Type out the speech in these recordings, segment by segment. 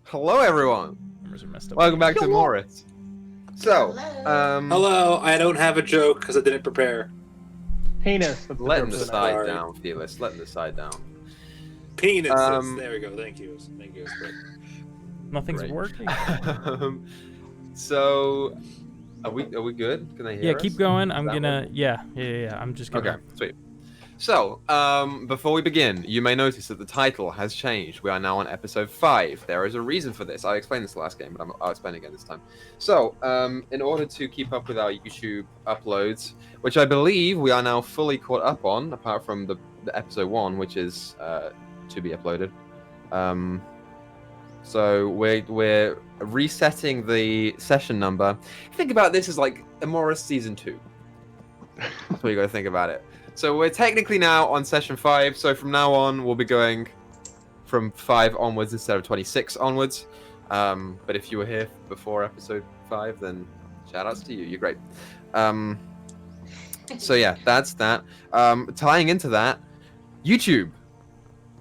Hello, everyone. Numbers are messed up. Welcome back to Emoris. So, Hello, I don't have a joke because I didn't prepare. Penis. letting the Sorry. side down, Felis. Letting the side down. Penises. There we go. Thank you. Thank you. Esprit. Nothing's Great. working. So, are we good? Can I hear Yeah, us? keep going. I'm Is that gonna. working? Yeah. I'm just gonna. Okay, sweet. So, before we begin, you may notice that the title has changed. We are now on episode 5. There is a reason for this. I explained this last game, but I'll explain it again this time. So, in order to keep up with our YouTube uploads, which I believe we are now fully caught up on, apart from the episode 1, which is to be uploaded. So we're resetting the session number. Think about this as like Emoris Season 2. That's what you got to think about it. So we're technically now on session 5, so from now on we'll be going from 5 onwards instead of 26 onwards. But if you were here before episode 5, then shout-outs to you, you're great. So yeah, that's that. Tying into that, YouTube.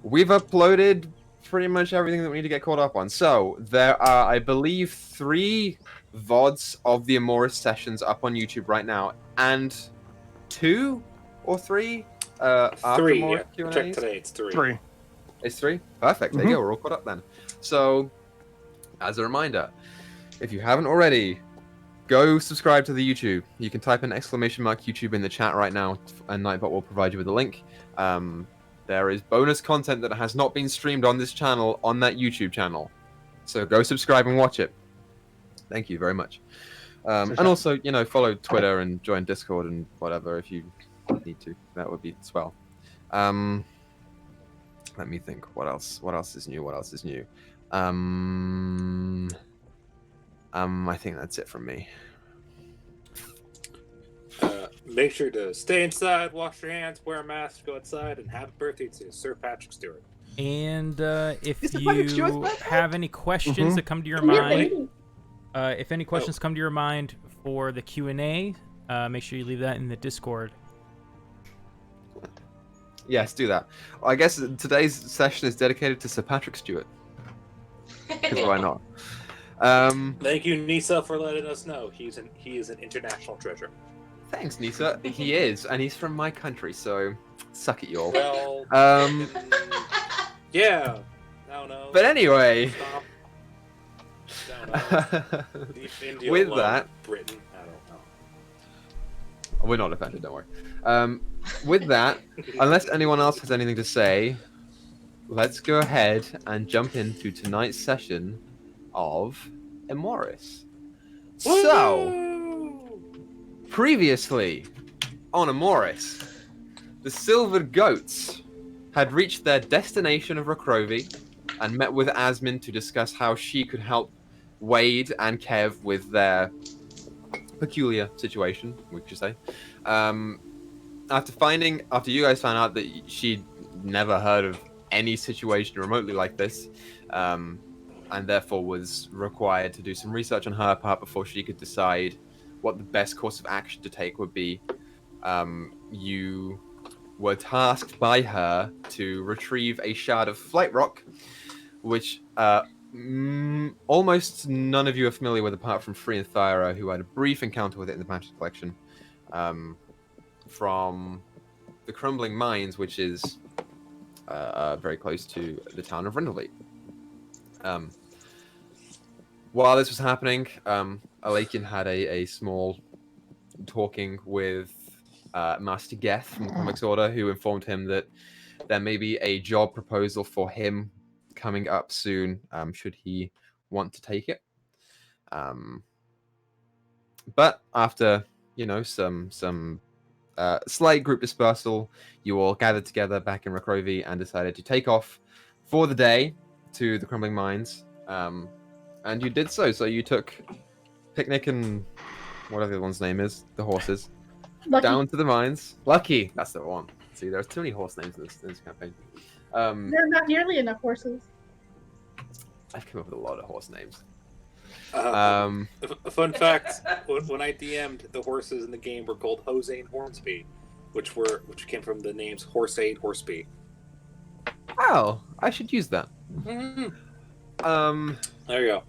We've uploaded pretty much everything that we need to get caught up on. So there are, I believe, 3 VODs of the Emoris sessions up on YouTube right now, and 2 or 3 after 3. more Yeah. Q&As? Check today. It's 3. 3. It's 3? Perfect. There you go. We're all caught up then. So, as a reminder, if you haven't already, go subscribe to the YouTube. You can type in !YouTube in the chat right now, and Nightbot will provide you with a link. There is bonus content that has not been streamed on this channel on that YouTube channel. So go subscribe and watch it. Thank you very much. And also, follow Twitter and join Discord and whatever if you need to. That would be swell. Let me think. What else is new? I think that's it from me. Make sure to stay inside, wash your hands, wear a mask, go outside, and happy birthday to Sir Patrick Stewart. And if Is it Patrick Stewart's you birthday? have any questions that come to your mind, if any questions Oh. come to your mind for the Q&A, make sure you leave that in the Discord. Yes, do that. I guess today's session is dedicated to Sir Patrick Stewart. Because why not? Thank you, Nisa, for letting us know. He is an international treasure. Thanks, Nisa. He is, and he's from my country, so suck it, y'all. Well, yeah. No. But anyway, Stop. No. India with alone, that, Britain. I don't know. we're not offended, don't worry. With that, unless anyone else has anything to say, let's go ahead and jump into tonight's session of Emoris. So, previously on Emoris, the Silvered Goats had reached their destination of Rakrovi and met with Asmin to discuss how she could help Wade and Kev with their peculiar situation, we could say. After you guys found out that she'd never heard of any situation remotely like this, and therefore was required to do some research on her part before she could decide what the best course of action to take would be, you were tasked by her to retrieve a shard of flight rock, which almost none of you are familiar with apart from Free and Thyra, who had a brief encounter with it in the Magic Collection, from the Crumbling Mines, which is very close to the town of Rindley. While this was happening, Alakian had a small talking with Master Geth from the Comics Order, who informed him that there may be a job proposal for him coming up soon, should he want to take it. But after, some slight group dispersal, you all gathered together back in Rakrovi and decided to take off for the day to the Crumbling Mines. And you did so. So you took Picnic and whatever the other one's name is, the horses, Lucky. down to the mines. Lucky, that's the one. See, there's too many horse names in this campaign. There are not nearly enough horses. I've come up with a lot of horse names. A fun fact: when I DM'd, the horses in the game were called Jose and Hornsby, which came from the names Horse A and Horseby. Oh, I should use that. Mm-hmm. There you go.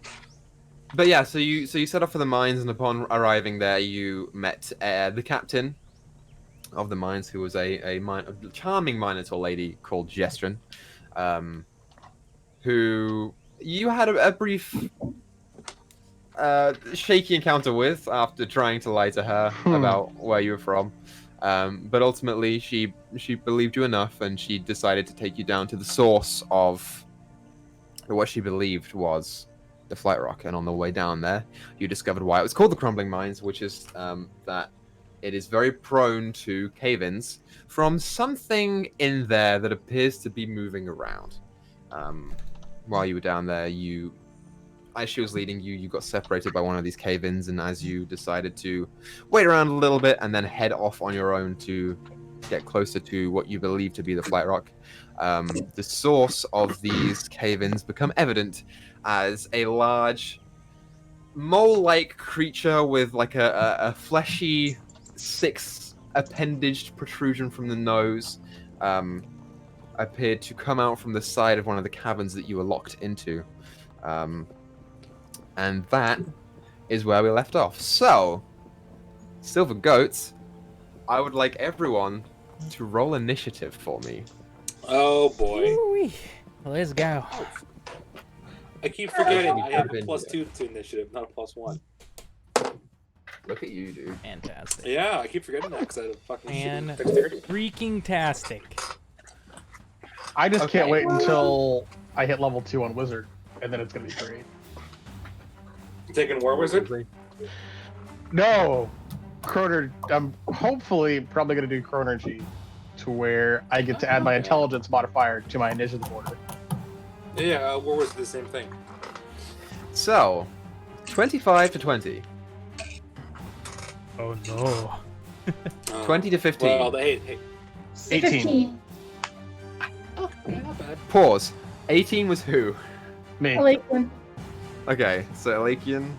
But yeah, so you set off for the mines, and upon arriving there, you met the captain of the mines, who was a charming Minotaur lady called Jestrin, who you had a brief shaky encounter with after trying to lie to her about where you were from. But ultimately, she believed you enough, and she decided to take you down to the source of what she believed was the Flight Rock. And on the way down there, you discovered why it was called the Crumbling Mines, which is that it is very prone to cave-ins from something in there that appears to be moving around. While you were down there, as she was leading you, you got separated by one of these cave-ins, and as you decided to wait around a little bit and then head off on your own to get closer to what you believe to be the Flight Rock, the source of these cave-ins become evident as a large mole-like creature with like a fleshy six-appendaged protrusion from the nose appeared to come out from the side of one of the caverns that you were locked into. And that is where we left off. So, Silver Goats, I would like everyone to roll initiative for me. Oh boy. Woo-wee. Let's go. I keep forgetting I have a +2 to initiative, not a +1. Look at you, dude. Fantastic. Yeah, I keep forgetting that because I have a fucking And dexterity. freaking tastic. I just can't wait until I hit level 2 on Wizard, and then it's gonna be great. You taking War Wizard? No, Croner. I'm hopefully probably gonna do Chronergy, to where I get to add my intelligence modifier to my initiative order. Yeah, War Wizard the same thing. So, 25 to 20. Oh no. 20 to 15. Well, hey. 18. 15. Oh, yeah, not bad. Pause. 18 was who? Me. Lakeland. Okay, so Elakian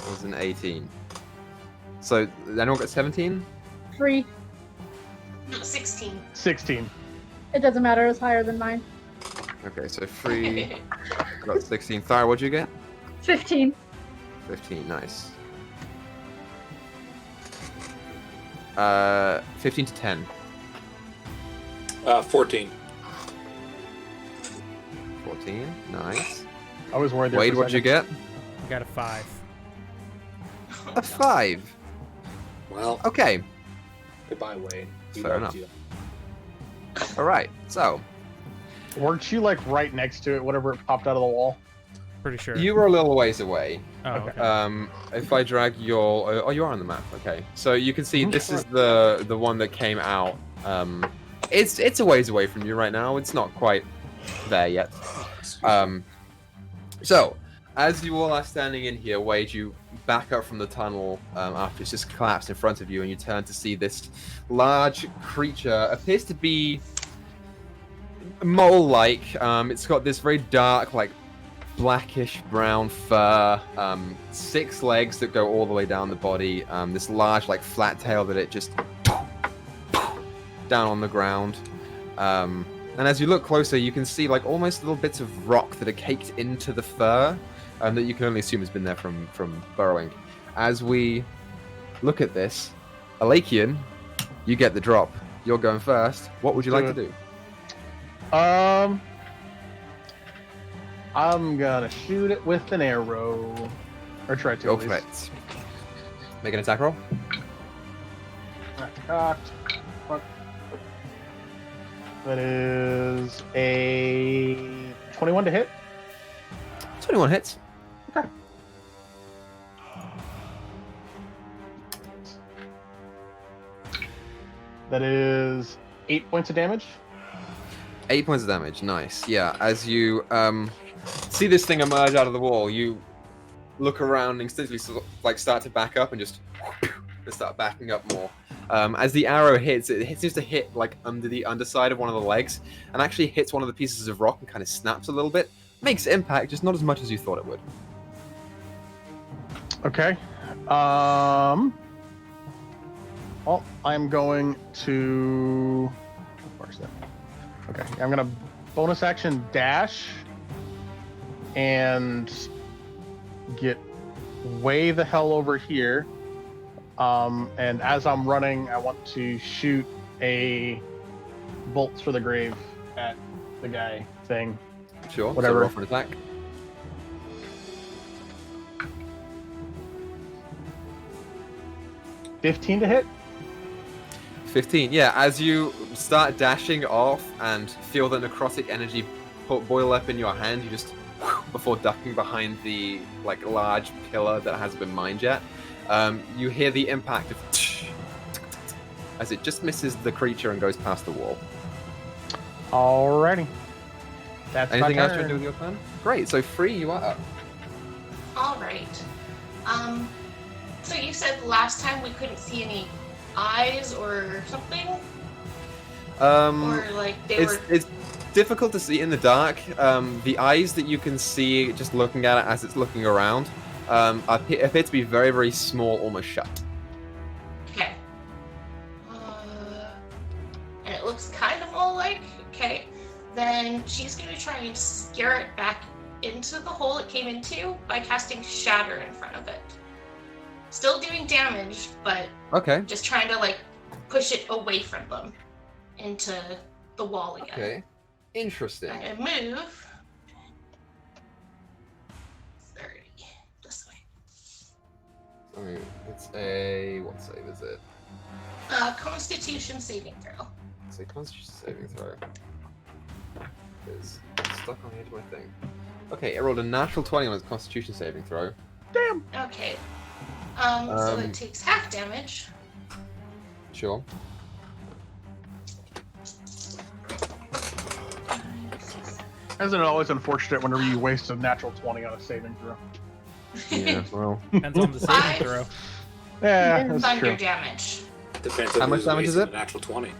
was an 18. So, anyone got 17? 3. No, 16. 16. It doesn't matter. It was higher than mine. Okay, so 3 got 16. Thara, what'd you get? 15. 15, nice. 15 to 10. 14. 14, nice. I was worried there Wade, for a what'd you second. get? I got a 5. A 5. Well, Okay, goodbye, Wade. We Fair loved enough. you. alright, so, Weren't you like right next to it, whatever it popped out of the wall? Pretty sure. you were a little ways away. Oh, Okay. okay. If I drag your... Oh, you are on the map, okay. So you can see this is the one that came out. It's a ways away from you right now. It's not quite there yet. So, as you all are standing in here, Wade, you back up from the tunnel after it's just collapsed in front of you, and you turn to see this large creature. Appears to be mole-like. It's got this very dark, like, blackish brown fur, 6 legs that go all the way down the body, this large, like, flat tail that it just down on the ground. And as you look closer, you can see, like, almost little bits of rock that are caked into the fur, that you can only assume has been there from burrowing. As we look at this, Elakian, you get the drop. You're going first. What would you like to do? I'm gonna shoot it with an arrow. Or try to. Go at for least. it. Make an attack roll. That's cocked. Fuck. That is a 21 to hit. 21 hits. Okay. That is 8 points of damage. 8 points of damage. Nice. Yeah. As you see this thing emerge out of the wall, you look around and instinctively sort of, like, start to back up and just start backing up more. As the arrow hits, it seems to hit like under the underside of one of the legs, and actually hits one of the pieces of rock and kind of snaps a little bit. Makes impact, just not as much as you thought it would. Okay. Well, I'm going to. Where's that? Okay, I'm gonna bonus action dash and get way the hell over here. And as I'm running, I want to shoot a bolts for the grave at the guy thing. Sure. Whatever. So roll for an attack. $15 to hit. 15. Yeah, as you start dashing off and feel the necrotic energy boil up in your hand, you just before ducking behind the like large pillar that hasn't been mined yet. You hear the impact of as it just misses the creature and goes past the wall. Alrighty. That's Anything my else you turn. want to do with your turn? Great. So Free, you are up. All right. So you said last time we couldn't see any eyes or something, or like they were. It's difficult to see in the dark. The eyes that you can see just looking at it as it's looking around appear to be very, very small, almost shut. Okay. And it looks kind of mole-like. Okay. Then she's gonna try and scare it back into the hole it came into by casting Shatter in front of it. Still doing damage, but Okay. just trying to like push it away from them into the wall again. Okay. Interesting. I'm gonna move 30 this way. Alright, it's a what save is it? Constitution saving throw. It's a Constitution saving throw. It's stuck on the edge of my thing. Okay, it rolled a natural 20 on its Constitution saving throw. Damn. Okay. So it takes half damage. Sure. Isn't it always unfortunate whenever you waste a natural 20 on a saving throw? Yeah. Well. Depends on the saving Five. throw. Yeah, Thunder that's Thunder true. damage. Depends How on much who's damage is wasting it? a natural 20.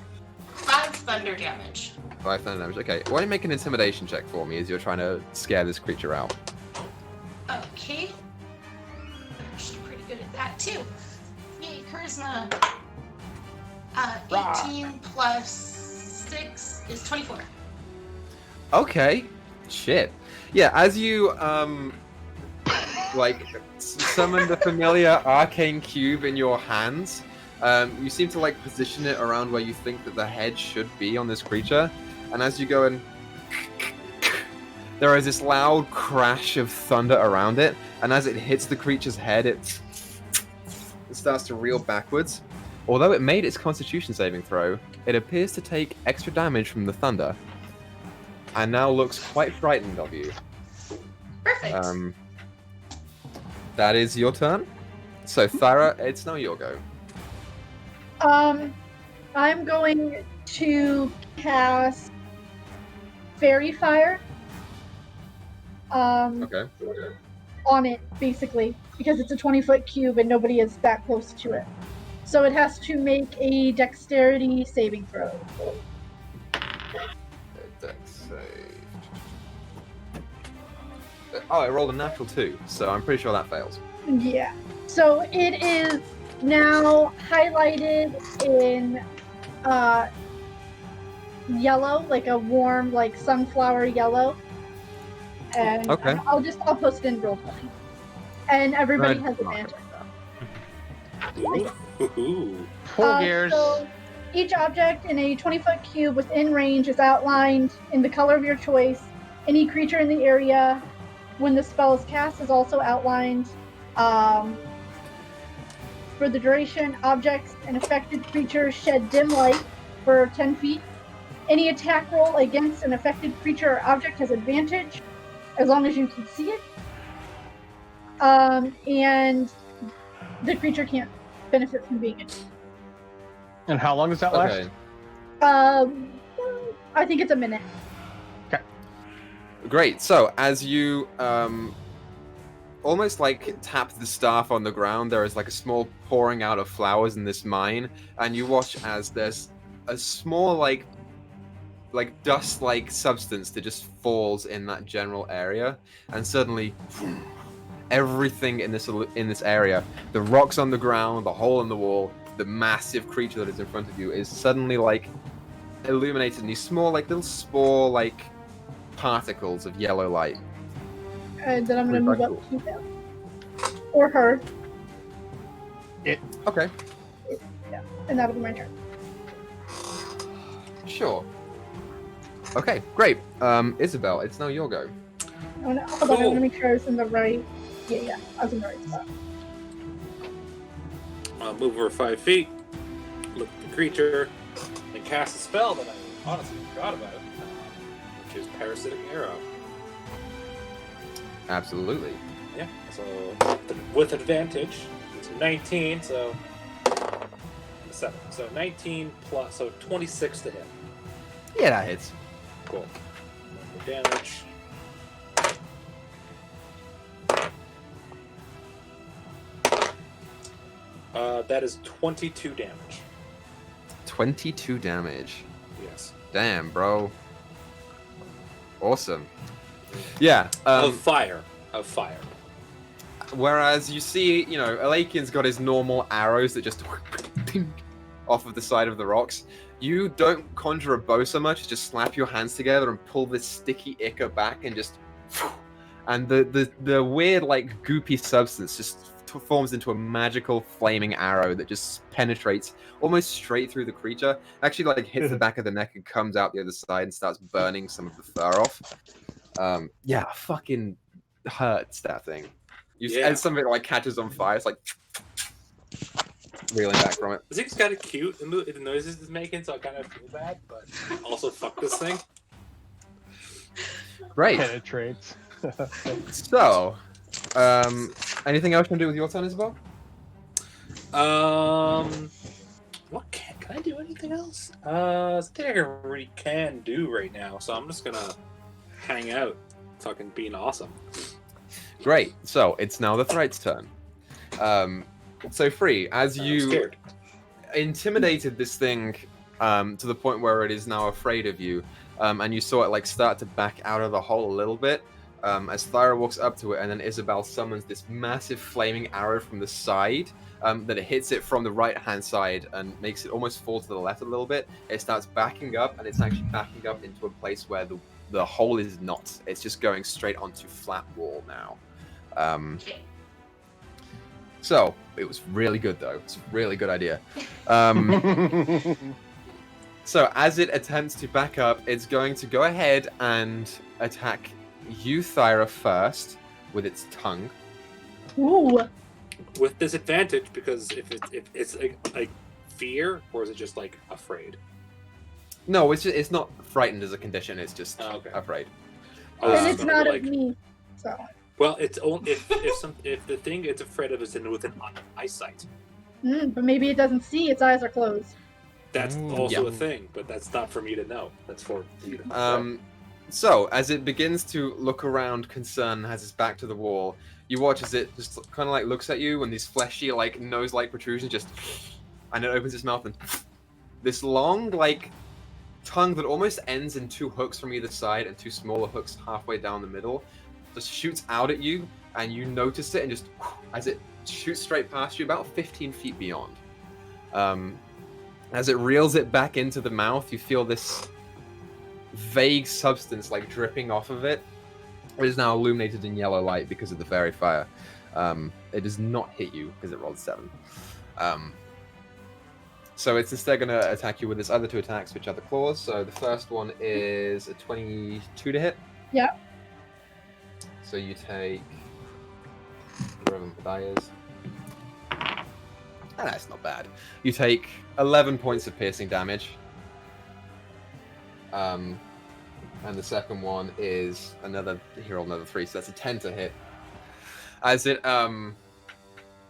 5 thunder damage. 5 thunder damage. Okay. Why don't you make an intimidation check for me as you're trying to scare this creature out? Okay. I'm actually pretty good at that too. Yay, charisma. 18 plus 6 is 24. Okay. Shit. Yeah, as you like summon the familiar arcane cube in your hands, you seem to like position it around where you think that the head should be on this creature, and as you go and there is this loud crash of thunder around it, and as it hits the creature's head, it starts to reel backwards. Although it made its Constitution saving throw, it appears to take extra damage from the thunder, and now looks quite frightened of you. Perfect. That is your turn. So Thara, it's now your go. I'm going to cast Fairy Fire. Okay. On it, basically, because it's a 20-foot cube and nobody is that close to it. So it has to make a dexterity saving throw. Dex save. Oh, it rolled a natural 2, so I'm pretty sure that fails. Yeah. So it is now highlighted in yellow, like a warm, like sunflower yellow. And Okay. I'll post it in Roll20. And everybody Right. has advantage. Ooh. Full gears. So each object in a 20-foot cube within range is outlined in the color of your choice. Any creature in the area, when the spell is cast, is also outlined. For the duration, objects and affected creatures shed dim light for 10 feet. Any attack roll against an affected creature or object has advantage, as long as you can see it. And the creature can't benefit from being it. And how long does that Okay. last? I think it's a minute. Great. So as you almost like tap the staff on the ground, there is like a small pouring out of flowers in this mine, and you watch as there's a small like dust-like substance that just falls in that general area, and suddenly everything in this area, the rocks on the ground, the hole in the wall, the massive creature that is in front of you is suddenly like illuminated in these small like little spore like particles of yellow light. And then I'm gonna Pretty move cool. up to them. Or her. Okay, And that'll be my turn. sure. Okay, great. Isabel, it's now your go. Hold on, I Cool. want to make sure I was in the right. Yeah, I was in the right spot. I'll move over 5 feet, look at the creature, and cast a spell that I honestly forgot about, which is Parasitic Arrow. Absolutely. Yeah, so with advantage, it's 19, so 7. So 19 plus, so 26 to hit. Yeah, that hits. Cool. Number damage. That is 22 damage. 22 damage. Yes. Damn, bro. Awesome. Yeah. Of fire. Of fire. Whereas you see, you know, Alakian's got his normal arrows that just off of the side of the rocks. You don't conjure a bow so much, just slap your hands together and pull this sticky Equa back and just... And the weird, like, goopy substance just forms into a magical flaming arrow that just penetrates almost straight through the creature. Actually, like, hits the back of the neck and comes out the other side and starts burning some of the fur off. Yeah, fucking hurts, that thing. And something like catches on fire, it's like reeling back from it. I think it's kind of cute in the noises it's making, so I kind of feel bad, but also fuck this thing. Great. Penetrates. So, anything else you can do with your turn, Isabel? What can I do anything else? There's nothing I really can do right now, so I'm just gonna hang out, fucking being awesome. Great. So it's now the Thright's turn. So Free, as I'm you scared. intimidated this thing to the point where it is now afraid of you, and you saw it like start to back out of the hole a little bit, as Thyra walks up to it, and then Isabel summons this massive flaming arrow from the side that it hits it from the right-hand side and makes it almost fall to the left a little bit. It starts backing up, and it's actually backing up into a place where the hole is not. It's just going straight onto flat wall now. So it was really good, though. It's a really good idea. So as it attempts to back up, it's going to go ahead and attack you, Thyra, first with its tongue. Ooh. With disadvantage, because if it's like fear, or is it just like afraid? No, it's not frightened as a condition. It's just Okay. afraid. And it's not like, of me. So. Well, it's only if the thing it's afraid of is within eyesight. But maybe it doesn't see. Its eyes are closed. That's Ooh. also Yeah. a thing, but that's not for me to know. That's for you to So as it begins to look around, concerned, has its back to the wall, you watch as it just kind of like looks at you, and these fleshy, like nose-like protrusions just, and it opens its mouth, and this long, like, tongue that almost ends in 2 hooks from either side and 2 smaller hooks halfway down the middle, just shoots out at you, and you notice it, and just as it shoots straight past you, about 15 feet beyond. As it reels it back into the mouth, you feel this vague substance like dripping off of it. It is now illuminated in yellow light because of the fairy fire. It does not hit you because it rolled 7. So it's instead going to attack you with its other 2 attacks, which are the claws. So the first one is a 22 to hit. Yeah. So you take wherever the die is. Ah, that's not bad. You take 11 points of piercing damage. And the second one is another 3, so that's a 10 to hit. As it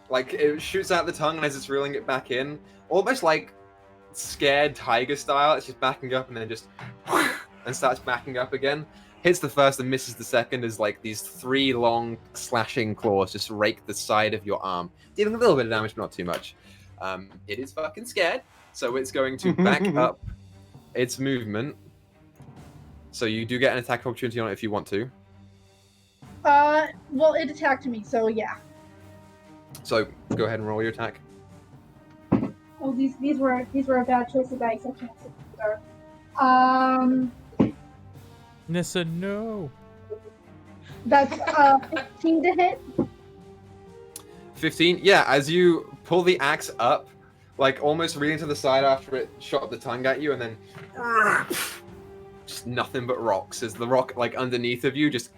like it shoots out the tongue, and as it's reeling it back in, almost like scared tiger style, it's just backing up and then just and starts backing up again. Hits the first and misses the second as like these 3 long slashing claws just rake the side of your arm, dealing a little bit of damage, but not too much. It is fucking scared, so it's going to back up its movement. So you do get an attack opportunity on it if you want to. Well, it attacked me, so yeah. So go ahead and roll your attack. Oh, these were a bad choice of dice. I can't see. Sorry. Nissa, no. That's 15 to hit. 15. Yeah, as you pull the axe up, like almost reeling to the side after it shot the tongue at you, and then just nothing but rocks as the rock like underneath of you just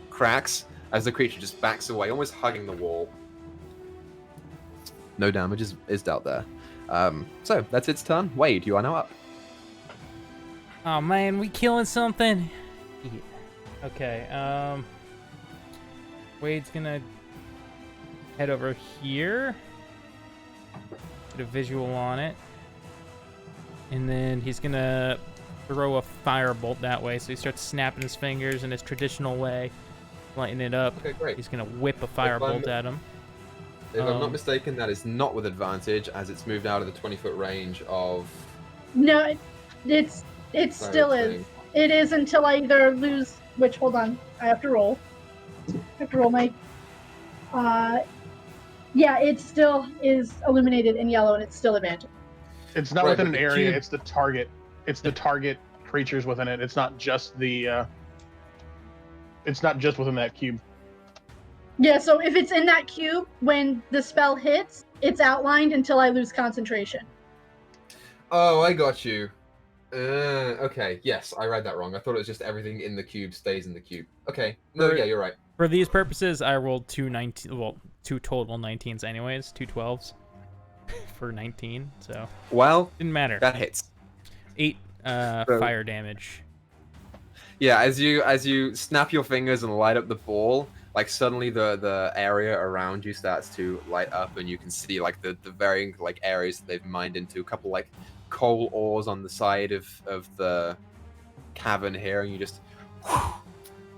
cracks as the creature just backs away, almost hugging the wall. No damage is dealt there. So that's its turn. Wade, you are now up. Oh man, we killing something. Yeah. Okay. Wade's gonna head over here. Get a visual on it. And then he's gonna throw a firebolt that way. So he starts snapping his fingers in his traditional way, lighting it up. Okay, great. He's gonna whip a firebolt at him. If I'm not mistaken, that is not with advantage, as it's moved out of the 20-foot range of. No, it still is. It is until I either lose. Which, hold on, I have to roll. I have to roll my. Yeah, it still is illuminated in yellow, and it's still advantage. It's not Right, within but an the area. cube- It's the target. It's the target creatures within it. It's not just the. It's not just within that cube. Yeah, so if it's in that cube, when the spell hits, it's outlined until I lose concentration. Oh, I got you. Okay, yes, I read that wrong. I thought it was just everything in the cube stays in the cube. Okay, no, yeah, you're right. For these purposes, I rolled two total 19s anyways, 2 12s for 19, so Well, didn't matter. that hits. 8 So- fire damage. Yeah, as you snap your fingers and light up the ball, like suddenly the area around you starts to light up, and you can see like the varying like areas that they've mined into. A couple like coal ores on the side of the cavern here, and you just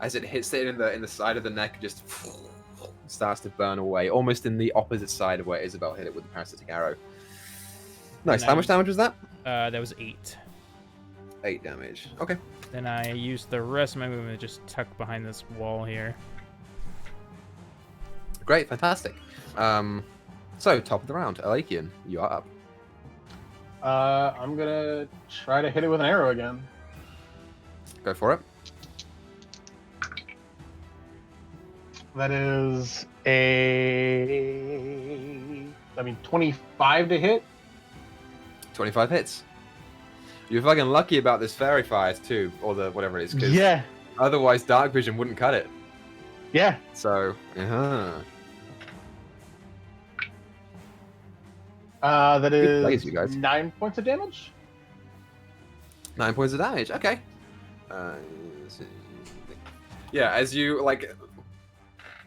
as it hits it in the side of the neck, it just starts to burn away, almost in the opposite side of where Isabel hit it with the parasitic arrow. Nice. How much damage was that? That was 8. 8 damage. Okay. Then I used the rest of my movement to just tuck behind this wall here. Great, fantastic. So top of the round, Alakian, you are up. I'm gonna try to hit it with an arrow again. Go for it. That is 25 to hit. 25 hits. You're fucking lucky about this fairy fire too, or the whatever it is, 'cause Yeah, otherwise dark vision wouldn't cut it. yeah. So, That is plays, you guys. 9 points of damage. 9 points of damage. Okay. Yeah, as you like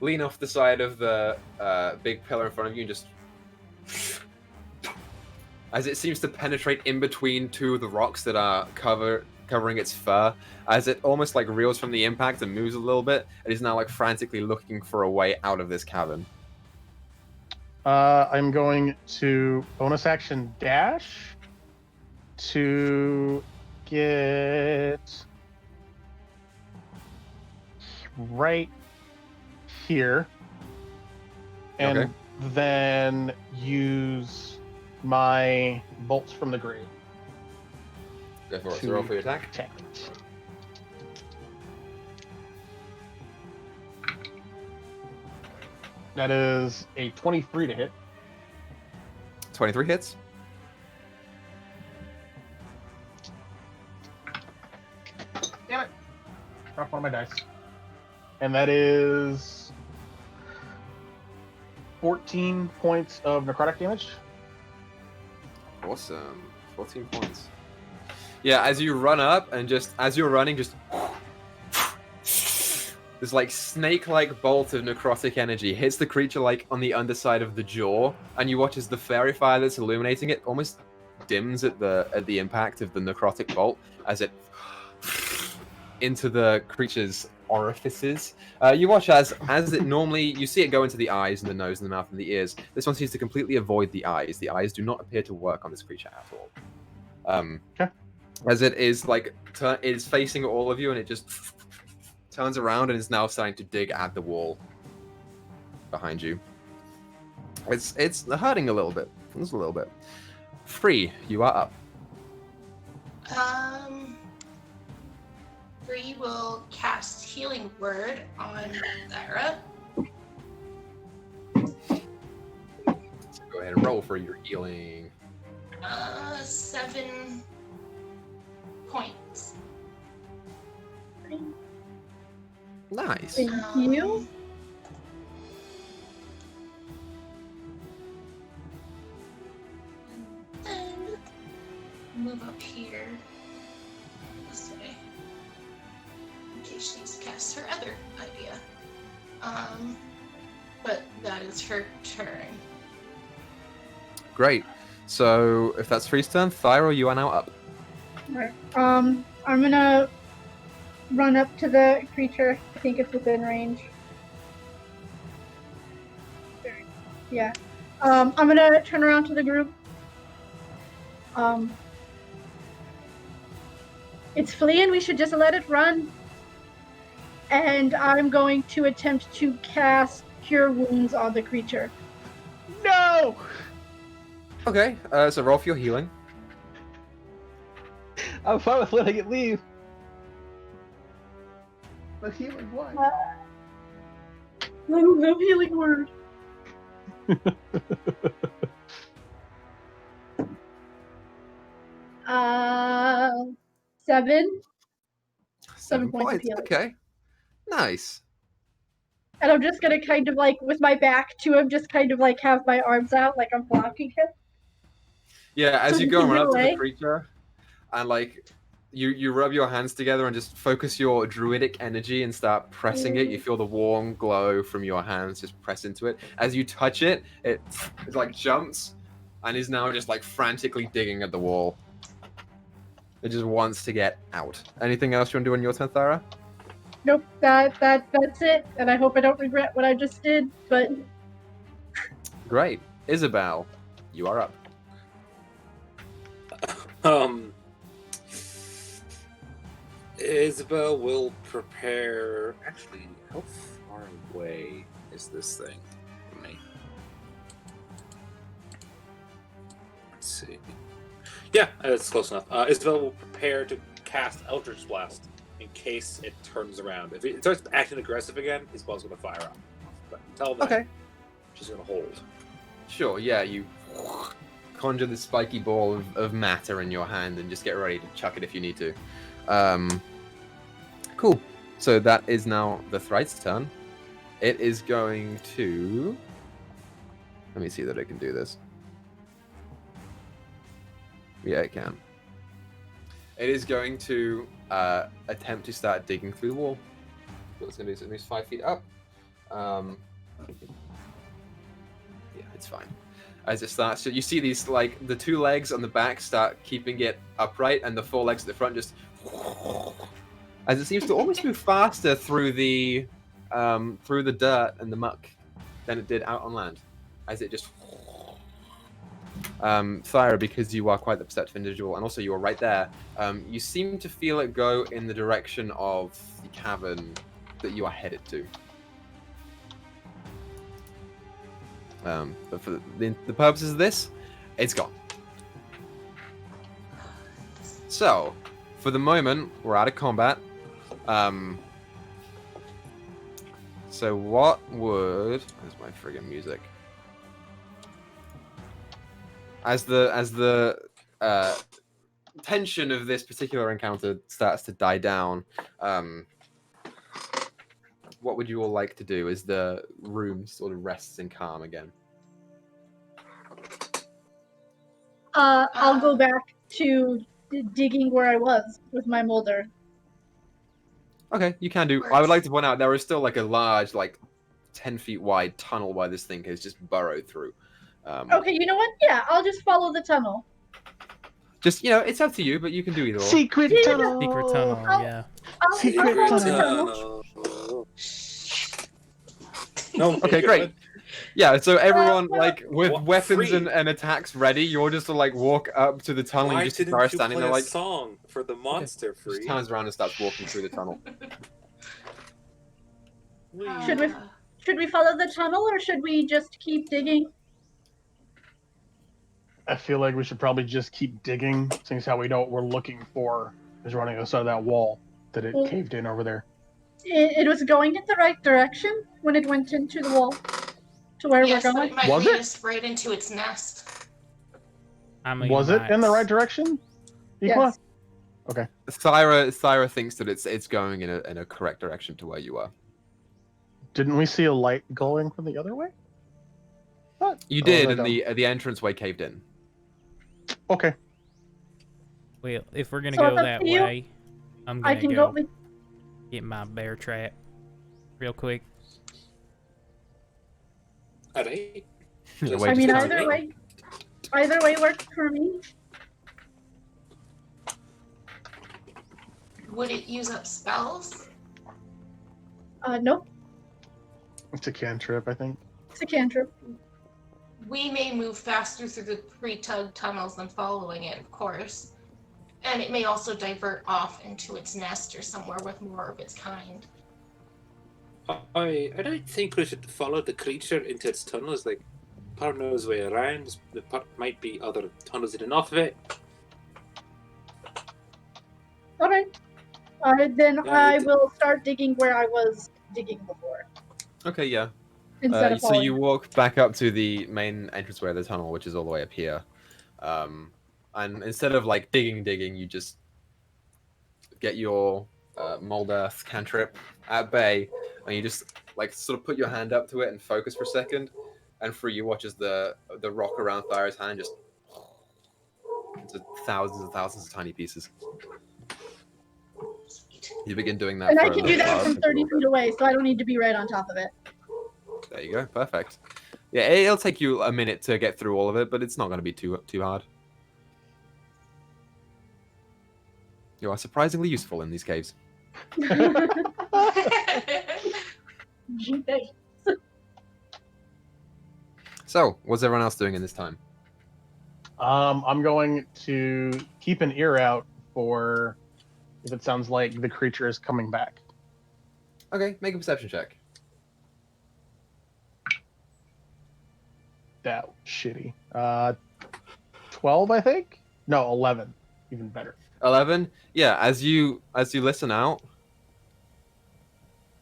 lean off the side of the big pillar in front of you, and just as it seems to penetrate in between two of the rocks that are covering its fur, as it almost like reels from the impact and moves a little bit, it is now like frantically looking for a way out of this cavern. I'm going to bonus action dash to get right here, and Okay. then use my bolts from the grave. Go for it. So roll for your attack. Attack. That is a 23 to hit. 23 hits. Damn it. Drop one of my dice. And that is 14 points of necrotic damage. Awesome. 14 points. Yeah, as you run up and just as you're running, just this like snake-like bolt of necrotic energy hits the creature like on the underside of the jaw, and you watch as the fairy fire that's illuminating it almost dims at the impact of the necrotic bolt as it into the creature's orifices. You watch as it normally you see it go into the eyes and the nose and the mouth and the ears. This one seems to completely avoid the eyes. The eyes do not appear to work on this creature at all. Okay. As it is like it is facing all of you, and it just turns around and is now starting to dig at the wall behind you. It's hurting a little bit. Just a little bit. Free, you are up. Bree will cast Healing Word on Thyra. So go ahead and roll for your healing. 7 points. Nice. Thank you. Then move up here this way in case she needs to cast her other idea. But that is her turn. Great. So if that's Free's turn, Thyra, you are now up. Right. I'm gonna run up to the creature. I think it's within range. Yeah. I'm gonna turn around to the group. It's fleeing. We should just let it run. And I'm going to attempt to cast Cure Wounds on the creature. No! Okay, so roll for your healing. I'm fine with letting it leave. But healing what? No healing word. 7. 7 points of points. healing. Okay. Nice. And I'm just gonna kind of like, with my back to him, just kind of like have my arms out like I'm blocking him. Yeah, as So you he go can and run get up to the away? creature, and like you rub your hands together and just focus your druidic energy and start pressing it. You feel the warm glow from your hands just press into it. As you touch it, it like jumps and is now just like frantically digging at the wall. It just wants to get out. Anything else you want to do on your turn, Thyra? Nope, that's it. And I hope I don't regret what I just did, but Great. Isabel, you are up. Isabel will prepare. Actually, how far away is this thing from me? Let's see. Yeah, it's close enough. Isabel will prepare to cast Eldritch Blast in case it turns around. If it starts acting aggressive again, Isabel's going to fire up. But until then, Okay. she's going to hold. Sure, yeah, you conjure the spiky ball of matter in your hand and just get ready to chuck it if you need to. Cool. So that is now the Thride's turn. It is going to... Let me see that it can do this. Yeah, it can. It is going to attempt to start digging through the wall. What it's going to do is it moves 5 feet up. Yeah, it's fine. As it starts to, you see these, like, the 2 legs on the back start keeping it upright, and the 4 legs at the front just... As it seems to almost move faster through the dirt and the muck than it did out on land. As it just... Thyra, because you are quite the perceptive individual, and also you are right there, you seem to feel it go in the direction of the cavern that you are headed to. But for the purposes of this, it's gone. So, for the moment, we're out of combat. So what would... Where's my friggin' music? As the tension of this particular encounter starts to die down, what would you all like to do as the room sort of rests in calm again? I'll go back to digging where I was with my molder. Okay, you can do. I would like to point out there is still like a large, like 10 feet wide tunnel where this thing has just burrowed through. Okay, you know what? Yeah, I'll just follow the tunnel. Just, you know, it's up to you, but you can do either or. Secret Yeah. tunnel. Secret tunnel, yeah. I'll Secret follow the tunnel. tunnel. No, Okay, great. Yeah, so everyone, well, like, with what- weapons free. and attacks ready, you're just to, like, walk up to the tunnel and Why you just didn't start you standing play there, a like, song for the monster just free? turns around and starts walking through the tunnel. Should we follow the tunnel or should we just keep digging? I feel like we should probably just keep digging, seeing as how we know what we're looking for is running outside of that wall. that it Well- caved in over there? It was going in the right direction when it went into the wall to where Yes, we're but going. it might Was lead it? us right into its nest. Was it in the right direction? Equa? Yes. Thyra thinks that it's going in a correct direction to where you are. Didn't we see a light going from the other way? What? You Or did, was I and dumb? the entranceway caved in. Okay. Well, if we're gonna So go it's up that to you. way, I'm I gonna can go go with. get my bear trap real quick. At 8. Yeah, Just- wait, I mean, just tell either me. way works for me. Would it use up spells? Nope. It's a cantrip, I think. It's a cantrip. We may move faster through the pre-tug tunnels than following it, of course. And it may also divert off into its nest or somewhere with more of its kind. I don't think we should follow the creature into its tunnels. Like, part knows way around. The part might be other tunnels in and off of it. All right. Then Yeah, I it- will start digging where I was digging before Okay, yeah. instead of So following. you walk back up to the main entranceway of the tunnel, which is all the way up here. And instead of like digging, you just get your mold earth cantrip at bay, and you just like sort of put your hand up to it and focus for a second. And for you watch as the rock around Thyra's hand just into thousands and thousands of tiny pieces. Sweet. You begin doing that. And for I a can little do that while, from take a 30 little bit. feet away, so I don't need to be right on top of it. There you go. Perfect. Yeah, it'll take you a minute to get through all of it, but it's not going to be too hard. You are surprisingly useful in these caves. Okay. So, what's everyone else doing in this time? I'm going to keep an ear out for if it sounds like the creature is coming back. Okay, make a perception check. That was shitty. 12, I think? No, 11. Even better. 11. Yeah, as you listen out,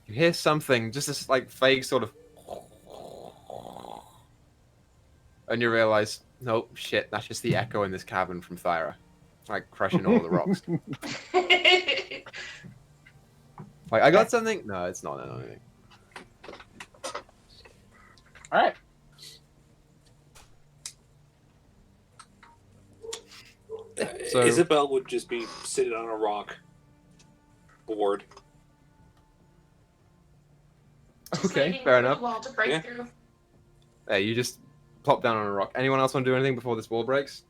you hear something, just this like vague sort of, and you realize, nope, shit, that's just the echo in this cavern from Thyra, like crushing all the rocks. Like, I got something. No, it's not anything. All right. So- Isabel would just be sitting on a rock, bored. Just Okay, waiting fair for the enough. wall to break Yeah. through. Yeah, you just plop down on a rock. Anyone else want to do anything before this wall breaks?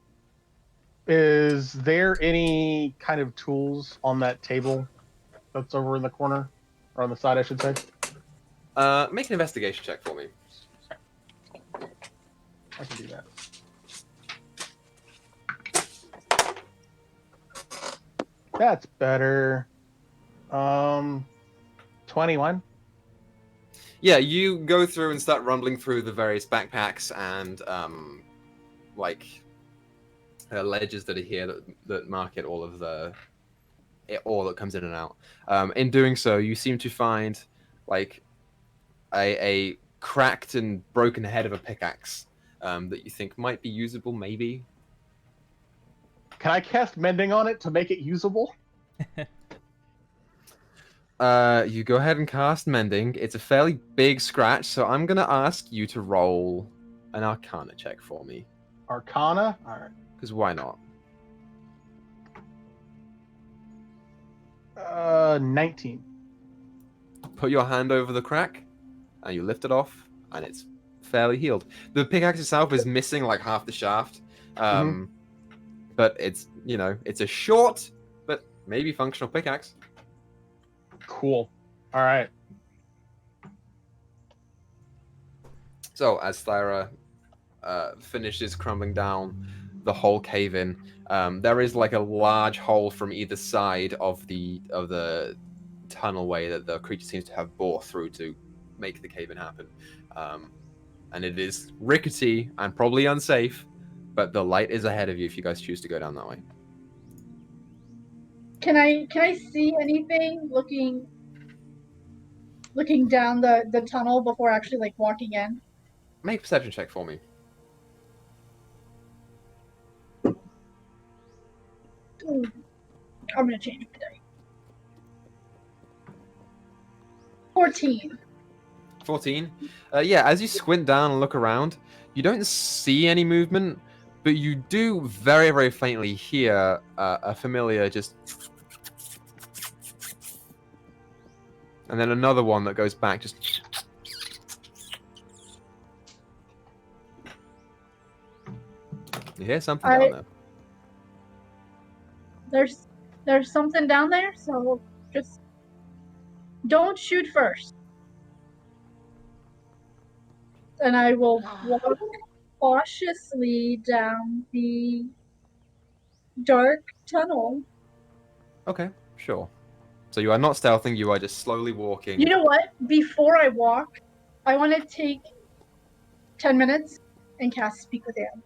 Is there any kind of tools on that table that's over in the corner? Or on the side, I should say? Make an investigation check for me. I can do that. That's better. 21. Yeah, you go through and start rumbling through the various backpacks and like ledges that are here that market all of the ore that comes in and out. In doing so, you seem to find like a cracked and broken head of a pickaxe that you think might be usable, maybe. Can I cast Mending on it to make it usable? You go ahead and cast Mending. It's a fairly big scratch, so I'm gonna ask you to roll an Arcana check for me. Arcana? Alright. Because why not? 19. Put your hand over the crack, and you lift it off, and it's fairly healed. The pickaxe itself is missing like half the shaft, but it's it's a short but maybe functional pickaxe. Cool. Alright. So as Thyra finishes crumbling down the whole cave in, there is like a large hole from either side of the tunnelway that the creature seems to have bored through to make the cave in happen. And it is rickety and probably unsafe, but the light is ahead of you if you guys choose to go down that way. Can I see anything looking down the tunnel before actually like walking in? Make a perception check for me. Ooh, I'm gonna change my die. 14. 14. Yeah, as you squint down and look around, you don't see any movement, but you do very, very faintly hear a familiar just. And then another one that goes back just. You hear something down there. There's something down there, so just don't shoot first. And I will walk cautiously down the dark tunnel. Okay, sure. So you are not stealthing, you are just slowly walking. You know what? Before I walk, I want to take 10 minutes and cast Speak with Animals.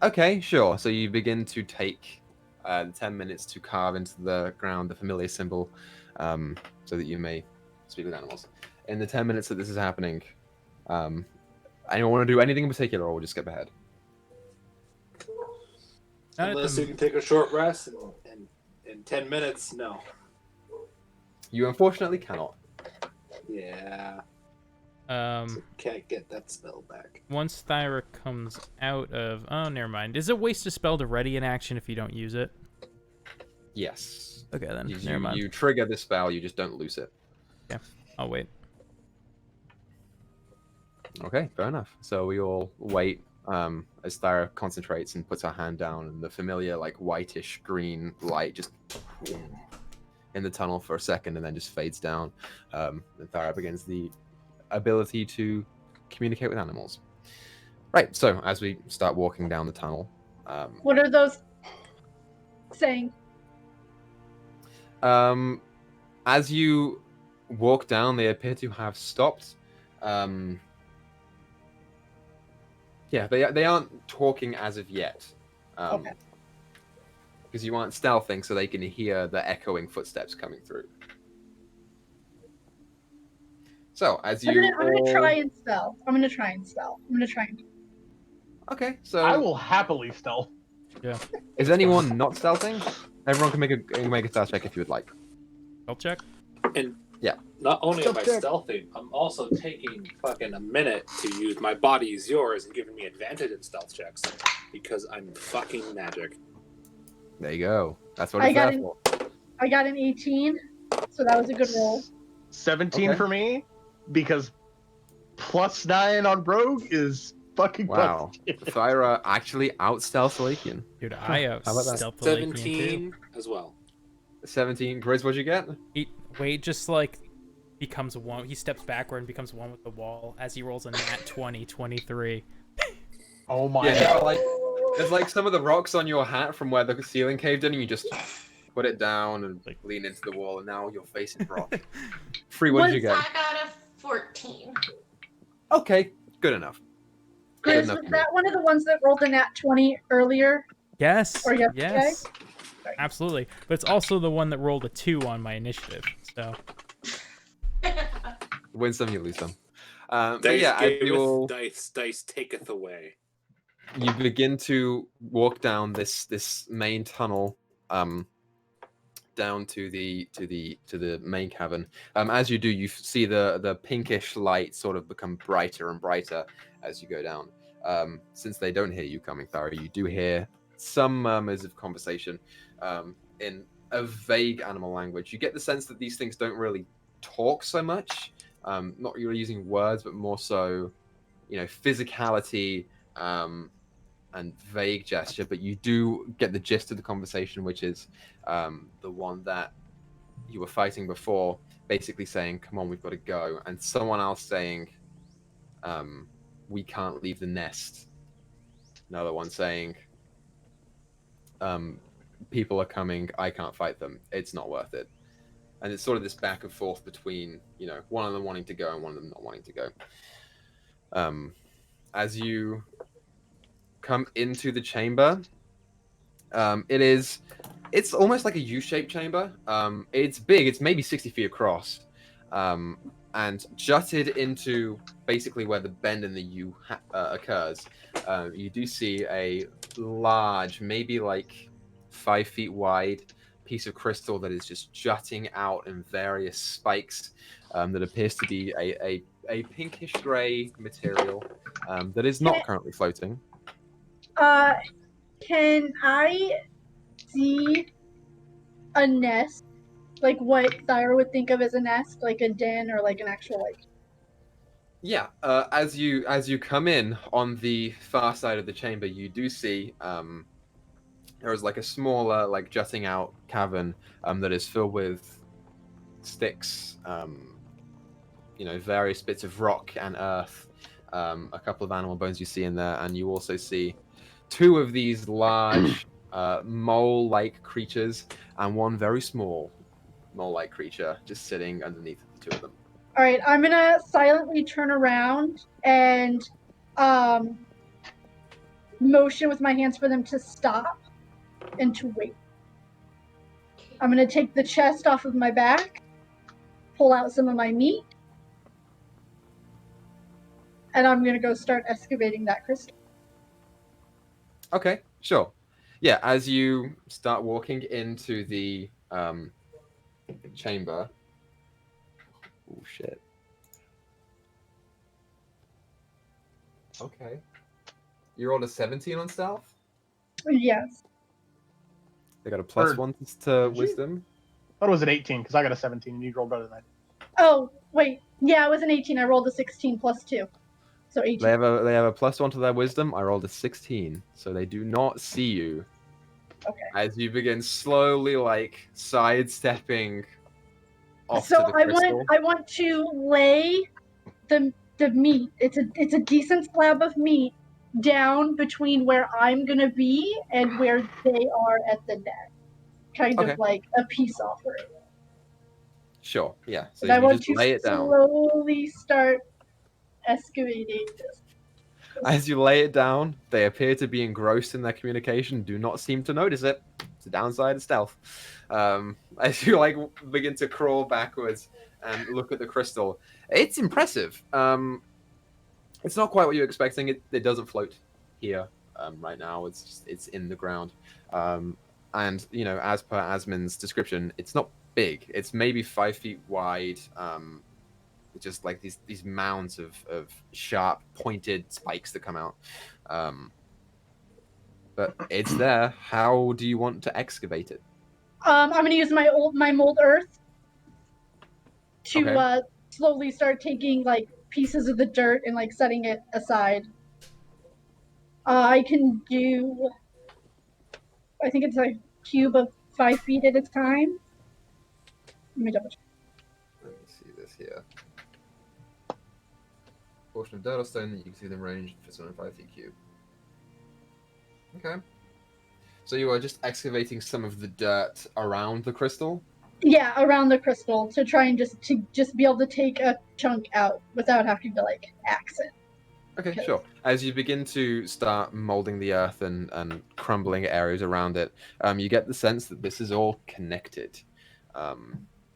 Okay, sure. So you begin to take 10 minutes to carve into the ground the familiar symbol so that you may speak with animals. In the 10 minutes that this is happening, anyone want to do anything in particular, or we'll just skip ahead? Unless you can take a short rest and in 10 minutes, no. You unfortunately cannot. Yeah. So Can't get that spell back. once Thyra comes out of... Oh, never mind. Is it waste a spell to ready an action if you don't use it? Yes. Okay, then. You, Never mind. you trigger the spell, you just don't loose it. I'll wait. Okay, fair enough. So we all wait as Thyra concentrates and puts her hand down, and the familiar, like, whitish green light just in the tunnel for a second and then just fades down. And Thyra begins the ability to communicate with animals. Right, so as we start walking down the tunnel... What are those saying? As you walk down, they appear to have stopped. Yeah, they aren't talking as of yet. Okay. Because you aren't stealthing, so they can hear the echoing footsteps coming through. So, as you I'm gonna try and spell. I'm gonna try and. Okay, so... I will happily stealth. Yeah. Is anyone not stealthing? Everyone can make a stealth check if you would like. Spell check? And yeah, not only am I Stealth check. stealthing, I'm also taking fucking a minute to use my body is yours and giving me advantage in stealth checks because I'm fucking magic. There you go. That's what it's there for. I got an 18, so that was a good roll. 17 Okay. for me, because +9 on Rogue is fucking Wow. busted. Thyra actually out-stealth Lakian. Dude, I have How about that? stealth the Lakian, 17 as well. 17. Grizz, what'd you get? Wade just like becomes one. He steps backward and becomes one with the wall as he rolls a nat 20, 23. Oh my Yeah, god. there's like some of the rocks on your hat from where the ceiling caved in, and you just put it down and like lean into the wall, and now you're facing rock. Free, what did you get? I got a 14. Okay, good enough. Grizz, enough was for me. that one of the ones that rolled a nat 20 earlier? Yes. Or yesterday? Yes. Absolutely. But it's also the one that rolled a 2 on my initiative. So Win some, you lose some. But Dice yeah, as giveth, you all, dice taketh away. you begin to walk down this main tunnel, down to the main cavern. As you do, you see the pinkish light sort of become brighter and brighter as you go down. Since they don't hear you coming, Thyra, you do hear some murmurs of conversation in a vague animal language. You get the sense that these things don't really talk so much. Not really using words, but more so, physicality and vague gesture. But you do get the gist of the conversation, which is the one that you were fighting before, basically saying, "Come on, we've got to go," and someone else saying, "We can't leave the nest." Another one saying, "People are coming. I can't fight them. It's not worth it." And it's sort of this back and forth between, one of them wanting to go and one of them not wanting to go. As you come into the chamber, it is It's almost like a U-shaped chamber. It's big. It's maybe 60 feet across, and jutted into basically where the bend in the U occurs. You do see a large, maybe like 5 feet wide piece of crystal that is just jutting out in various spikes. That appears to be a pinkish gray material that is not currently floating. Can I see a nest? Like what Thyra would think of as a nest, like a den or like an actual like. Yeah, as you come in on the far side of the chamber, you do see there is like a smaller, like jutting out cavern that is filled with sticks, various bits of rock and earth, a couple of animal bones you see in there, and you also see two of these large mole-like creatures and one very small mole-like creature just sitting underneath the two of them. All right, I'm gonna silently turn around and motion with my hands for them to stop and to wait. I'm gonna take the chest off of my back, pull out some of my meat, and I'm gonna go start excavating that crystal. Okay, sure. Yeah, as you start walking into the chamber. Oh shit. Okay. You rolled a 17 on stealth? Yes. They got a +1 to wisdom. I thought it was an 18 because I got a 17 and you rolled better than I did. Oh, wait. Yeah, it was an 18. I rolled a 16 plus 2. So 18. They have a +1 to their wisdom. I rolled a 16, so they do not see you. Okay. As you begin slowly, like sidestepping off So to the crystal. I want to lay the meat. It's a decent slab of meat down between where I'm gonna be and where they are at the net. Kind Okay. of like a peace offering. Sure. Yeah. So And I you want just to lay it down. slowly start excavating this. As you lay it down, they appear to be engrossed in their communication. Do not seem to notice it. It's the downside of stealth. As you like begin to crawl backwards and look at the crystal, it's impressive. It's not quite what you're expecting. It doesn't float here right now. It's in the ground. And as per Asmin's description, it's not big. It's maybe 5 feet wide. Just like these mounds of sharp pointed spikes that come out. But it's there. How do you want to excavate it? I'm gonna use my mold earth to Okay. slowly start taking like pieces of the dirt and like setting it aside. I can do, I think it's a cube of 5 feet at a time. Let me double check. Let me see this here. Portion of dirt or stone that you can see them range fits on a 5 feet cube. Okay. So you are just excavating some of the dirt around the crystal? Yeah, around the crystal to try and just be able to take a chunk out without having to like axe it. Okay, sure. As you begin to start molding the earth and crumbling areas around it, you get the sense that this is all connected.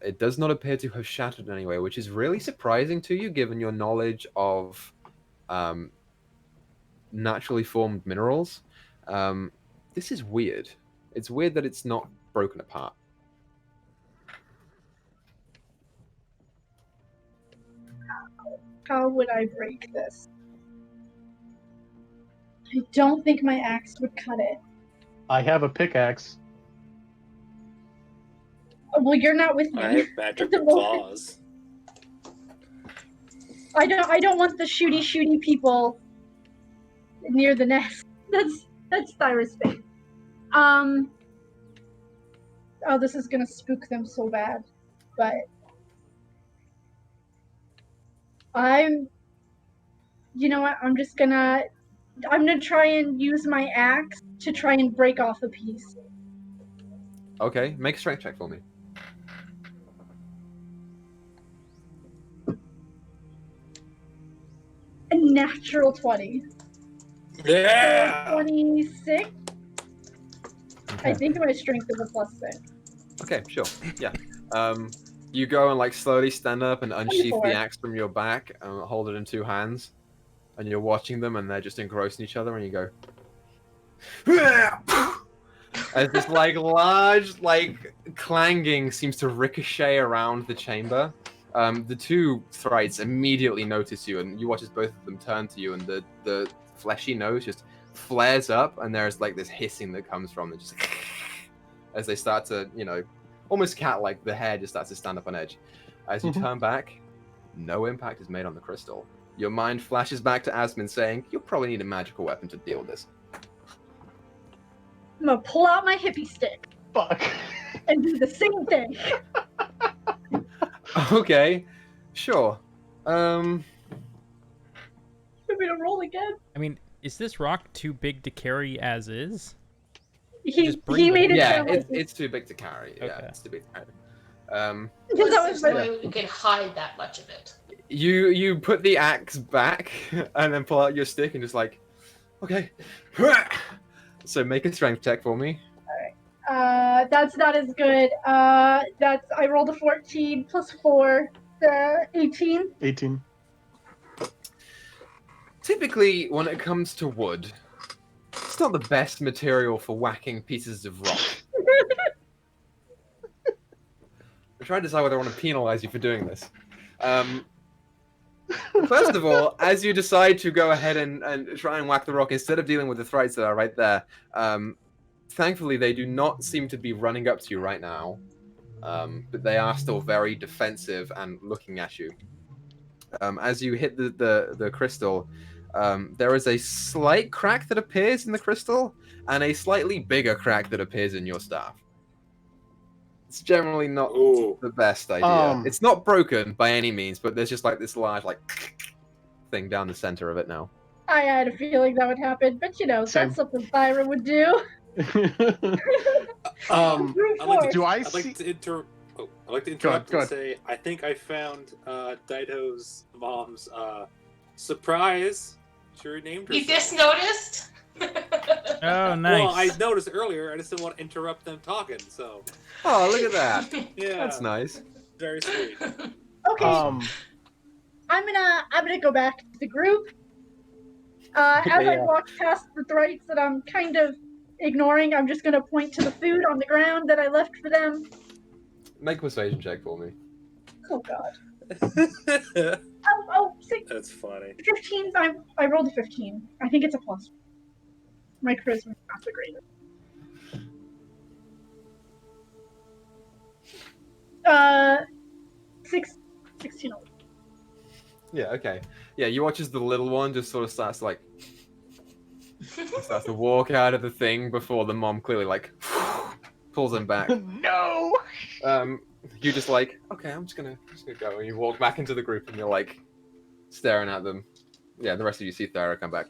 It does not appear to have shattered in any way, which is really surprising to you given your knowledge of naturally formed minerals. This is weird. It's weird that it's not broken apart. How would I break this? I don't think my axe would cut it. I have a pickaxe. Well, you're not with me. I have magic claws. I don't want the shooty people near the nest. That's Thyra's face. Oh, this is gonna spook them so bad. But you know what? I'm gonna try and use my axe to try and break off a piece. Okay, make a strength check for me. A natural 20. Yeah! 26. I think my strength is a +6. Okay, sure. Yeah. You go and like slowly stand up and unsheath 24. the axe from your back and hold it in 2 hands, and you're watching them and they're just engrossing each other, and you go. As this like large like clanging seems to ricochet around the chamber, the 2 thrites immediately notice you, and you watch as both of them turn to you, and the fleshy nose just flares up, and there's like this hissing that comes from them, just as they start to, almost cat-like. The hair just starts to stand up on edge. As you turn back, no impact is made on the crystal. Your mind flashes back to Asmin saying, "You'll probably need a magical weapon to deal with this." I'm gonna pull out my hippie stick Fuck. and do the same thing. Okay, sure. Want me to roll again? I mean, is this rock too big to carry as is? He Just bring he the- made it Yeah, sound like it's too big to carry. Yeah, Okay. it's too big to carry. because that There's was no my way we could hide that much of it. You put the axe back and then pull out your stick and just like, okay. So make a strength check for me. that's not as good. That's I rolled a 14 plus 4, 18. 18. Typically, when it comes to wood, it's not the best material for whacking pieces of rock. I'm trying to decide whether I want to penalize you for doing this. First of all, as you decide to go ahead and try and whack the rock, instead of dealing with the thrites that are right there, thankfully they do not seem to be running up to you right now, but they are still very defensive and looking at you. As you hit the crystal, there is a slight crack that appears in the crystal, and a slightly bigger crack that appears in your staff. It's generally not Ooh. the best idea. It's not broken by any means, but there's just like this large like thing down the center of it now. I had a feeling that would happen, but Same. that's something Thyra would do. Brute I'd like force. Do I I'd like see? to I'd like to Go ahead, interrupt go and ahead. say I think I found Dyto's mom's surprise. She renamed herself. You just noticed? Oh, nice. Well, I noticed earlier. I just didn't want to interrupt them talking. So Oh, look at that. yeah, That's nice. very sweet. Okay, I'm gonna go back to the group. As I yeah. walk past the thrites that I'm kind of ignoring, I'm just gonna point to the food on the ground that I left for them. Make a persuasion check for me. Oh god. Oh, 6, That's funny. 15. I rolled a 15. I think it's a plus. My charisma is not the greatest. 16. Yeah, okay. Yeah, you watch as the little one just sort of starts to like starts to walk out of the thing before the mom clearly like pulls him back. No. You just like, okay, I'm just gonna go, and you walk back into the group and you're like staring at them. Yeah, the rest of you see Thara come back.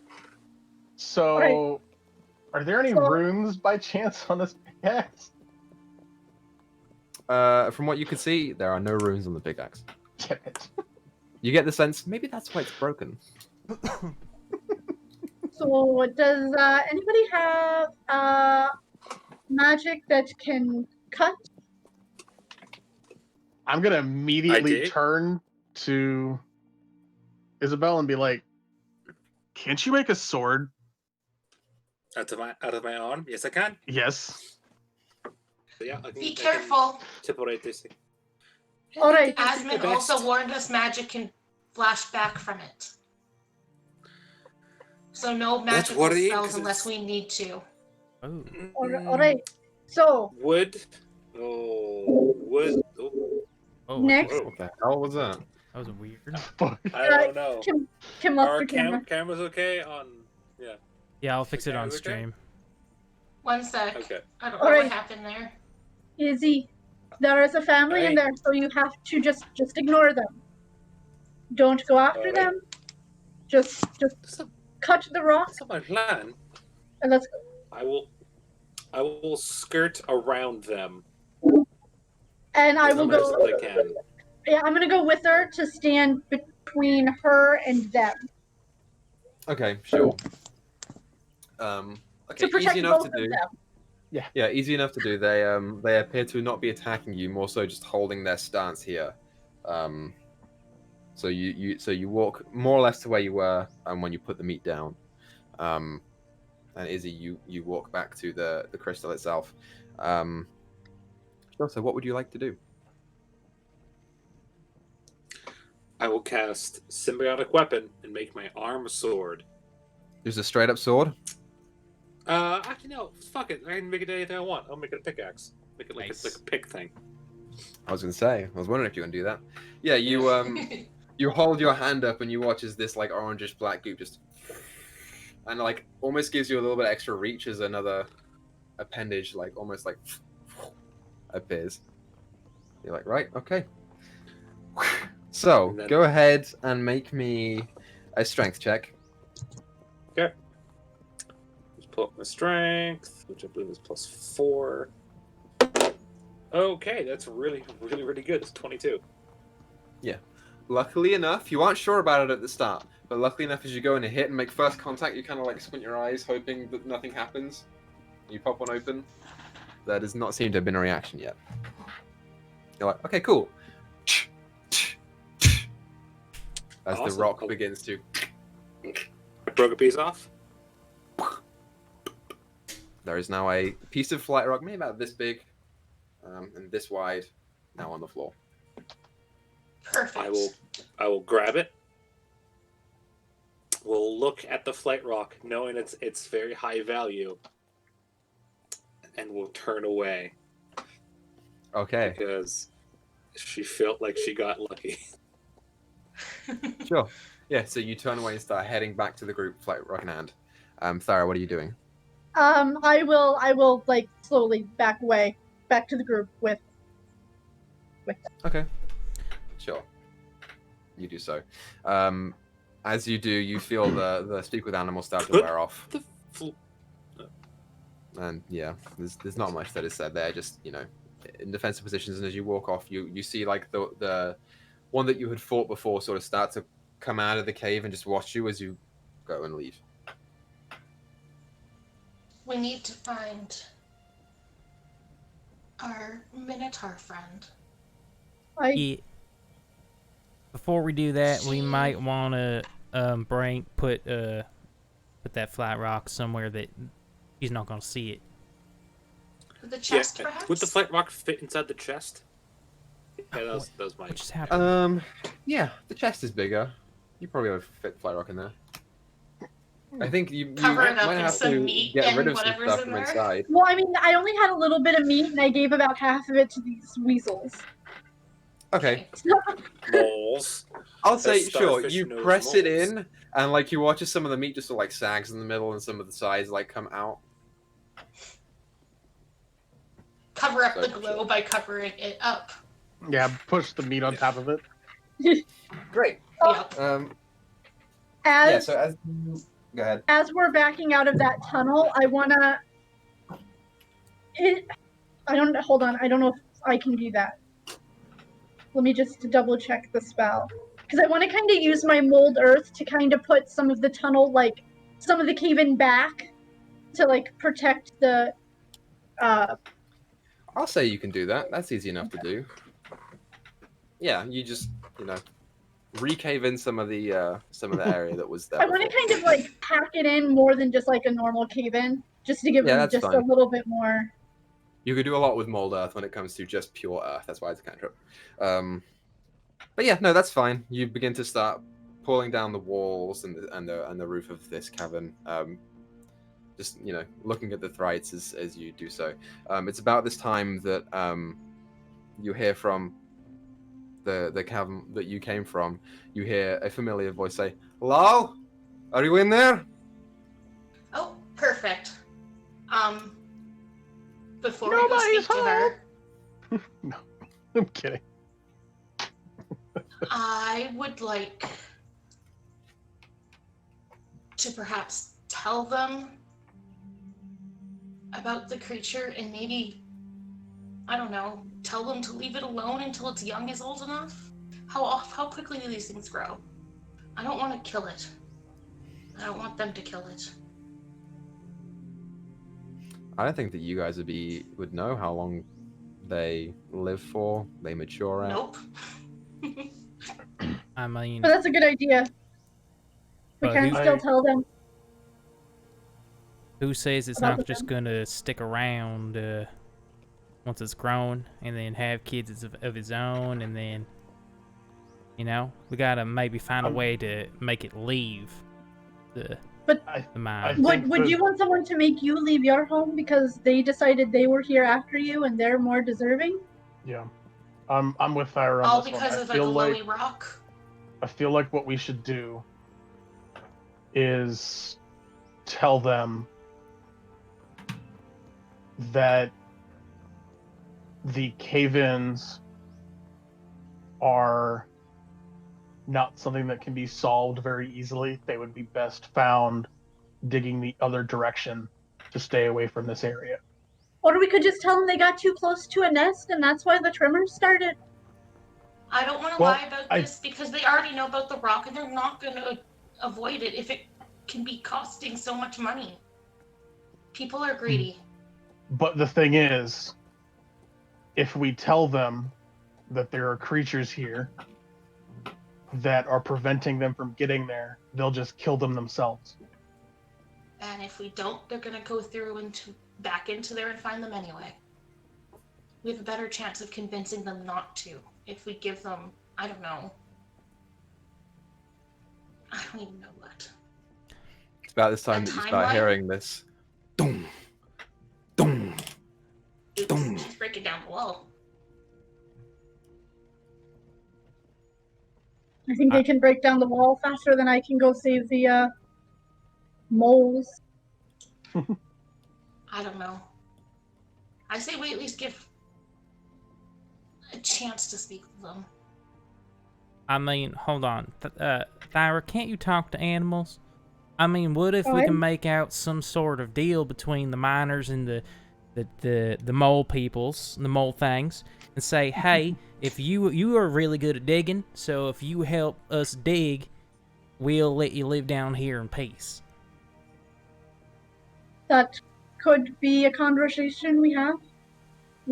So, are there any So- runes by chance on this pickaxe? From what you can see, there are no runes on the pickaxe. Damn it. You get the sense maybe that's why it's broken. So, does anybody have magic that can cut? I'm gonna immediately did. turn to Isabel and be like, "Can't you make a sword?" Out of my arm. Yes, I can. Yes. So, yeah, I can, Be careful. Separate this thing. All right. Asmin The best. also warned us magic can flash back from it. So no That's magical worrying, spells 'cause unless it's- we need to. Oh. All right. So, Wood. Oh, wood. Oh, Oh, Next. What the hell was that? That was weird. Fuck. I don't know. Kim left Are the camera. cameras okay on? Yeah. Yeah, I'll fix it on Okay, okay. stream. One sec. Okay. I don't know All right. what happened there. Izzy, there is a family in Alright. there, so you have to just ignore them. Don't go after Alright. them. Just cut the rock That's not my plan. and let's go. I will skirt around them. And I as will much go. as I can. Yeah, I'm gonna go with her to stand between her and them Okay, sure. Okay, to protect easy enough both to of do. them. Yeah, easy enough to do. They appear to not be attacking you, more so just holding their stance here. So you walk more or less to where you were when you put the meat down. And Izzy, you walk back to the crystal itself. Sure, so what would you like to do? I will cast Symbiotic Weapon and make my arm a sword. Just a straight up sword? Actually, no. Fuck it. I can make it anything I want. I'll make it a pickaxe. Make it like, Nice. like a pick thing. I was gonna say. I was wondering if you can do that. Yeah, you you hold your hand up and you watch as this like orangish black goop just and like almost gives you a little bit extra reach as another appendage, like almost like appears. You're like, right, okay. So And then- go ahead and make me a strength check. Okay. Just pull up my strength, which I believe is +4. Okay, that's really, really, really good. It's 22. Luckily enough, you aren't sure about it at the start, but luckily enough, as you go in and hit and make first contact, you kind of like squint your eyes, hoping that nothing happens. You pop one open. There does not seem to have been a reaction yet. You're like, okay, cool. As the Awesome. rock begins to. I broke a piece off. There is now a piece of flight rock, maybe about this big, and this wide, now on the floor. Perfect. I will grab it. We'll look at the flight rock, knowing it's very high value, and we'll turn away Okay, because she felt like she got lucky. sure. Yeah, so you turn away and start heading back to the group, flight rock in hand. Thara, what are you doing? I will like slowly back away, back to the group with them. Okay. Sure. You do so. As you do, you feel the speak with animal start to wear off. And yeah, there's not much that is said there. Just, you know, in defensive positions, and as you walk off, you see like the one that you had fought before sort of start to come out of the cave and just watch you as you go and leave. We need to find our Minotaur friend. Yeah. Before we do that, we might want to put that flat rock somewhere that he's not gonna see it. The chest, Yeah, perhaps? would the flight rock fit inside the chest? Yeah, that was my. What just happened? Yeah, the chest is bigger. You probably have fit fly rock in there. I think you Cover it might up in have some to meat get and rid of some whatever's stuff in from there. inside. Well, I mean, I only had a little bit of meat, and I gave about half of it to these weasels. Okay. Moles. I'll say, That sure, starfish you knows press it moles. in, and like you watch as some of the meat just sort of like sags in the middle, and some of the sides like come out. Cover up the So- glow by covering it up. Yeah, push the meat on top of it. Great. Yep. Yeah. As So as you go ahead. as we're backing out of that tunnel, I wanna. Hold on. I don't know if I can do that. Let me just double check the spell, because I want to kind of use my mold earth to kind of put some of the tunnel, like some of the cave in back, to like protect the. I'll say you can do that. That's easy enough to do. Yeah, you just recave in some of the area that was there. I want to before. kind of like pack it in more than just like a normal cave in, just to give Yeah, them that's just fine. a little bit more. You could do a lot with mold earth when it comes to just pure earth. That's why it's a cantrip. But yeah, no, that's fine. You begin to start pulling down the walls and the roof of this cavern. Just looking at the thrites as you do so. It's about this time that you hear from the cavern that you came from. You hear a familiar voice say, "Hello, are you in there?" Oh, perfect. Before we go Nobody's speak to her, No, I'm kidding. I would like to perhaps tell them about the creature and maybe, I don't know, tell them to leave it alone until its young is old enough? How quickly do these things grow? I don't want to kill it. I don't want them to kill it. I don't think that you guys would know how long they live for. They mature at. Nope. I mean, But that's a good idea. We But can who- still tell them who says it's about not the just family. gonna stick around once it's grown and then have kids of its own, and then, you know, we gotta maybe find a way to make it leave the I mine. think Would that- you want someone to make you leave your home because they decided they were here after you and they're more deserving? Yeah, I'm with Thyra on All this one. because of like a lowy rock. I feel like what we should do is tell them that the cave-ins are not something that can be solved very easily. They would be best found digging the other direction to stay away from this area. Or we could just tell them they got too close to a nest and that's why the tremors started. I don't want to Well, lie about this because they already know about the rock and they're not going to avoid it if it can be costing so much money. People are greedy. But the thing is, if we tell them that there are creatures here that are preventing them from getting there, they'll just kill them themselves. And if we don't, they're going to go through back into there and find them anyway. We have a better chance of convincing them not to if we give them, I don't know. I don't even know what. It's about this time A that you start timeline? hearing this. Dum, dum. Oops, she's breaking down the wall. I think they can break down the wall faster than I can go save the moles. I don't know. I say we at least give a chance to speak with them. I mean, hold on, Thyra, can't you talk to animals? I mean, what if we What? can make out some sort of deal between the miners and the mole peoples, the mole things, and say, hey, if you are really good at digging, so if you help us dig, we'll let you live down here in peace. That could be a conversation we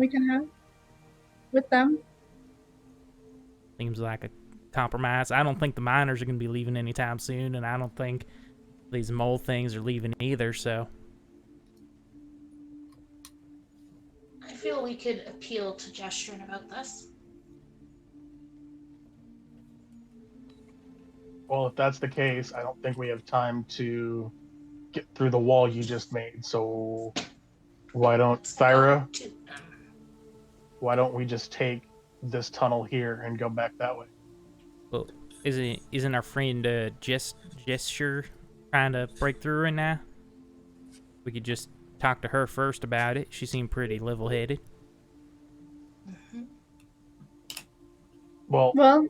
can have with them. Seems like a compromise. I don't think the miners are going to be leaving anytime soon, and I don't think these mole things are leaving either, so... I feel we could appeal to Gesturing about this. Well, if that's the case, I don't think we have time to get through the wall you just made. So why don't Let's go Thyra? to them. Why don't we just take this tunnel here and go back that way? Well, isn't our friend Gesture trying to break through right now? We could just talk to her first about it. She seemed pretty level-headed. Well, Well,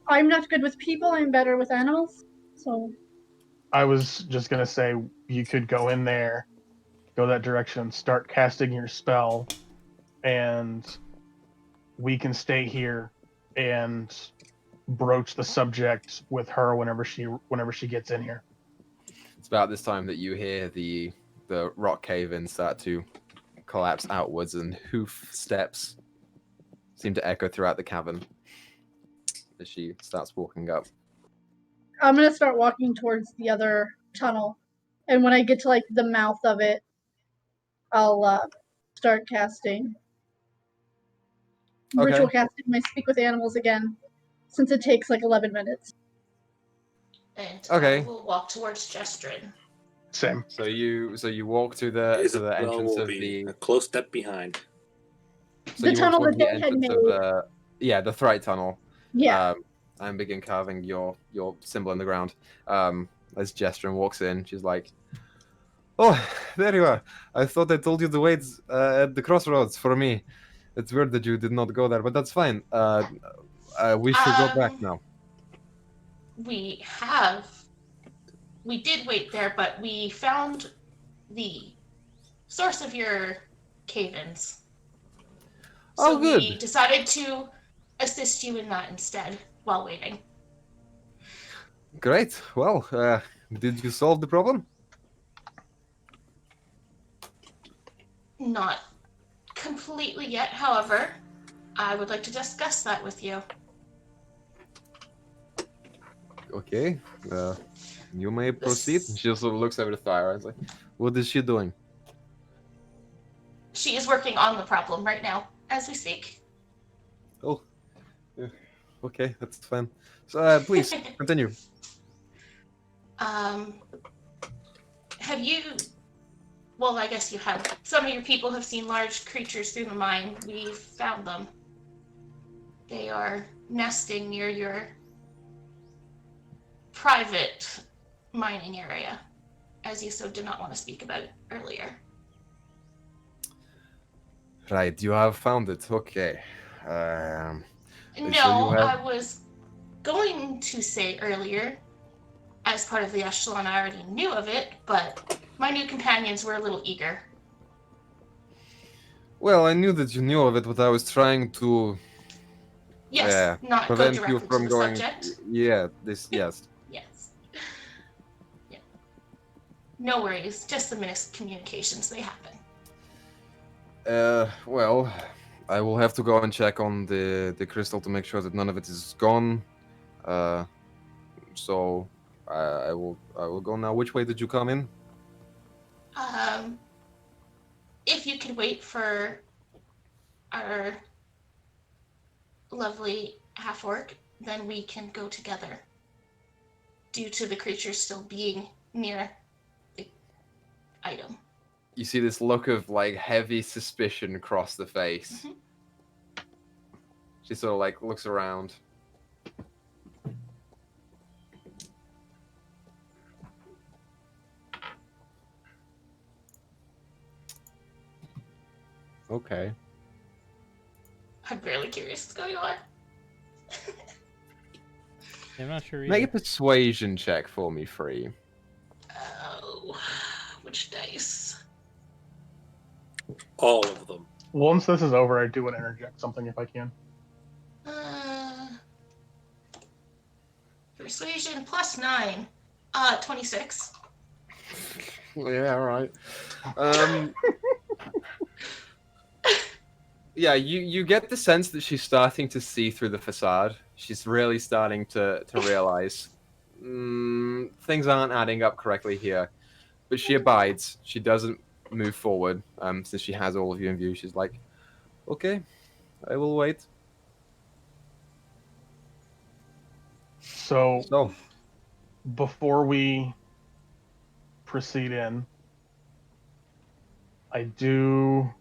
I'm not good with people, I'm better with animals. So I was just gonna say you could go in there, go that direction, start casting your spell, and we can stay here and broach the subject with her whenever she gets in here. It's about this time that you hear the rock cave-in start to collapse outwards, and hoof steps seem to echo throughout the cavern as she starts walking up. I'm gonna start walking towards the other tunnel. And when I get to like the mouth of it, I'll start casting. Okay. Ritual casting my speak with animals again. Since it takes like 11 minutes. And Okay. I will walk towards Gesturing. Same. So you walk to the entrance will of be the a close step behind. The you walk tunnel towards that the they had entrance of made. the Thright tunnel. Yeah. And begin carving your symbol in the ground. As Gesturing walks in, she's like, "Oh, there you are. I thought I told you to wait at the crossroads for me. It's weird that you did not go there, but that's fine. We should go back now." We did wait there, but we found the source of your cave-ins. So Oh, good. we decided to assist you in that instead while waiting. Great. Well, did you solve the problem? Not completely yet, however. I would like to discuss that with you. Okay, you may proceed. She also looks over the fire. I was like, what is she doing? She is working on the problem right now, as we speak. Oh, yeah. Okay, that's fine. So, please, continue. Have you... Well, I guess you have. Some of your people have seen large creatures through the mine. We've found them. They are nesting near your private mining area, as you so did not want to speak about earlier. Right, you have found it. Okay. So No, you have... I was going to say earlier, as part of the echelon, I already knew of it, but my new companions were a little eager. Well, I knew that you knew of it, but I was trying to Yes, not go prevent you directly to from the going. subject. Yeah, this. Yes. Yes. Yeah. No worries, just the miscommunications, they happen. Well, I will have to go and check on the crystal to make sure that none of it is gone. So I will go now. Which way did you come in? If you could wait for our lovely half-orc, then we can go together. Due to the creature still being near the item. You see this look of like heavy suspicion across the face. Mhm. She sort of like looks around. Okay. Mm-hmm. I'm really curious what's going on. I'm not sure Make a either. persuasion check for me, Free. Oh, which dice? All of them. Once this is over, I do want to interject something if I can. Persuasion plus 9. 26. Yeah, right. Yeah, you get the sense that she's starting to see through the facade. She's really starting to realize things aren't adding up correctly here. But she abides. She doesn't move forward since she has all of you in view. She's like, okay, I will wait. So, So, before we proceed in, I do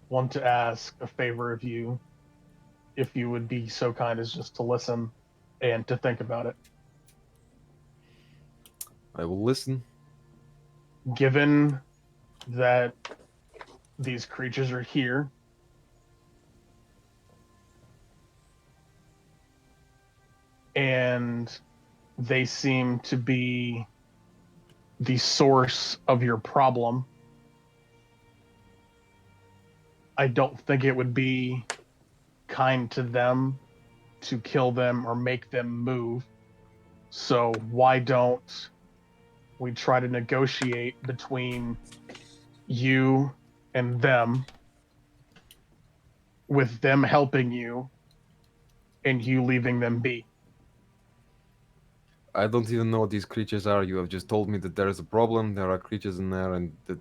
want to ask a favor of you, if you would be so kind as just to listen and to think about it. I will listen. Given that these creatures are here, and they seem to be the source of your problem, I don't think it would be kind to them to kill them or make them move. So why don't we try to negotiate between you and them, with them helping you and you leaving them be? I don't even know what these creatures are. You have just told me that there is a problem. There are creatures in there, and that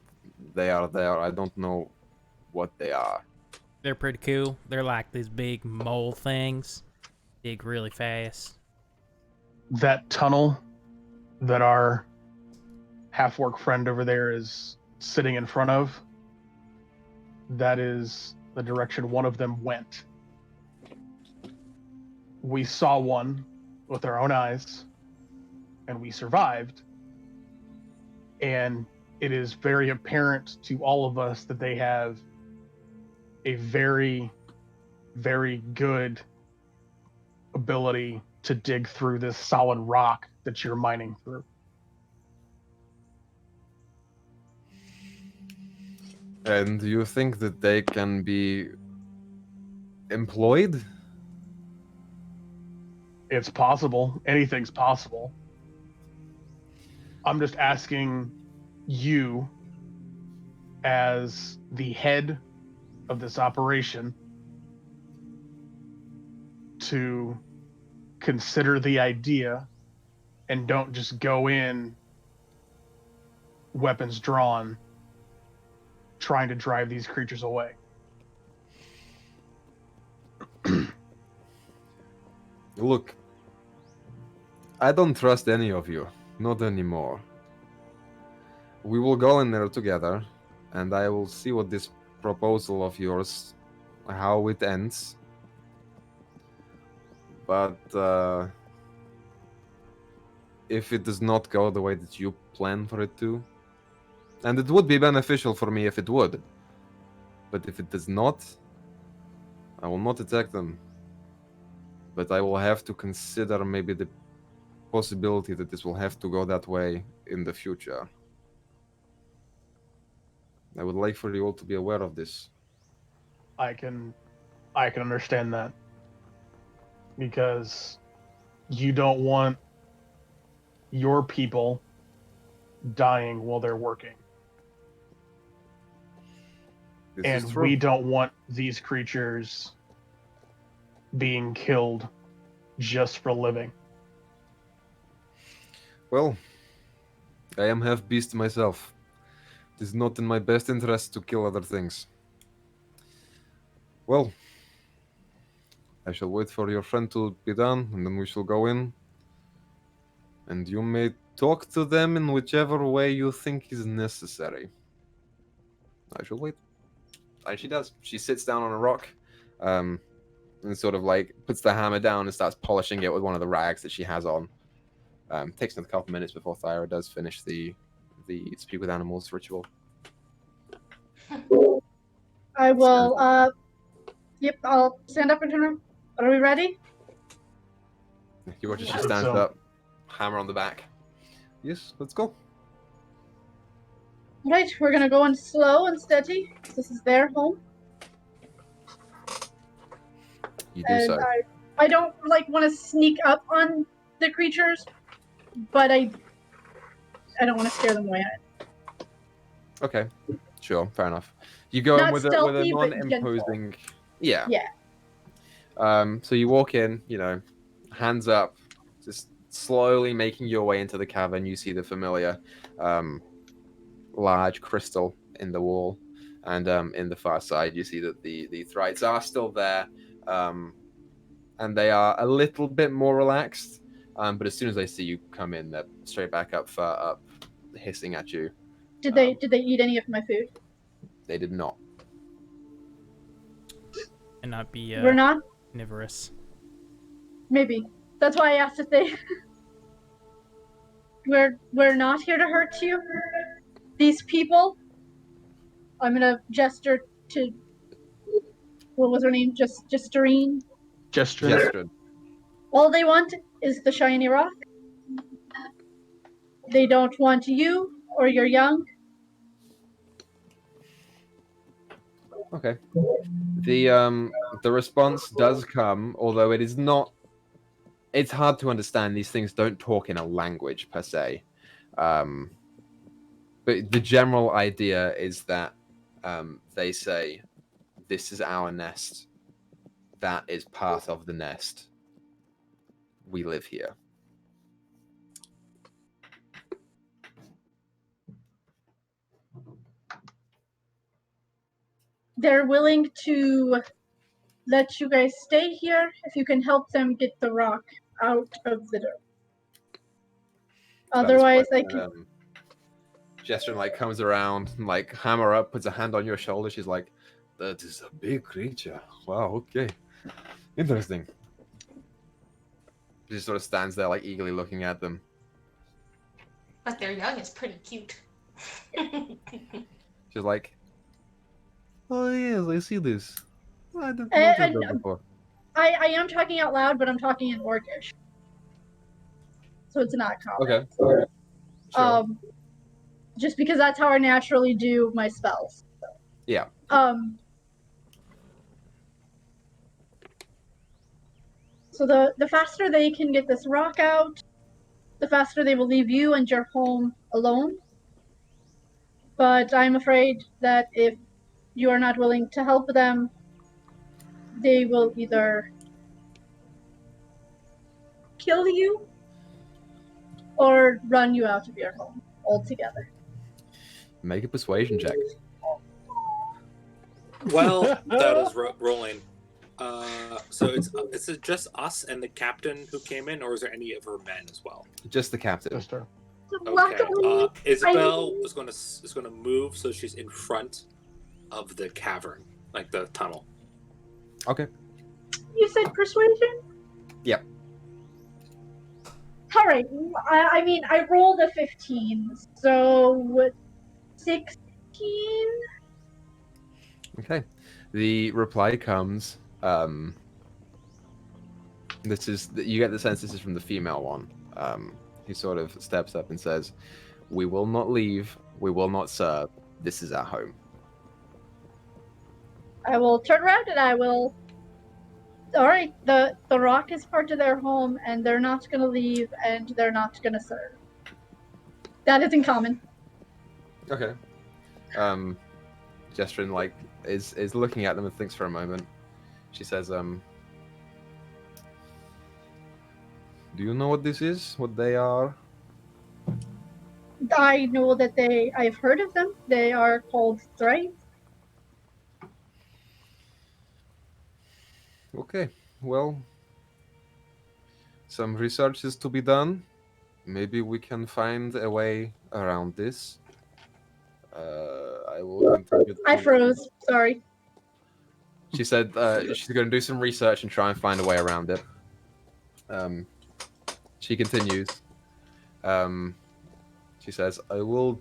they are there. I don't know what they are. They're pretty cool. They're like these big mole things. Dig really fast. That tunnel that our half-orc friend over there is sitting in front of, that is the direction one of them went. We saw one with our own eyes, and we survived. And it is very apparent to all of us that they have a very, very good ability to dig through this solid rock that you're mining through. And do you think that they can be employed? It's possible. Anything's possible. I'm just asking you as the head of this operation to consider the idea and don't just go in weapons drawn trying to drive these creatures away. Look, I don't trust any of you. Not anymore. We will go in there together, and I will see what this proposal of yours, how it ends. But if it does not go the way that you plan for it to, and it would be beneficial for me if it would, but if it does not, I will not attack them. But I will have to consider maybe the possibility that this will have to go that way in the future. I would like for you all to be aware of this. I can understand that, because you don't want your people dying while they're working. This And is true. we don't want these creatures being killed just for living. Well, I am half beast myself. It is not in my best interest to kill other things. Well, I shall wait for your friend to be done, and then we shall go in. And you may talk to them in whichever way you think is necessary. I shall wait. And she does. She sits down on a rock, and sort of like puts the hammer down and starts polishing it with one of the rags that she has on. Takes another couple minutes before Thyra does finish the speak with animals ritual. I will, yep, I'll stand up and turn around. Are we ready? You watch as she Yeah. stands So- up, hammer on the back. Yes, let's go. Right, we're gonna go in slow and steady. This is their home. You do And so. I don't want to sneak up on the creatures, but I don't want to scare them away. Okay, sure, fair enough. You go in Not with a stealthy, but non-imposing. Yeah. Yeah. So you walk in, hands up, just slowly making your way into the cavern. You see the familiar, large crystal in the wall, and in the far side, you see that the thrites are still there, and they are a little bit more relaxed. But as soon as they see you come in, they're straight back up, hissing at you. Did they eat any of my food? They did not. And not be We're not? carnivorous. Maybe. That's why I asked if they we're not here to hurt you. These people, I'm gonna gesture to, what was her name? Gesterine. Gestured. All they want is the shiny rock. They don't want you or your young. Okay. The response does come, although it is not. It's hard to understand. These things don't talk in a language per se, but the general idea is that they say, "This is our nest. That is part of the nest. We live here." They're willing to let you guys stay here if you can help them get the rock out of the dirt. Otherwise, I can. Gesturing comes around, hammer up, puts a hand on your shoulder. She's like, "That is a big creature. Wow. Okay. Interesting." She just sort of stands there, eagerly looking at them. But their young is pretty cute. She's like, "Oh yes, I see this. I didn't I notice that know. before." I am talking out loud, but I'm talking in Orcish, so it's not common. Okay. Sure. Just because that's how I naturally do my spells. Yeah. So the faster they can get this rock out, the faster they will leave you and your home alone. But I'm afraid that if you are not willing to help them, they will either kill you or run you out of your home altogether. Make a persuasion check. Well, that is rolling. So it's just us and the captain who came in, or is there any of her men as well? Just the captain. Sister. Okay. Luckily, Isabel is going to move so she's in front of the cavern, like the tunnel. Okay. you said persuasion? Yep. All right. I mean, I rolled a 15, so 16. Okay. The reply comes. This is you get the sense this is from the female one. He sort of steps up and says, "We will not leave. We will not serve. This is our home." I will turn around and I will. All right. The rock is part of their home, and they're not going to leave, and they're not going to serve. That is in common. Okay. Gestrin is looking at them and thinks for a moment. She says, "Do you know what this is? What they are?" I know that I've heard of them. They are called thrice. Okay. Well, some research is to be done. Maybe we can find a way around this. I will continue. I froze. Sorry. She said she's going to do some research and try and find a way around it. She continues. She says, I will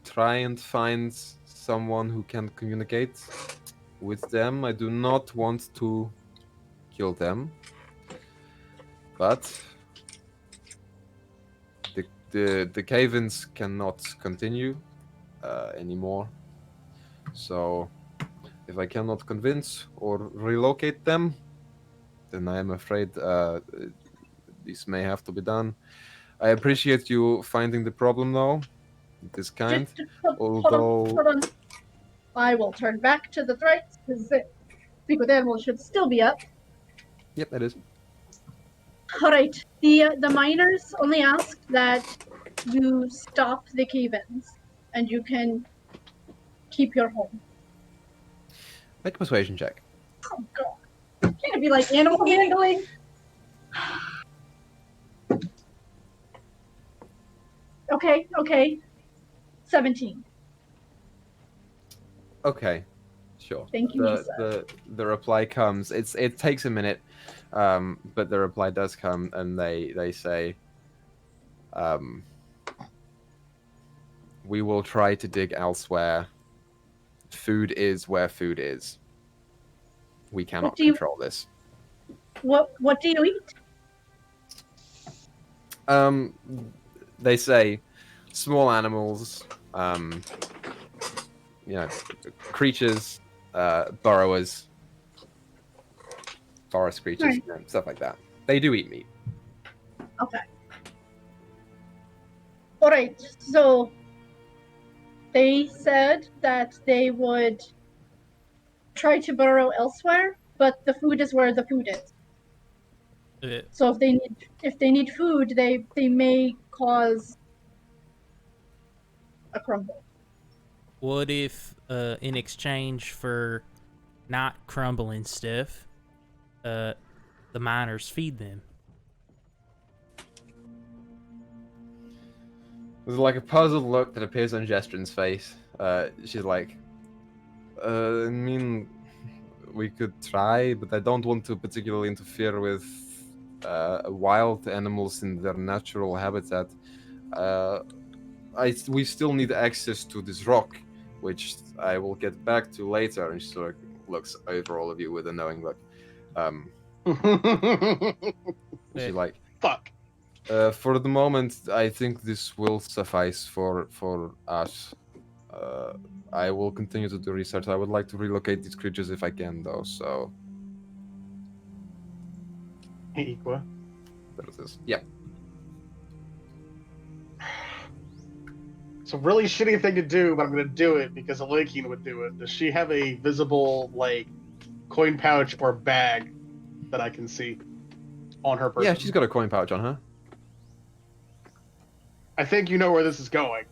try and find someone who can communicate with them. I do not want to kill them, but the cave-ins cannot continue anymore. So if I cannot convince or relocate them, then I am afraid this may have to be done. I appreciate you finding the problem, though. It is kind. Although... Hold on. I will turn back to the thrice because Speak with Animals should still be up. Yep, that is. All right. The miners only ask that you stop the cave-ins, and you can keep your home. Make a persuasion check. Oh god! Can't it be like animal handling? Okay. 17. Okay, sure. Thank you, Lisa. The reply comes. It takes a minute, but the reply does come, and they say, we will try to dig elsewhere. Food is where food is. We cannot control this. What do you eat? They say small animals, creatures, burrowers, forest creatures, Right. stuff like that. They do eat meat. Okay. All right. So they said that they would try to burrow elsewhere, but the food is where the food is. So if they need food, they may cause a crumble. What if, in exchange for not crumbling stuff, the miners feed them? There's like a puzzled look that appears on Gestrin's face. She's like, I mean, we could try, but I don't want to particularly interfere with wild animals in their natural habitat. We still need access to this rock, which I will get back to later. And she sort of looks over all of you with a knowing look. She's like, Fuck. For the moment, I think this will suffice for us. I will continue to do research. I would like to relocate these creatures if I can, though, so... Equa. There it is. Yeah. It's a really shitty thing to do, but I'm gonna do it because Elakin would do it. Does she have a visible, like, coin pouch or bag that I can see on her person? Yeah, she's got a coin pouch on her. I think you know where this is going.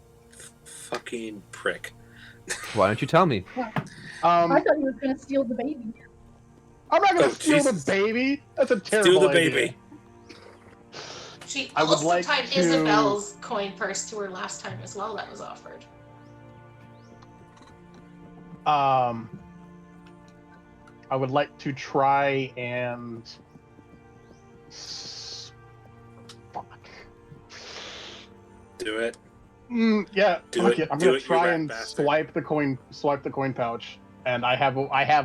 Fucking prick. Why don't you tell me? I thought he was gonna steal the baby. I'm not gonna Oh, steal Jesus. the baby. That's a terrible Steal the idea. baby. She I would also like tied to- Isabel's coin purse to her last time as well. That was offered. I would like to try and. Fuck. Do it. Yeah, Do fuck it. it. I'm Do gonna it, you try rat and bastard. swipe the coin pouch, and I have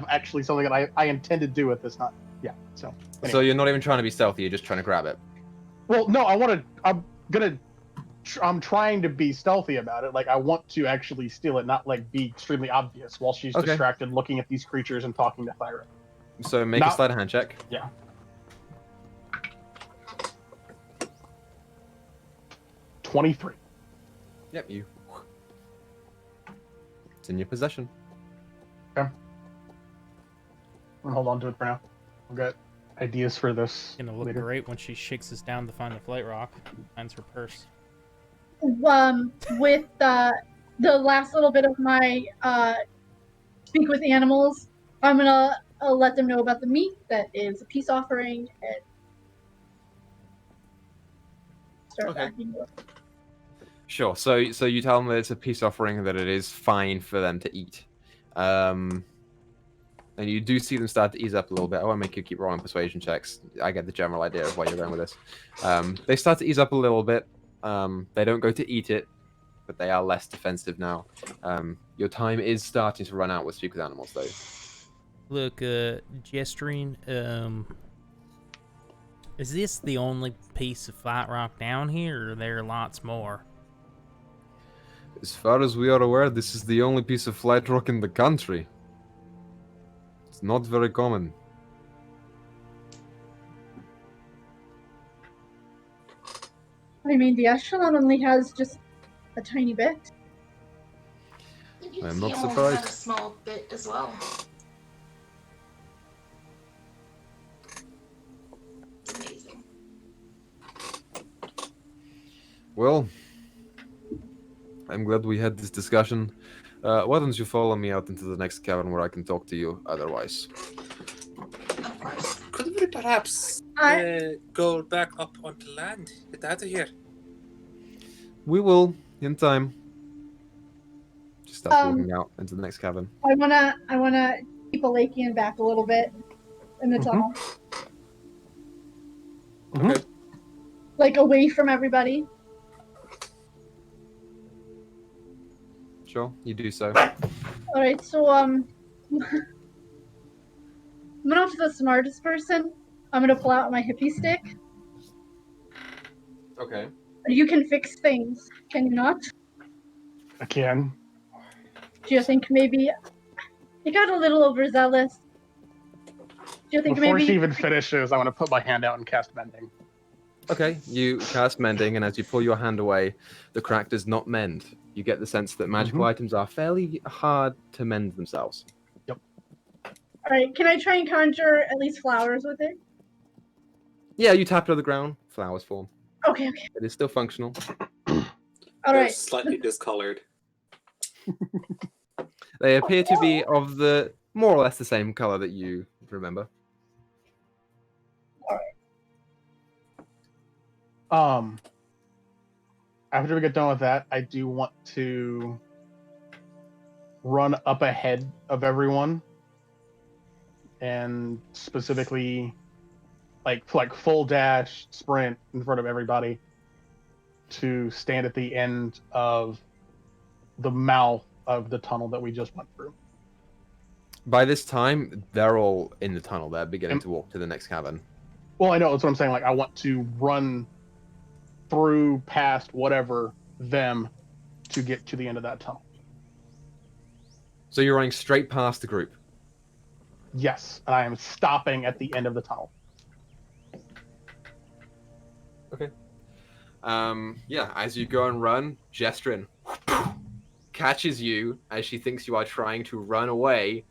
actually something that I intend to do with this. Not yeah. So. So Anyway. you're not even trying to be stealthy, you're just trying to grab it. Well, no, I'm trying to be stealthy about it. Like, I want to actually steal it, not like be extremely obvious while she's Okay. distracted looking at these creatures and talking to Thyra. So make a Not- sleight of hand check. Yeah. 23. Yep, you. It's in your possession. I'm gonna hold on to it for now. I've got ideas for this Gonna look later. great when she shakes us down to find the flight rock. Finds her purse. With the last little bit of my speak with animals, I'm gonna let them know about the meat that is a peace offering and start Okay. acting with it. Sure. So you tell them that it's a peace offering, that it is fine for them to eat. And you do see them start to ease up a little bit. I won't make you keep rolling persuasion checks. I get the general idea of where you're going with this. They start to ease up a little bit. They don't go to eat it, but they are less defensive now. Your time is starting to run out with speak with animals, though. Look, Gestrine, is this the only piece of flight rock down here, or are there lots more? As far as we are aware, this is the only piece of flight rock in the country. It's not very common. I mean, the echelon only has just a tiny bit. I think I'm he not only surprised. had a small bit as well. It's amazing. Well, I'm glad we had this discussion. Why don't you follow me out into the next cavern where I can talk to you otherwise? Of course. Could we perhaps go back up onto land? Get out of here. We will, in time. Just start Um, walking out into the next cavern. I wanna keep Elakian back a little bit in the tunnel, Okay. like away from everybody. Sure, you do so. All right, so I'm not the smartest person. I'm gonna pull out my hippie stick. Okay. You can fix things, can you not? I can. Do you think maybe you got a little overzealous? Do you think Before maybe she even finishes, I want to put my hand out and cast Mending. Okay, you cast mending, and as you pull your hand away, the crack does not mend. You get the sense that magical items are fairly hard to mend themselves. All right, can I try and conjure at least flowers with it? Yeah, you tap it on the ground, flowers form. Okay. It is still functional. All They're right. slightly discolored. They appear to be of the more or less the same color that you remember. After we get done with that, I do want to run up ahead of everyone, and specifically, like full dash sprint in front of everybody to stand at the end of the mouth of the tunnel that we just went through. By this time, they're all in the tunnel. They're beginning to walk to the next cavern. Well, I know, that's what I'm saying. Like, I want to run through past whatever them to get to the end of that tunnel. So you're running straight past the group. Yes, and I am stopping at the end of the tunnel. Okay. Yeah, as you go and run, Gestrin catches you as she thinks you are trying to run away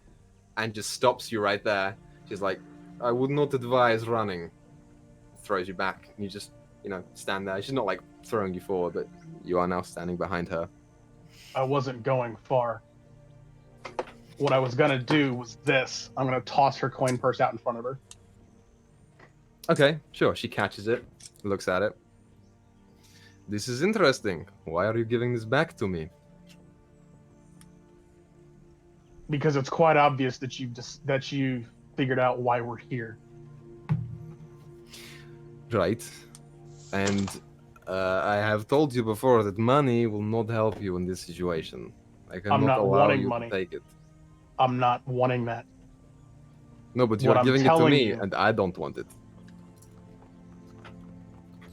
and just stops you right there. She's like, I would not advise running. Throws you back. And you just, stand there. She's not like throwing you forward, but you are now standing behind her. I wasn't going far. What I was gonna do was this. I'm gonna toss her coin purse out in front of her. Okay, sure. She catches it, looks at it. This is interesting. Why are you giving this back to me? Because it's quite obvious that you figured out why we're here. Right. And I have told you before that money will not help you in this situation. I I'm cannot not allow wanting you money. to take it. I'm not wanting that. No, but What you're I'm giving it to telling me, you- and I don't want it.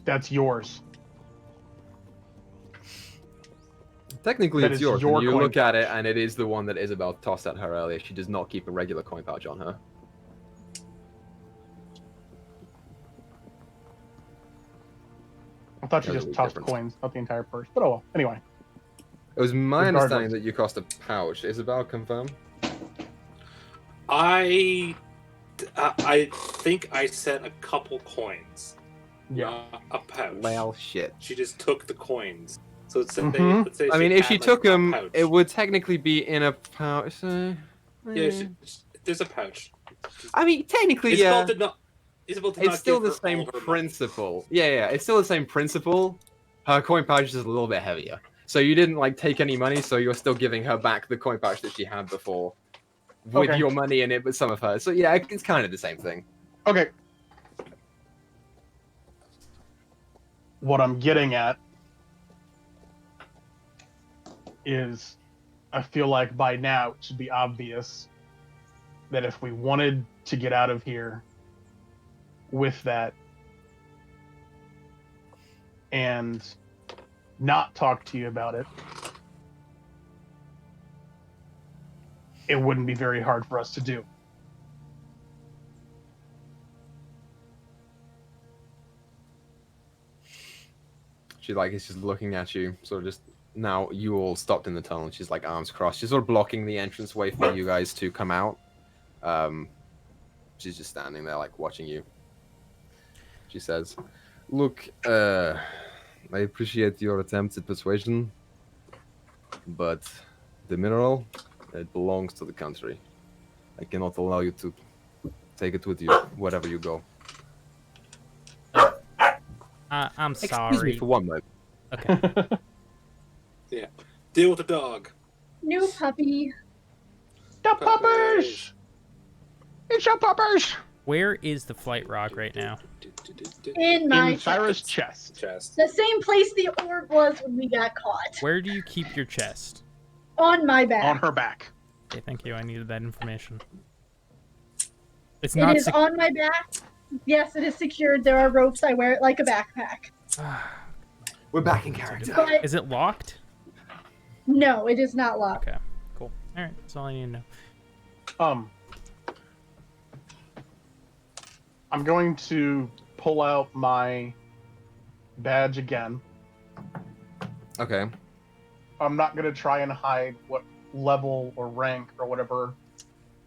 That's yours. Technically, That it's is yours. your And you coin look at it, pouch. and it is the one that Isabel tossed at her earlier. She does not keep a regular coin pouch on her. I thought you There's a just big tossed difference. coins, not the entire purse. But oh well. Anyway, It was my Regardless. understanding that you cost a pouch. Isabel, confirm? I think I sent a couple coins. yeah. A pouch. Well, shit. She just took the coins. So let's say, Mhm. let's say I mean, if she had, took a them, pouch. it would technically be in a pouch. Yeah, there's a pouch. I mean, technically, Isabel yeah. did not. Isabel did It's not still give the her same all her money. principle. Yeah, it's still the same principle. Her coin pouch is just a little bit heavier. So you didn't like take any money, so you're still giving her back the coin pouch that she had before, with Okay. your money in it, but some of hers. So yeah, it's kind of the same thing. Okay. What I'm getting at is I feel like by now it should be obvious that if we wanted to get out of here with that and not talk to you about it, it wouldn't be very hard for us to do. She like is just looking at you, sort of just now you all stopped in the tunnel. She's like arms crossed. She's sort of blocking the entranceway for you guys to come out. She's just standing there like watching you. She says, "Look, I appreciate your attempts at persuasion, but the mineral, it belongs to the country. I cannot allow you to take it with you wherever you go." I'm Excuse sorry. me for one moment. Okay. Deal with the dog. New puppy. The puppers! It's your puppers! Where is the flight rock right now? In my In Cyrus' chest. chest. The same place the orb was when we got caught. Where do you keep your chest? On my back. On her back. Okay, thank you. I needed that information. It's It not. is on my back. Yes, it is secured. There are ropes. I wear it like a backpack. We're back in character. But Is it locked? no, it is not locked. Okay, cool. All right, that's all I need to know. I'm going to pull out my badge again. Okay. I'm not going to try and hide what level or rank or whatever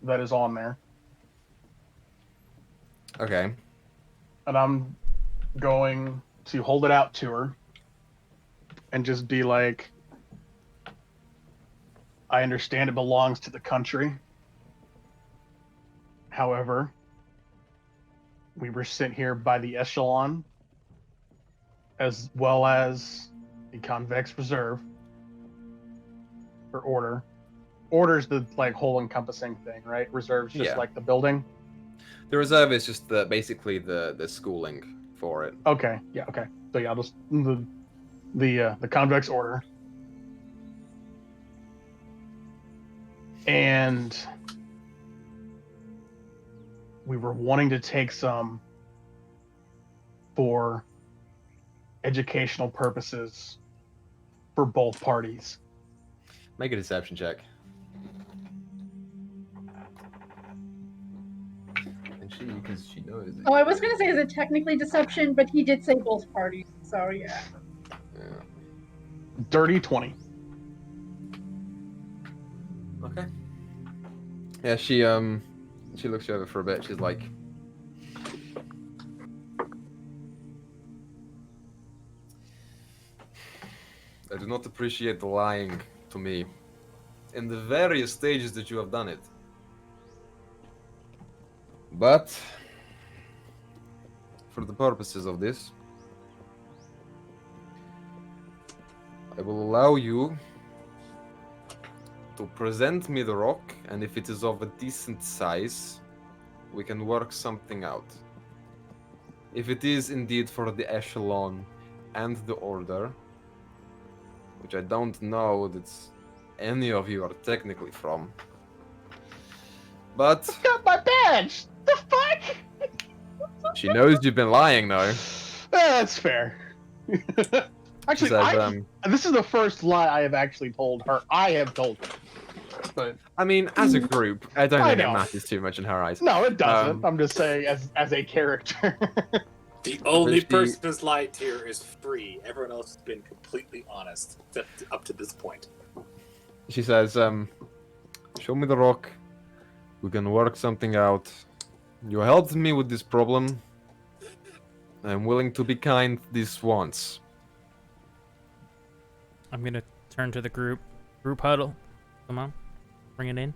that is on there. Okay. And I'm going to hold it out to her and just be like, I understand it belongs to the country. However, we were sent here by the Echelon as well as the Convex Reserve or Order. Order's the like whole encompassing thing, right? Reserve's just Yeah. like the building. The reserve is just basically the schooling for it. Okay, yeah, okay. So yeah, just the Convex Order. And we were wanting to take some for educational purposes for both parties. Make a deception check. And because she knows. Oh, I was gonna say is it technically deception, but he did say both parties, so yeah. Yeah. Dirty 20. Okay. Yeah, she looks you over for a bit. She's like, I do not appreciate the lying to me in the various stages that you have done it. But for the purposes of this, I will allow you to present me the rock, and if it is of a decent size, we can work something out. If it is indeed for the echelon and the order, which I don't know that any of you are technically from, but Got my badge. The fuck? she knows you've been lying, though. That's fair. Actually, Says, this is the first lie I have actually told her. I have told her. But I mean, as a group, I don't I think it know. matters too much in her eyes. no, it doesn't. I'm just saying, as a character. The only She- person who's lied here is Free. Everyone else has been completely honest up to this point. She says, show me the rock. We can work something out. You helped me with this problem. I'm willing to be kind this once. I'm gonna turn to the group huddle. Come on, bring it in.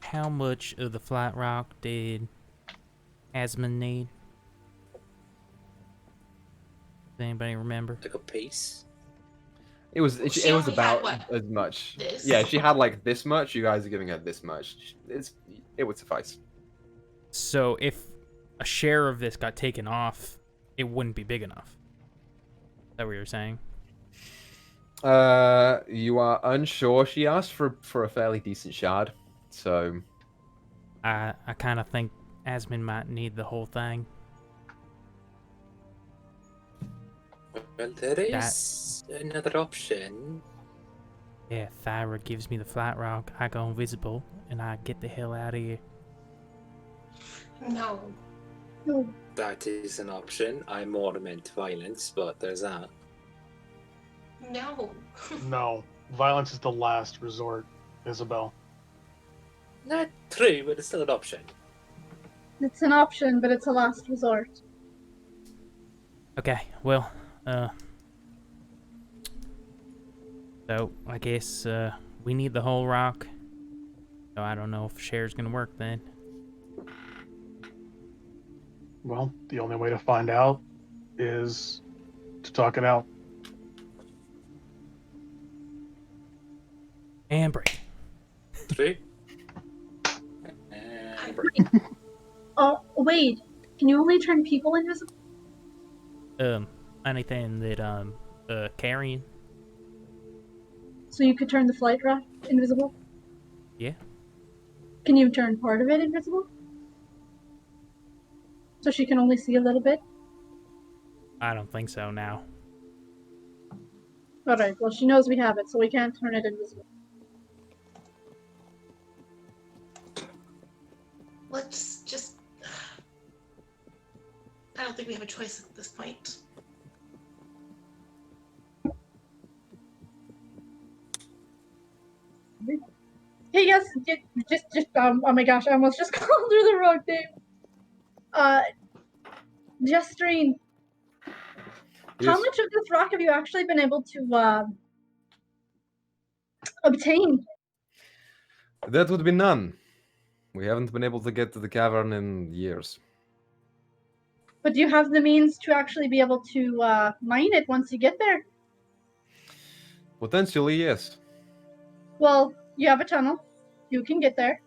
How much of the flat rock did Asmund need? Does anybody remember? Took a piece. It was She it was only about had, what, as much. this? Yeah, she had like this much. You guys are giving her this much. It would suffice. So if a share of this got taken off, it wouldn't be big enough. Is that what you're saying? You are unsure. She asked for a fairly decent shard, so I kind of think Asmund might need the whole thing. Well, there is another option. Yeah, Thyra gives me the flat rock, I go invisible, and I get the hell out of here. No. No. That is an option. I more meant violence, but there's that. No. No, violence is the last resort, Isabel. Not true, but it's still an option. It's an option, but it's a last resort. Okay, well, so I guess we need the whole rock. So I don't know if share's gonna work then. Well, the only way to find out is to talk it out. And break. True. And break. Oh, wait. Can you only turn people invisible? Anything that carrying. So you could turn the flight raft invisible? Yeah. Can you turn part of it invisible? So she can only see a little bit? I don't think so now. Alright, well she knows we have it, so we can't turn it invisible. Let's just... I don't think we have a choice at this point. Hey, yes, oh my gosh, I almost just called her the wrong name. Justine, how Yes. much of this rock have you actually been able to, obtain? That would be none. We haven't been able to get to the cavern in years. But do you have the means to actually be able to, mine it once you get there? Potentially, yes. Well, you have a tunnel. You can get there.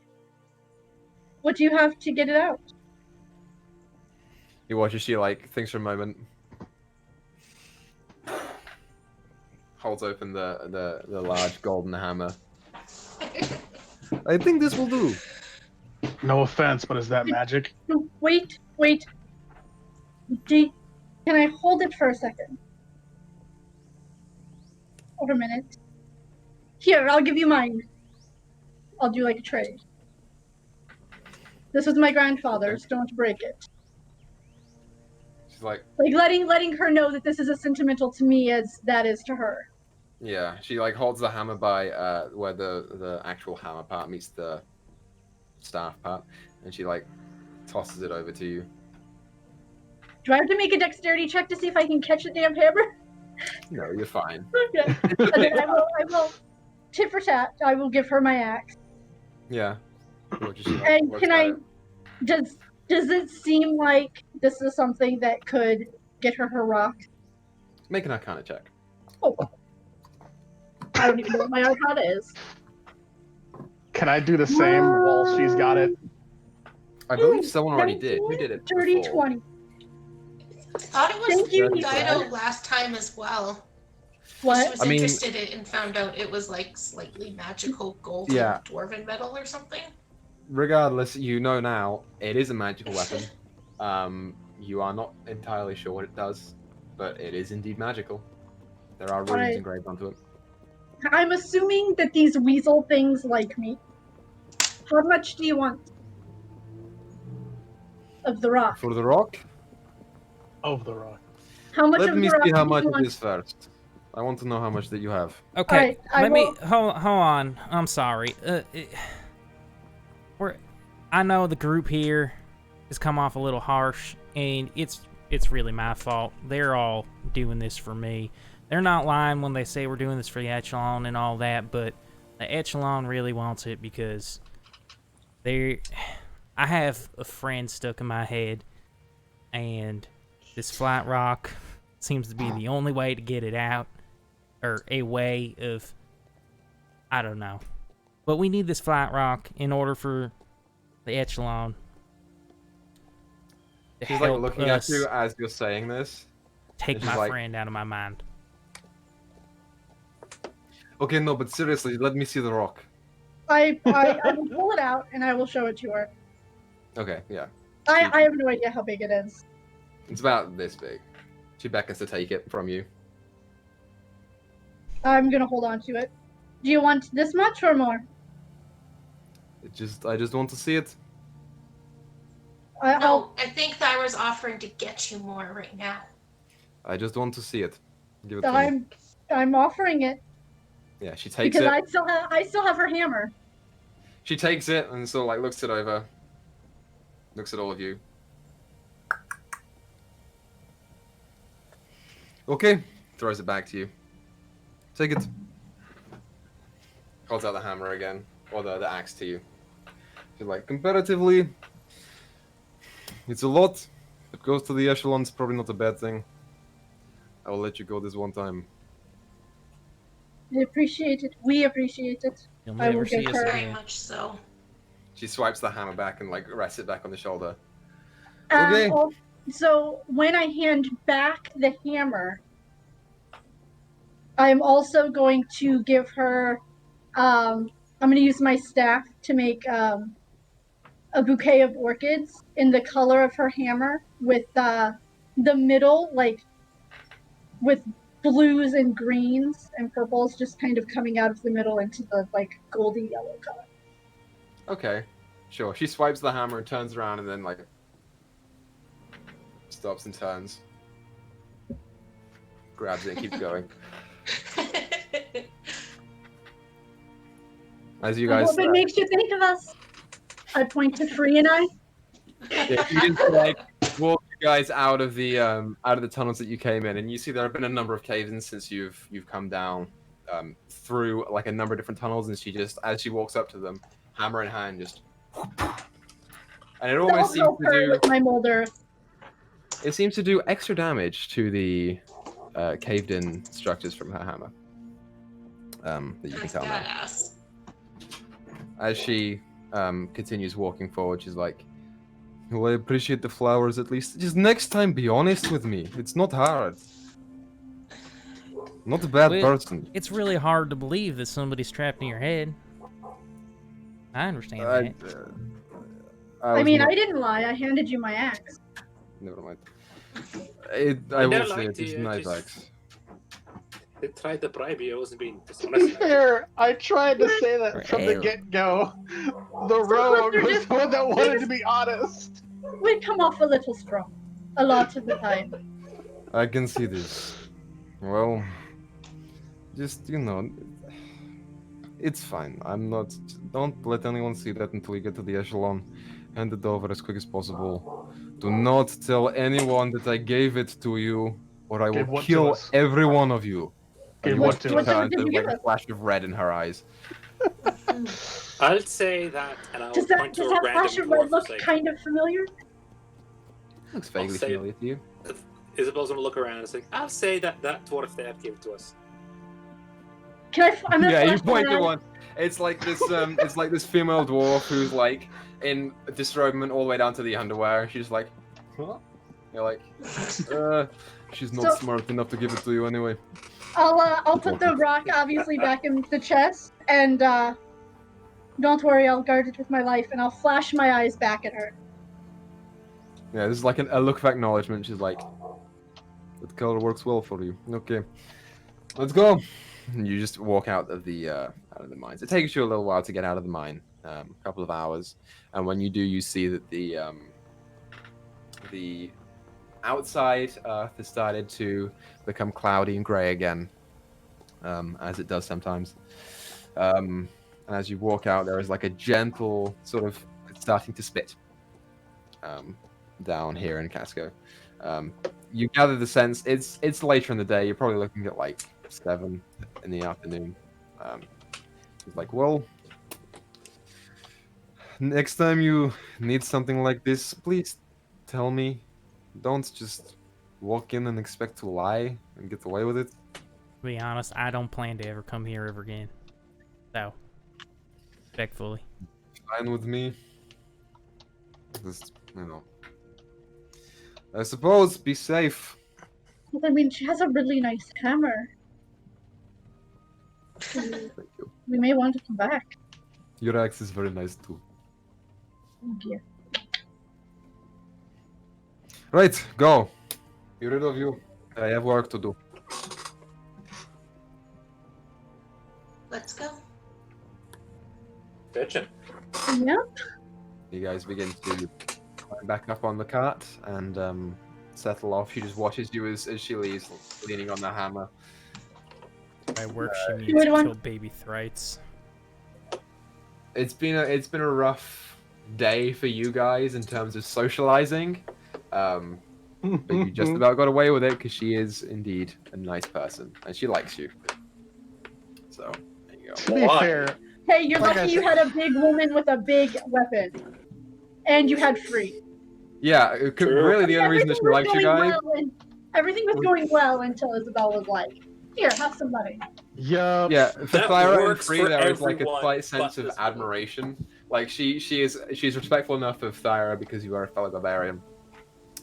What do you have to get it out? You watch as she like thinks for a moment, holds open the large golden hammer. I think this will do. No offense, but is that magic? No, wait. Can I hold it for a second? Hold a minute. Here, I'll give you mine. I'll do like a trade. This was my grandfather's. Don't break it. She's like, Like letting her know that this is as sentimental to me as that is to her. Yeah, she like holds the hammer by where the actual hammer part meets the staff part, and she like tosses it over to you. Do I have to make a dexterity check to see if I can catch the damn hammer? No, you're fine. Okay. And then I will, tit for tat, I will give her my axe. Yeah. And can I, does it seem like this is something that could get her rock? Make an Arcana check. Oh. I don't even know what my Arcana is. Can I do the same while she's got it? I believe someone already did. Who did it? Dirty before? 20. I thought it was Thank you, Dyto last time as well. What? She was interested in and found out it was like slightly magical golden dwarven metal or something. Regardless, you know now it is a magical weapon. You are not entirely sure what it does, but it is indeed magical. There are runes engraved onto it. I'm assuming that these weasel things like me. How much do you want of the rock? For the rock? Of the rock. How much Let of me the rock see how do much you it want? is first. I want to know how much that you have. Okay, Alright, let me hold on. I'm sorry. I know the group here has come off a little harsh, and it's really my fault. They're all doing this for me. They're not lying when they say we're doing this for the Echelon and all that, but the Echelon really wants it because I have a friend stuck in my head, and this flat rock seems to be the only way to get it out, or a way of, I don't know. But we need this flat rock in order for the Echelon to She's like help looking us at you as you're saying this. take and my she's like, friend out of my mind. Okay, no, but seriously, let me see the rock. I will pull it out and I will show it to her. Okay, yeah. I have no idea how big it is. It's about this big. She beckons to take it from you. I'm gonna hold on to it. Do you want this much or more? I just want to see it. No, I think Thyra's offering to get you more right now. I just want to see it. Give it to me. I'm offering it Yeah, she takes because it. I still have her hammer. She takes it and sort of like looks it over. Looks at all of you. Okay. Throws it back to you. Take it. Holds out the hammer again. Or the axe to you. She's like, comparatively, it's a lot. If it goes to the echelon, it's probably not a bad thing. I will let you go this one time. I appreciate it. We appreciate it. You'll I will never see get us her. Very again. much so. She swipes the hammer back and like rests it back on the shoulder. Okay. Okay. So when I hand back the hammer, I'm also going to give her. I'm going to use my staff to make a bouquet of orchids in the color of her hammer, with the middle like with blues and greens and purples just kind of coming out of the middle into the like goldy yellow color. Okay. Sure. She swipes the hammer and turns around and then like stops and turns. Grabs it and keeps going. As you I guys hope it makes you think of us. I point to Free and I. yeah, you just like walk you guys out of the tunnels that you came in, and you see there have been a number of caves-ins since you've come down through like a number of different tunnels, and she just as she walks up to them, hammer in hand, just and it almost I'll seems help to her do with my molder. it seems to do extra damage to the caved-in structures from her hammer. That you can That's tell now. badass. As she continues walking forward, she's like, well, I appreciate the flowers at least. Just next time, be honest with me. It's not hard. Not a bad person. It's really hard to believe that somebody's trapped in your head. I understand that. I mean, I didn't lie. I handed you my axe. Never mind. I I will never say liked it is you, nice just- axe. They tried to bribe you. I wasn't being To dishonest. be fair, I tried to say that from the Right. get-go. The rogue was the one that wanted to be honest. We come off a little strong, a lot of the time. I can see this. Well, Just, you know, it's fine. I'm not. Don't let anyone see that until you get to the echelon. Hand it over as quick as possible. Do not tell anyone that I gave it to you, or I will Gave what to kill us? every one of you. Gave And you what watch to she us? turns, did you there's like give a us? flash of red in her eyes. I'll say that, and I'll Does point that to a random flash of red dwarf look and say, kind of familiar? Looks I'll vaguely say- familiar to you. Isabel's gonna look around and say, I'll say that that dwarf they have given to us. Can I? I'm gonna Yeah, you flash my point to eye. one. It's like this. It's like this female dwarf who's like in disrobement all the way down to the underwear. She's like, huh? You're like, she's not So- smart enough to give it to you anyway. I'll put the rock obviously back in the chest, and don't worry, I'll guard it with my life, and I'll flash my eyes back at her. Yeah, this is like a look of acknowledgement. She's like, that color works well for you. Okay, let's go. And you just walk out of the mines. It takes you a little while to get out of the mine, a couple of hours, and when you do, you see that the outside earth has started to become cloudy and grey again, as it does sometimes. And as you walk out, there is like a gentle sort of starting to spit down here in Casco. You gather the sense it's later in the day. You're probably looking at like 7 in the afternoon. He's like, well, next time you need something like this, please tell me. Don't just walk in and expect to lie and get away with it. To be honest, I don't plan to ever come here ever again. So, respectfully. Fine with me. Just, you know. I suppose, be safe. I mean, she has a really nice hammer. Thank you. We may want to come back. Your axe is very nice too. Thank you. Right, go. Be rid of you. I have work to do. Let's go. Bitchin'. Yeah. You guys begin to climb back up on the cart and settle off. She just watches you as she leaves, leaning on the hammer. By work, she means would want- kill baby thrites. It's been a rough day for you guys in terms of socializing. But you just about got away with it because she is indeed a nice person and she likes you. So there you go. To be Why? fair, Hey, you're Like I lucky you said- had a big woman with a big weapon, and you had free. Yeah, True. really the only reason that she likes you guys. Everything was going well until Isabel was like, "Here, have some money." yup. Yeah, for That Thyra and works Free, for there is like a everyone slight but sense of this woman. admiration. Like she's respectful enough of Thyra because you are a fellow barbarian,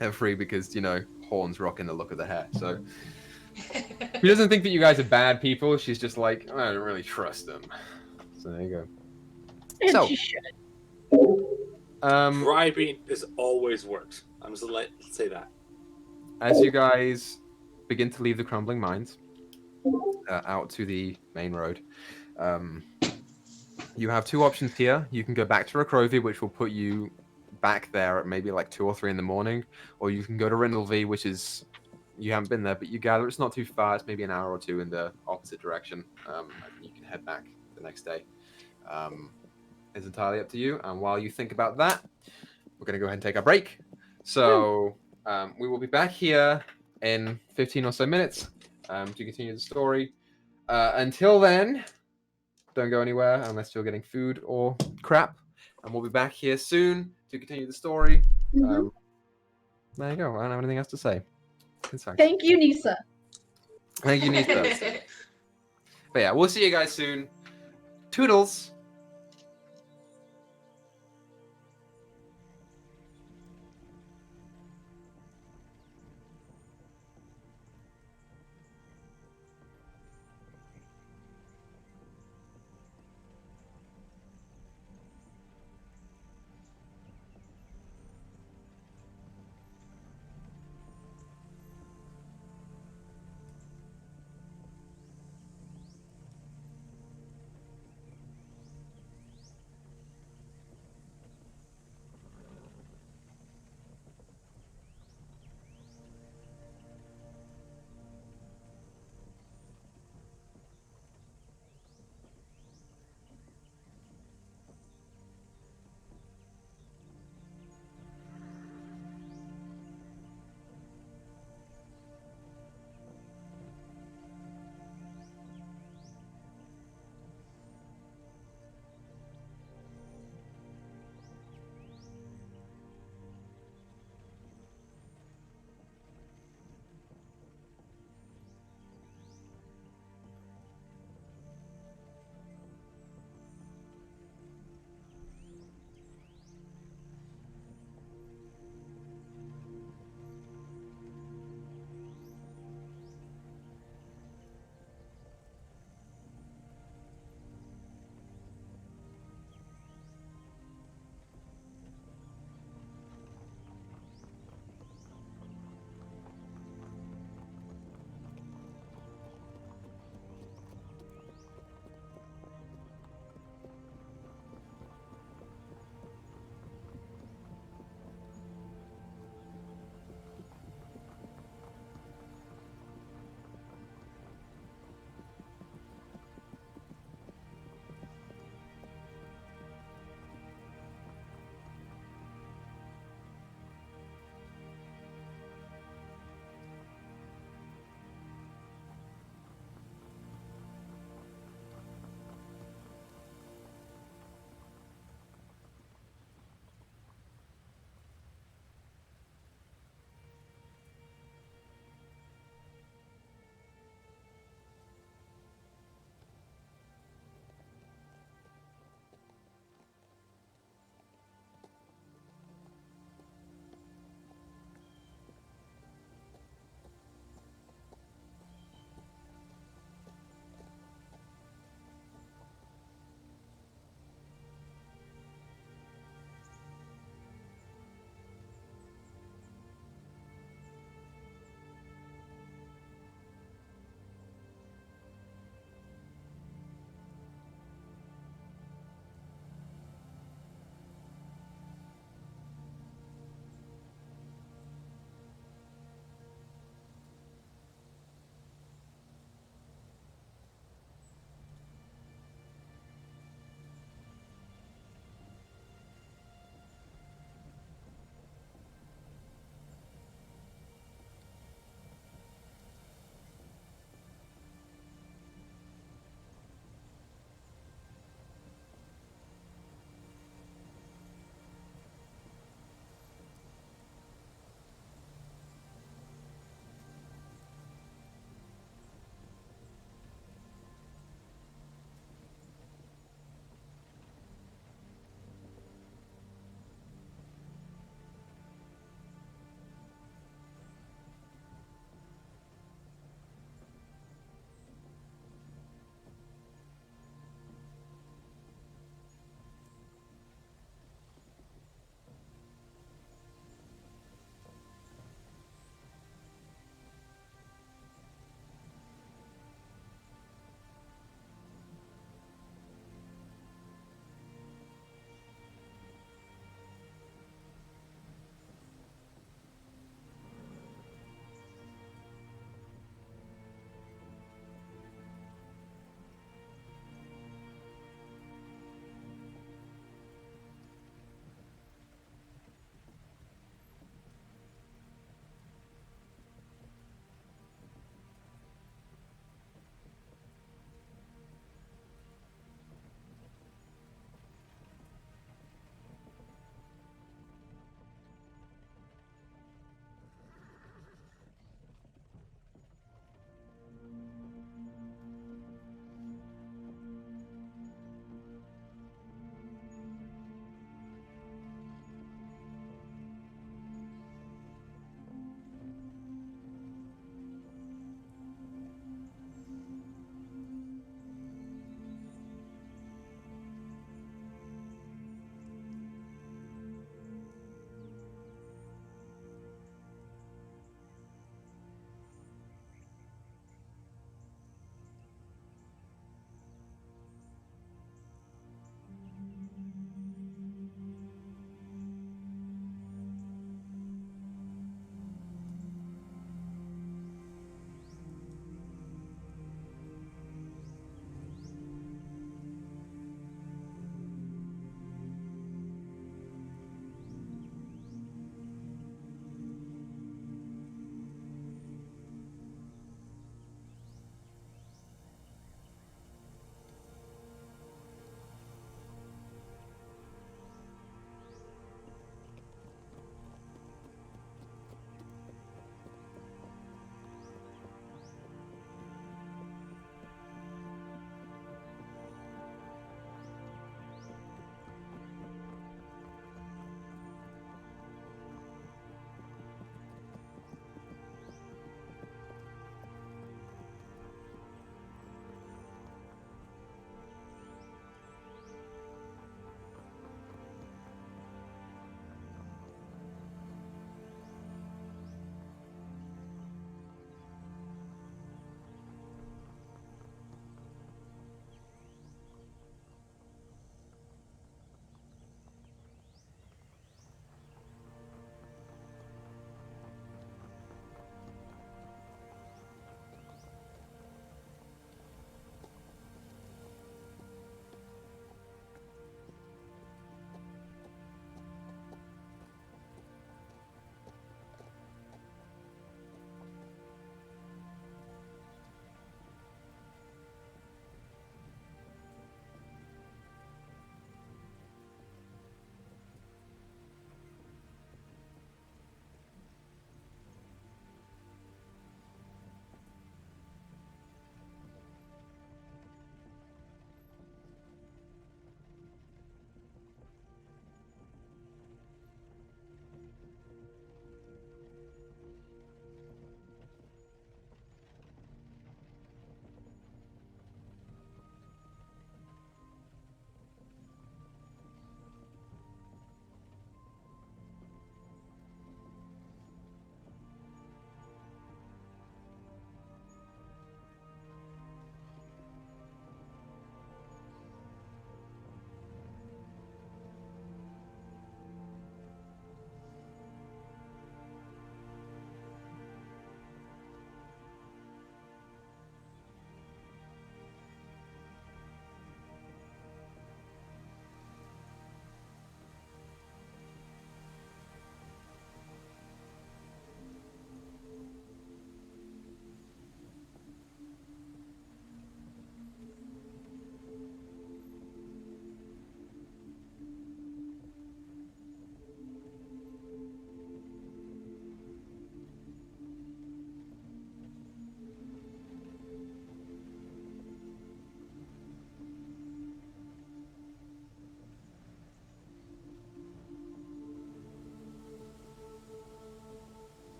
and Free because you know horns rocking the look of the hair. So she doesn't think that you guys are bad people. She's just like I don't really trust them. So there you go. And So- she should. Bribing has always worked. I'm just gonna say that. As you guys begin to leave the crumbling mines out to the main road, you have 2 options here. You can go back to Rakrovi, which will put you back there at maybe like 2 or 3 in the morning, or you can go to Rindlevie, which is you haven't been there, but you gather it's not too far. It's maybe an hour or 2 in the opposite direction, and you can head back the next day. It's entirely up to you. And while you think about that, we're going to go ahead and take our break. So we will be back here in 15 or so minutes to continue the story. Until then, don't go anywhere unless you're getting food or crap. And we'll be back here soon to continue the story. Mhm. There you go. I don't have anything else to say. Thank you, Nisa. Thank you, Nisa. But yeah, we'll see you guys soon. Toodles.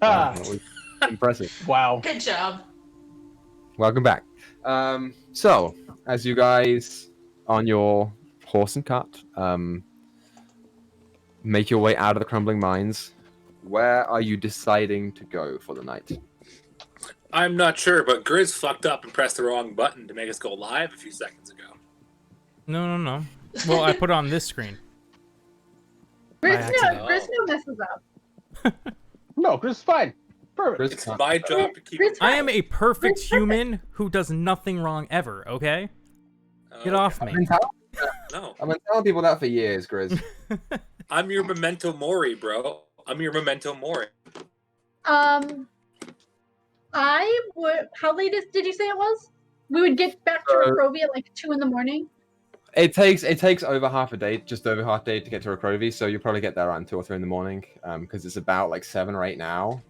Wow, that was impressive. Wow. Good job. Welcome back. So, as you guys on your horse and cart make your way out of the crumbling mines, where are you deciding to go for the night? I'm not sure, but Griz fucked up and pressed the wrong button to make us go live a few seconds ago. No. Well, I put it on this screen. By accident. Grizno messes up. No, Chris is fine. Perfect. Grizz It's can't- my job to keep. Grizz- I am a perfect Perfect. human who does nothing wrong ever, okay? Get off I've me. been telling- No, I've been telling people that for years, Grizz. I'm your memento mori, bro. I'm your memento mori. I would. How late did you say it was? We would get back to Rokrovi at like 2 in the morning. It takes over half a day, just over half a day to get to Rokrovi, so you'll probably get there around 2 or 3 in the morning, because it's about like 7 or 8 now.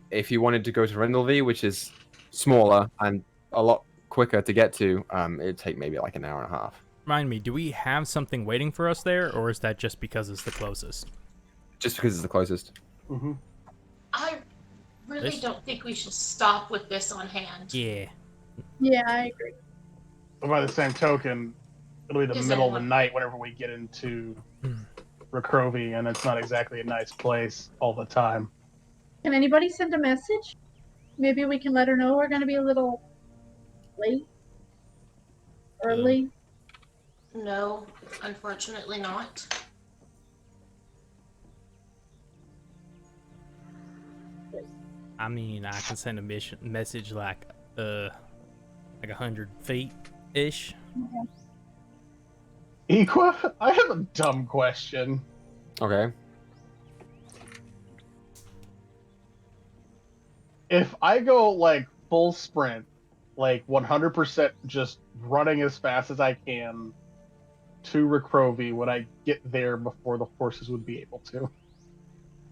If you wanted to go to Rindleby, which is smaller and a lot quicker to get to, it'd take maybe like an hour and a half. Remind me, do we have something waiting for us there, or is that just because it's the closest? Just because it's the closest. Mm-hmm. I really This- don't think we should stop with this on hand. Yeah. Yeah, I agree. But by the same token, it'll be the Is middle of the anyone- night whenever we get into Hmm. Rokrovi, and it's not exactly a nice place all the time. Can anybody send a message? Maybe we can let her know we're going to be a little late, early. No, unfortunately not. I mean, I can send a message like 100 feet ish. Equa, I have a dumb question. Okay. If I go like full sprint, like 100% just running as fast as I can to Rokrovi, would I get there before the horses would be able to?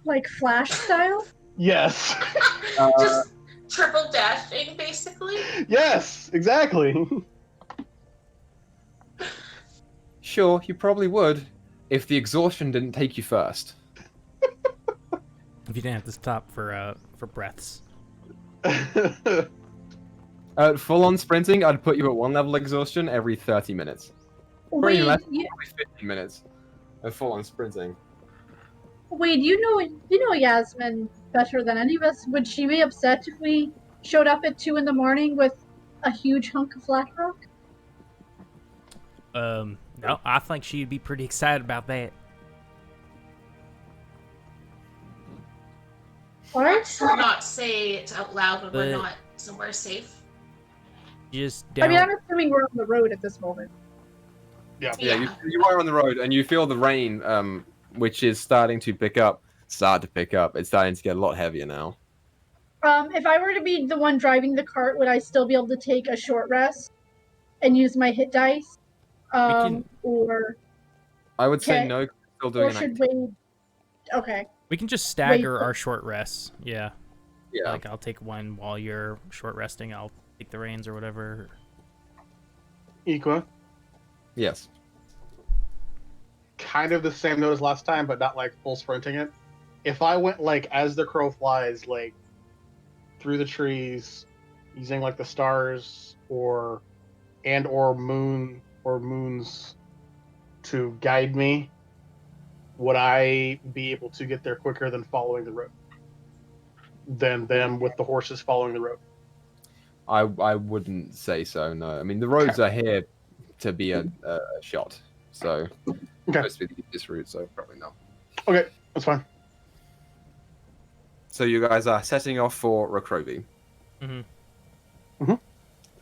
Like Flash style? Yes. Just triple dashing, basically. Yes, exactly. Sure, you probably would, if the exhaustion didn't take you first. If you didn't have to stop for breaths. Full-on sprinting, I'd put you at 1 level exhaustion every 30 minutes. Pretty Wade, less, you, probably 15 minutes of full-on sprinting. Wade, you know Yasmin better than any of us. Would she be upset if we showed up at 2 in the morning with a huge hunk of flat rock? No, I think she'd be pretty excited about that. Let's not say it out loud when we're But- not somewhere safe. Just I don't. mean, I'm assuming we're on the road at this moment. Yeah. Yeah, Yeah. you are on the road, and you feel the rain, which is starting to pick up. It's starting to get a lot heavier now. If I were to be the one driving the cart, would I still be able to take a short rest and use my hit dice? Or I would say Okay. no, 'cause you're still doing or an should activity. Wade? Okay. We can just stagger Wait, our short rests. Yeah. Yeah. Like, I'll take one while you're short resting. I'll take the reins or whatever. Equa, Yes. kind of the same note as last time, but not like full sprinting it. If I went like as the crow flies, like through the trees, using like the stars or moon or moons to guide me, would I be able to get there quicker than following the road? Than them with the horses following the road? I wouldn't say so, no. I mean, the roads are here to be a shot, so Okay. supposed to be the easiest route, so probably not. Okay, that's fine. So you guys are setting off for Rokrovi. Mm-hmm.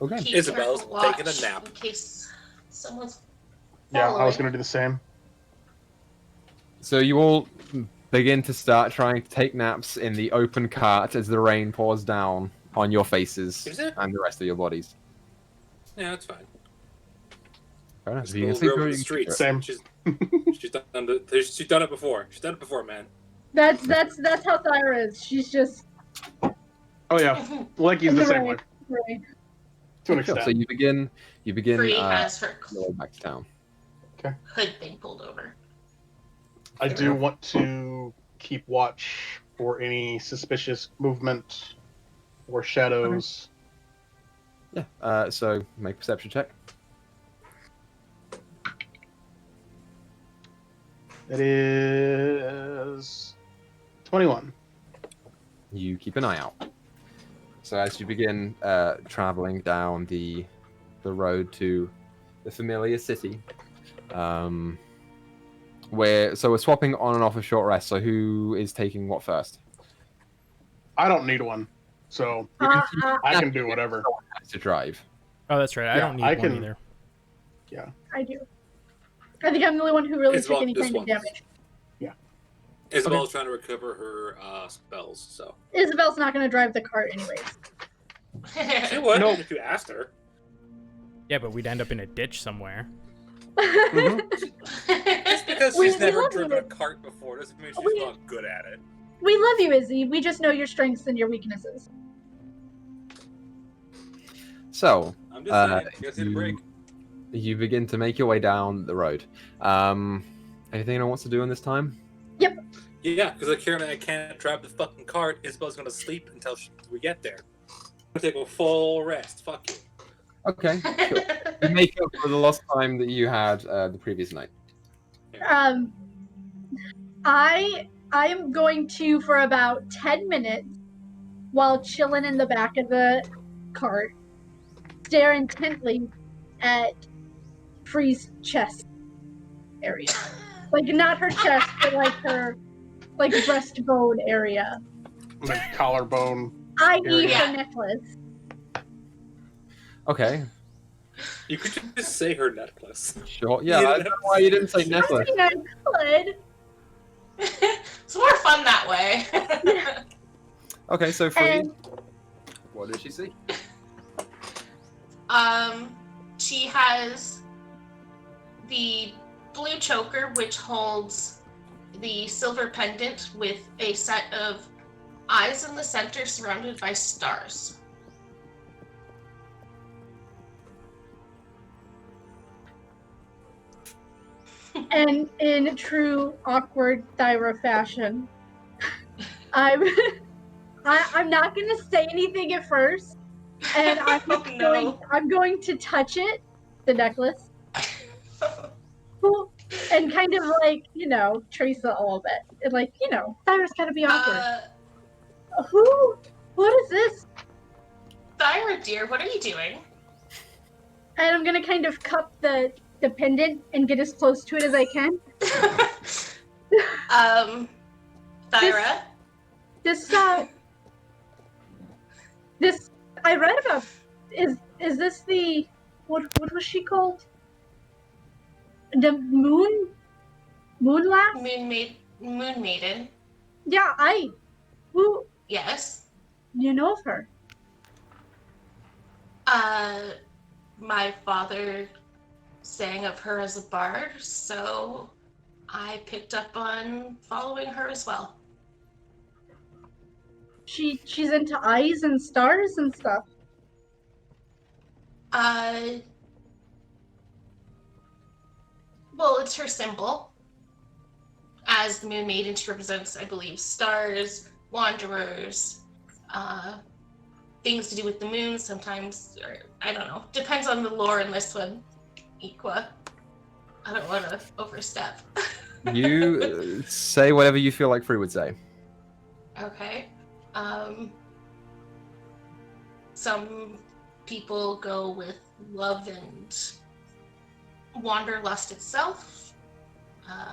Okay. Keep Isabel's careful taking a watch nap. in case someone's Yeah, I was following. gonna do the same. So you all begin to start trying to take naps in the open cart as the rain pours down on your faces Is it? and the rest of your bodies. Yeah, that's fine. Fair enough. Just If you a can little sleep girl through in it, the you streets. can sleep Same. She's done it before. She's done it before, man. That's how Thyra is. She's just Oh yeah, Leki's the same way right. to an through it. Sure. extent. So you begin Free has her your way back to town. hood thing pulled over. I do want to keep watch for any suspicious movement or shadows. Yeah. So make a perception check. It is 21. You keep an eye out. So as you begin traveling down the road to the familiar city, we're swapping on and off a short rest. So who is taking what first? I don't need one, so I can do whatever. Someone has to drive. Oh, that's right. I Yeah, don't need I one can- either. I do. I think I'm the only one who really It's took about any this kind of one. damage. Isabel's trying to recover her spells, so. Isabel's not going to drive the cart anyways. She would Nope. if you asked her. Yeah, but we'd end up in a ditch somewhere. Just because We she's never love driven you. a cart before doesn't mean she's We- not good at it. We love you, Izzy. We just know your strengths and your weaknesses. So I'm just saying, you guys need a you- break. you begin to make your way down the road. Anything anyone wants to do in this time? Yeah, because I can't drive the fucking cart. Isabel's gonna sleep until we get there. I'm gonna take a full rest. Fuck you. Okay, sure. You make up for the lost time that you had the previous night. I am going to, for about 10 minutes, while chilling in the back of the cart, stare intently at Free's chest area. Like, not her chest, but like her, like, breastbone area. Like collarbone. I.e. Yeah. her necklace. Okay, You could just say her necklace. sure. Yeah, You I didn't don't know have to why you didn't say I necklace. mean, I could. It's more fun that way. Okay, so Free, And what did she see? She has the blue choker, which holds the silver pendant with a set of eyes in the center surrounded by stars. And in true awkward Thyra fashion, I'm not gonna say anything at first, and Oh, no. I'm going to touch it, the necklace, and kind of like, trace it a little bit. And like, Thyra's gotta be awkward. What is this? Thyra, dear, what are you doing? And I'm gonna kind of cup the pendant and get as close to it as I can. Thyra? This I read about. Is this the what was she called? The moon lass? Moon Maiden. Yeah, who Yes. you know of her? My father sang of her as a bard, so I picked up on following her as well. She's into eyes and stars and stuff. Well, it's her symbol. As the Moon Maiden, she represents, I believe, stars, wanderers, things to do with the moon sometimes, or I don't know. Depends on the lore in this one. Equa. I don't want to overstep. You say whatever you feel like Free would say. Okay. Some people go with love and wanderlust itself,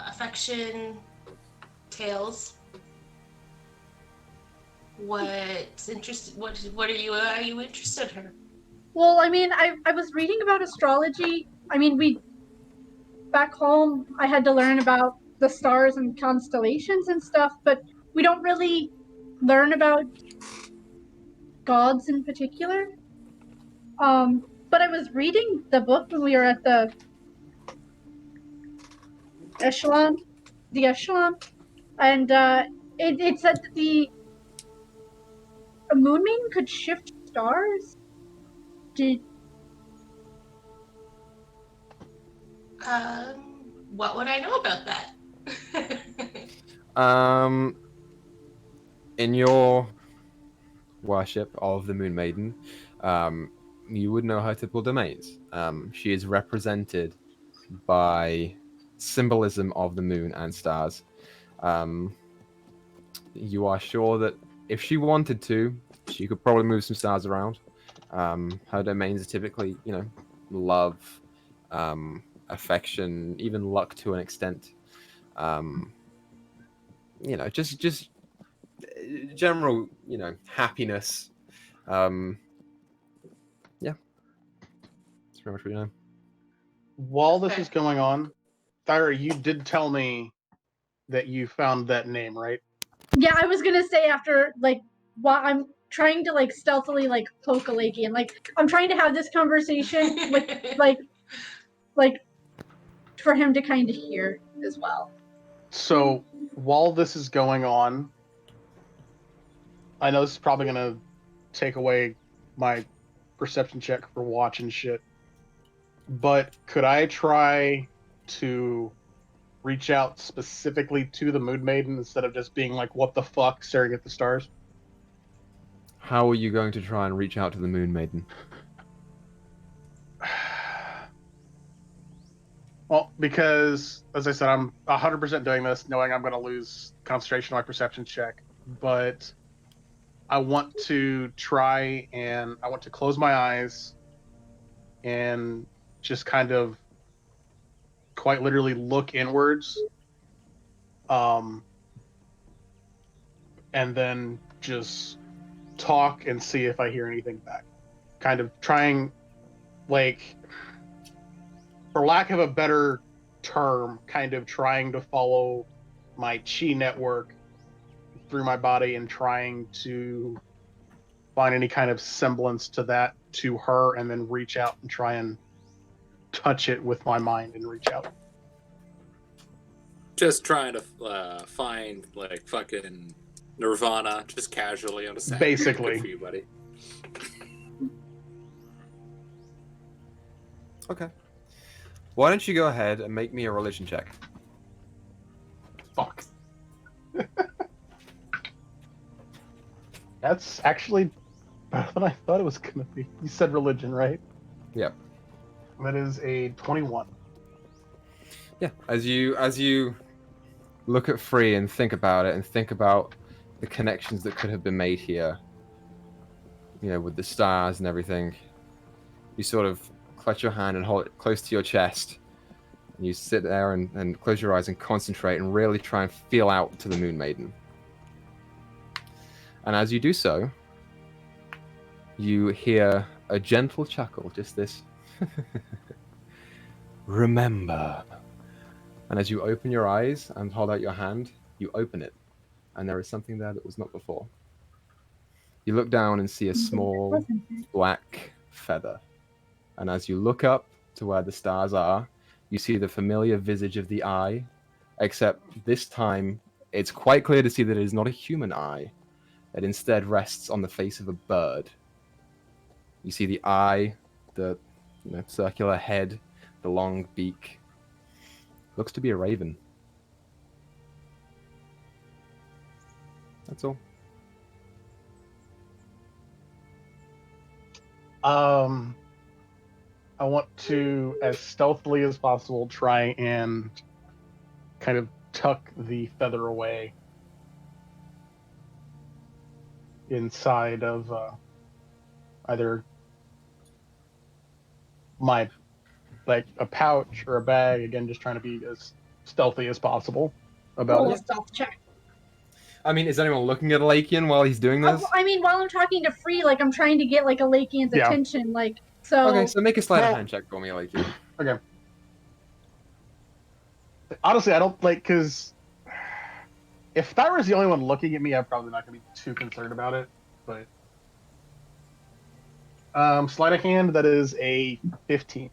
affection, tales. What's interested? What are you interested in her? Well, I mean, I was reading about astrology. I mean, back home, I had to learn about the stars and constellations and stuff, but we don't really learn about gods in particular. But I was reading the book when we were at the echelon, and it said that the moon maiden could shift stars. What would I know about that? in your worship of the Moon Maiden, you would know her typical domains. She is represented by symbolism of the moon and stars. You are sure that if she wanted to, she could probably move some stars around. Her domains are typically, love, affection, even luck to an extent. Just general, happiness. Yeah, that's pretty much what you know. While this Okay. is going on, Thyra, you did tell me that you found that name, right? Yeah, I was gonna say after while I'm trying to stealthily poke a Lakey, and I'm trying to have this conversation with like for him to kind of hear as well. So while this is going on, I know this is probably gonna take away my perception check for watch and shit, but could I try to reach out specifically to the Moon Maiden instead of just being like, "What the fuck," staring at the stars? How are you going to try and reach out to the Moon Maiden? Well, because as I said, I'm 100% doing this knowing I'm going to lose concentration on my perception check, but I want to try and I want to close my eyes and just kind of quite literally look inwards, and then just talk and see if I hear anything back. Kind of trying, for lack of a better term, kind of trying to follow my chi network through my body and trying to find any kind of semblance to that to her, and then reach out and try and touch it with my mind and reach out. Just trying to find fucking Nirvana, just casually on a Saturday. Basically. Good for you, buddy. Okay. Why don't you go ahead and make me a religion check? Fuck. That's actually better than I thought it was gonna be. You said religion, right? Yep. That is a 21. Yeah. As you look at Free and think about it and think about the connections that could have been made here, with the stars and everything, you sort of clutch your hand and hold it close to your chest. And you sit there and close your eyes and concentrate and really try and feel out to the Moon Maiden. And as you do so, you hear a gentle chuckle, just this. Remember. And as you open your eyes and hold out your hand, you open it. And there is something there that was not before. You look down and see a small black feather. And as you look up to where the stars are, you see the familiar visage of the eye, except this time it's quite clear to see that it is not a human eye. It instead rests on the face of a bird. You see the eye, the circular head, the long beak. Looks to be a raven. That's all. I want to, as stealthily as possible, try and kind of tuck the feather away inside of either my, a pouch or a bag. Again, just trying to be as stealthy as possible about Roll a it. stealth check. I mean, is anyone looking at Lakian while he's doing this? I mean, while I'm talking to Free, I'm trying to get a Lakian's attention, so. Okay, so make a sleight of hand check for me, Lakian. Okay. Honestly, I don't because if Thyra's the only one looking at me, I'm probably not going to be too concerned about it. But sleight of hand, that is a 15.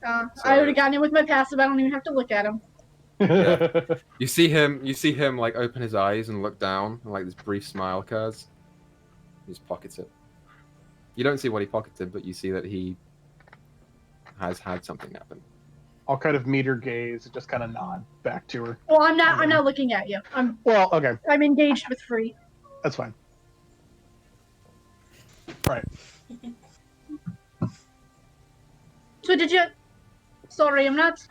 I would have gotten it with my passive. I don't even have to look at him. Yeah. You see him open his eyes and look down, and this brief smile occurs. He just pockets it. You don't see what he pocketed, but you see that he has had something happen. I'll kind of meet her gaze and just kind of nod back to her. Well, I'm not looking at you. Well, okay. I'm engaged with Free. That's fine. Right. So did you? Sorry, I'm not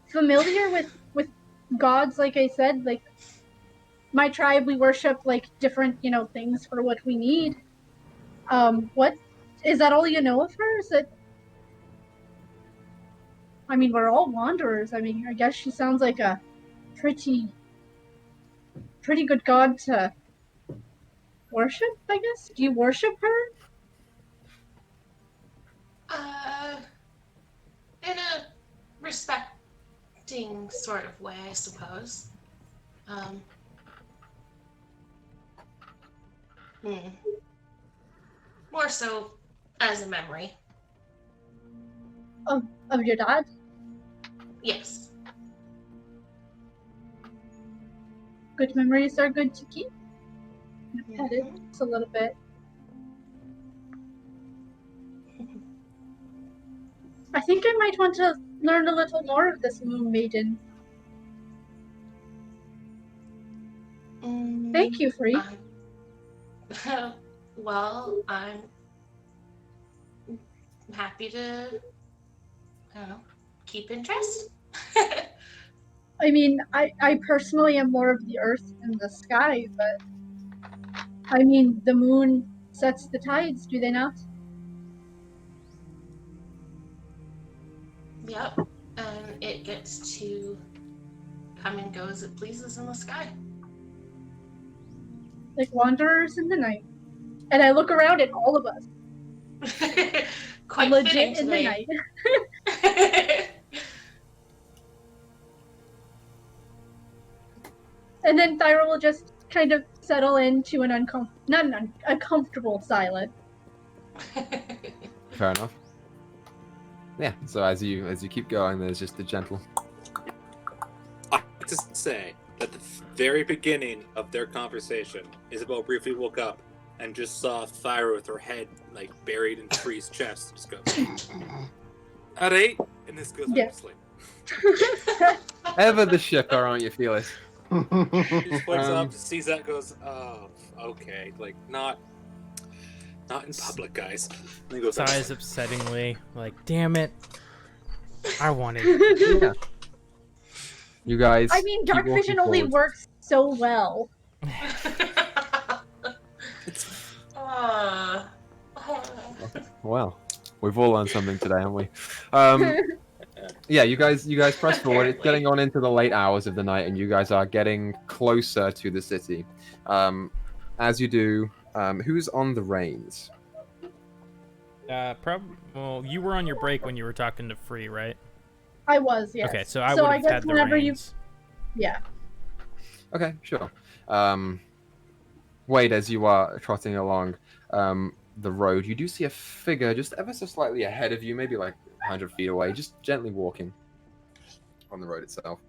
familiar with gods. Like I said, like my tribe, we worship like different things for what we need. What is that? All you know of her? Is it? I mean, we're all wanderers. I mean, I guess she sounds like a pretty good god to worship. I guess. Do you worship her? In a respecting sort of way, I suppose. More so as a memory. Of your dad? Yes. Good memories are good to keep. Pet it just a little bit. I think I might want to learn a little more of this moon maiden. Thank you, Free. Well, I'm happy to, I don't know, keep interest. I mean, I personally am more of the earth and the sky, but I mean, the moon sets the tides, do they not? Yep, and it gets to come and go as it pleases in the sky. Like wanderers in the night. And I look around at all of us. Quite legit fitting in the today. night. And then Thyra will just kind of settle into an uncomfortable silence. Fair enough. Yeah. So as you keep going, there's just a gentle. I have to say that the very beginning of their conversation, Isabel briefly woke up and just saw Thyra with her head like buried in Free's chest. Just go at 8, and this goes Yeah. back to sleep. Ever the shipper, aren't you, Felis? She just wakes Um, up, sees that, goes, "Oh, okay, like not in public, guys." And then goes Sighs upsettingly, like, damn it. I wanted. Yeah. You guys. I mean, keep dark walking vision only forward. works so well. Well, we've all learned something today, haven't we? Yeah, you guys press forward. It's getting on into the late hours of the night, and you guys are getting closer to the city. As you do, who's on the reins? Well, you were on your break when you were talking to Free, right? I was, yes. Okay, so I would have guess had the whenever reins. Yeah. Okay, sure. Wade, as you are trotting along the road, you do see a figure just ever so slightly ahead of you, maybe like 100 feet away, just gently walking on the road itself.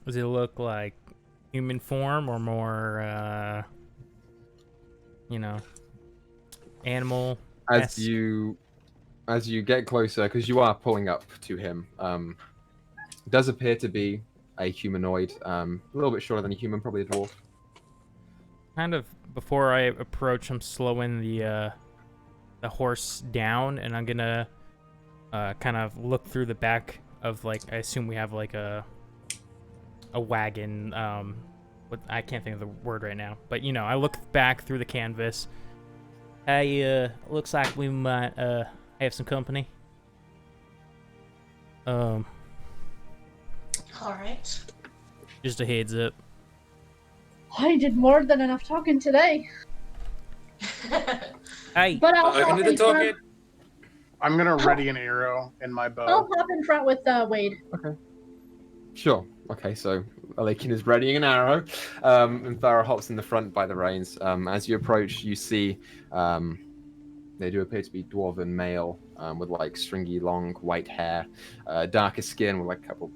Does it look like human form or more, animal? As you get closer, because you are pulling up to him, it does appear to be a humanoid, a little bit shorter than a human, probably a dwarf. Kind of before I approach, I'm slowing the horse down, and I'm gonna kind of look through the back of, like, I assume we have like a wagon. I can't think of the word right now, but I look back through the canvas. Hey, looks like we might have some company. All right. Just a heads up. I did more than enough talking today. Hey, But I'll hop into in the front. talking. I'm gonna ready an arrow in my bow. I'll hop in front with Wade. Sure. Okay, so Alakin is readying an arrow, and Farah hops in the front by the reins. As you approach, you see they do appear to be dwarven male, with like stringy, long white hair, darker skin with like a couple,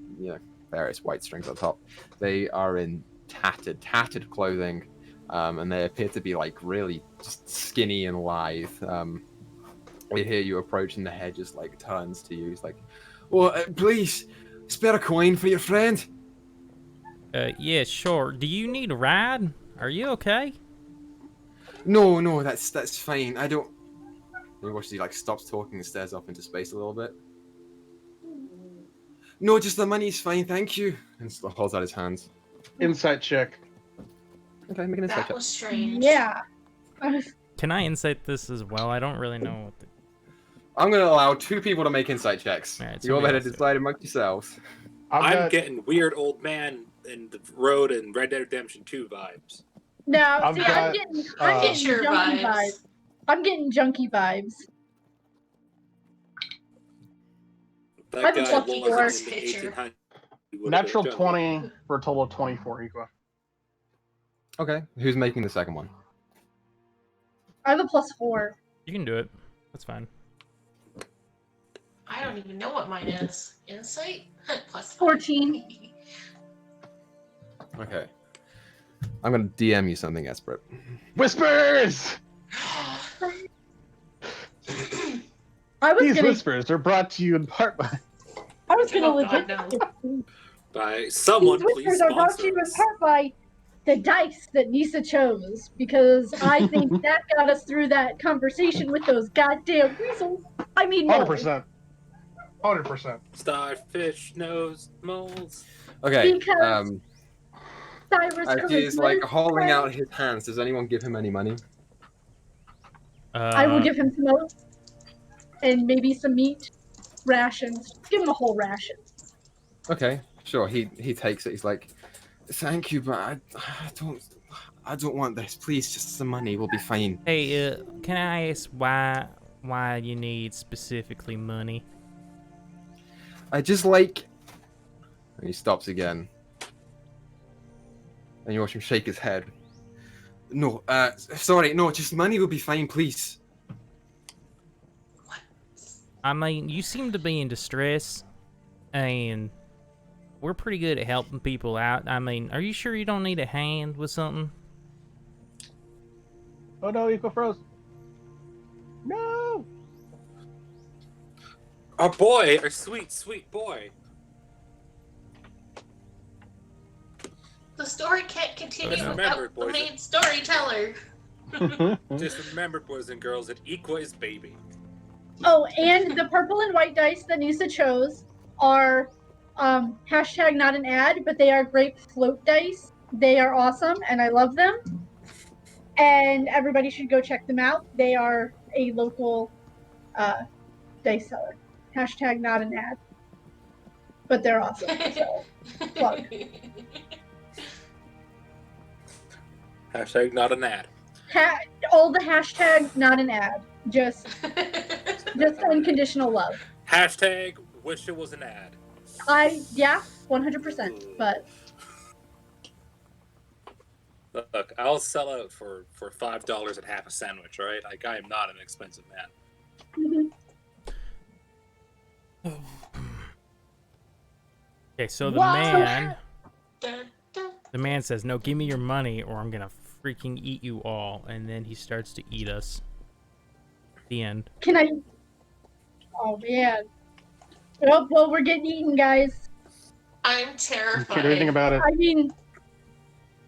various white strings on top. They are in tattered clothing, and they appear to be like really just skinny and lithe. We hear you approach, and the head just like turns to you. He's like, "Well, please, spare a coin for your friend." yeah, sure. Do you need a ride? Are you okay? No, that's fine. I don't. You watch he like stops talking and stares up into space a little bit. No, just the money's fine, thank you. And still holds out his hands. Insight check. Okay, make an insight That check. was strange. Yeah. Can I insight this as well? I don't really know what the... I'm gonna allow 2 people to make insight checks. Alright, You all somebody better else do it. decide amongst yourselves. I'm getting weird old man in the road and Red Dead Redemption 2 vibes. No, I've see, got, I'm getting Fisher junkie vibes. vibes. I'm getting junkie vibes. That I've guy got wasn't Yours in the picture. 1800s. He would've Natural been a junkie. 20 for a total of 24 Equa. Okay, who's making the second one? I have a +4. You can do it. That's fine. I don't even know what mine is. Insight? Plus 14. Okay. I'm gonna DM you something, Esprit. Whispers! I was These gonna, whispers are brought to you in part by... I was gonna Oh, legit. God, By These someone, please whispers are brought to sponsor you in us. part by the dice that Nisa chose, because I think that got us through that conversation with those goddamn weasels. I mean, moles. 100%. 100%. Starfish nose moles. Okay, Because Cyrus as he is like Charisma holding friend. out his hands, does anyone give him any money? I will give him some oats and maybe some meat rations. Give him a whole ration. Okay, sure. He takes it. He's like, "Thank you, but I don't want this. Please, just some money. We'll be fine." Hey, can I ask why you need specifically money? I just like. And he stops again. And you watch him shake his head. No, sorry, no, just money will be fine, please. I mean, you seem to be in distress, and we're pretty good at helping people out. I mean, are you sure you don't need a hand with something? Oh no, Equa froze. No! Our boy, our sweet, sweet boy. The story can't continue Just without remember, the boys, main storyteller. Just remember, boys and girls, that Equa is baby. Oh, and the purple and white dice that Nisa chose are hashtag not an ad, but they are grape float dice. They are awesome, and I love them. And everybody should go check them out. They are a local dice seller. Hashtag not an ad. But they're awesome. So, plug. Hashtag not an ad. All the hashtag not an ad. Just unconditional love. Hashtag wish it was an ad. Yeah, 100%. But Look, I'll sell out for $5 and half a sandwich, right? Like, I am not an expensive man. Okay, so the Wow. man says, "No, give me your money, or I'm gonna freaking eat you all." And then he starts to eat us. The end. can I? Oh man. Well, we're getting eaten, guys. I'm Can't terrified. do anything about it. I mean,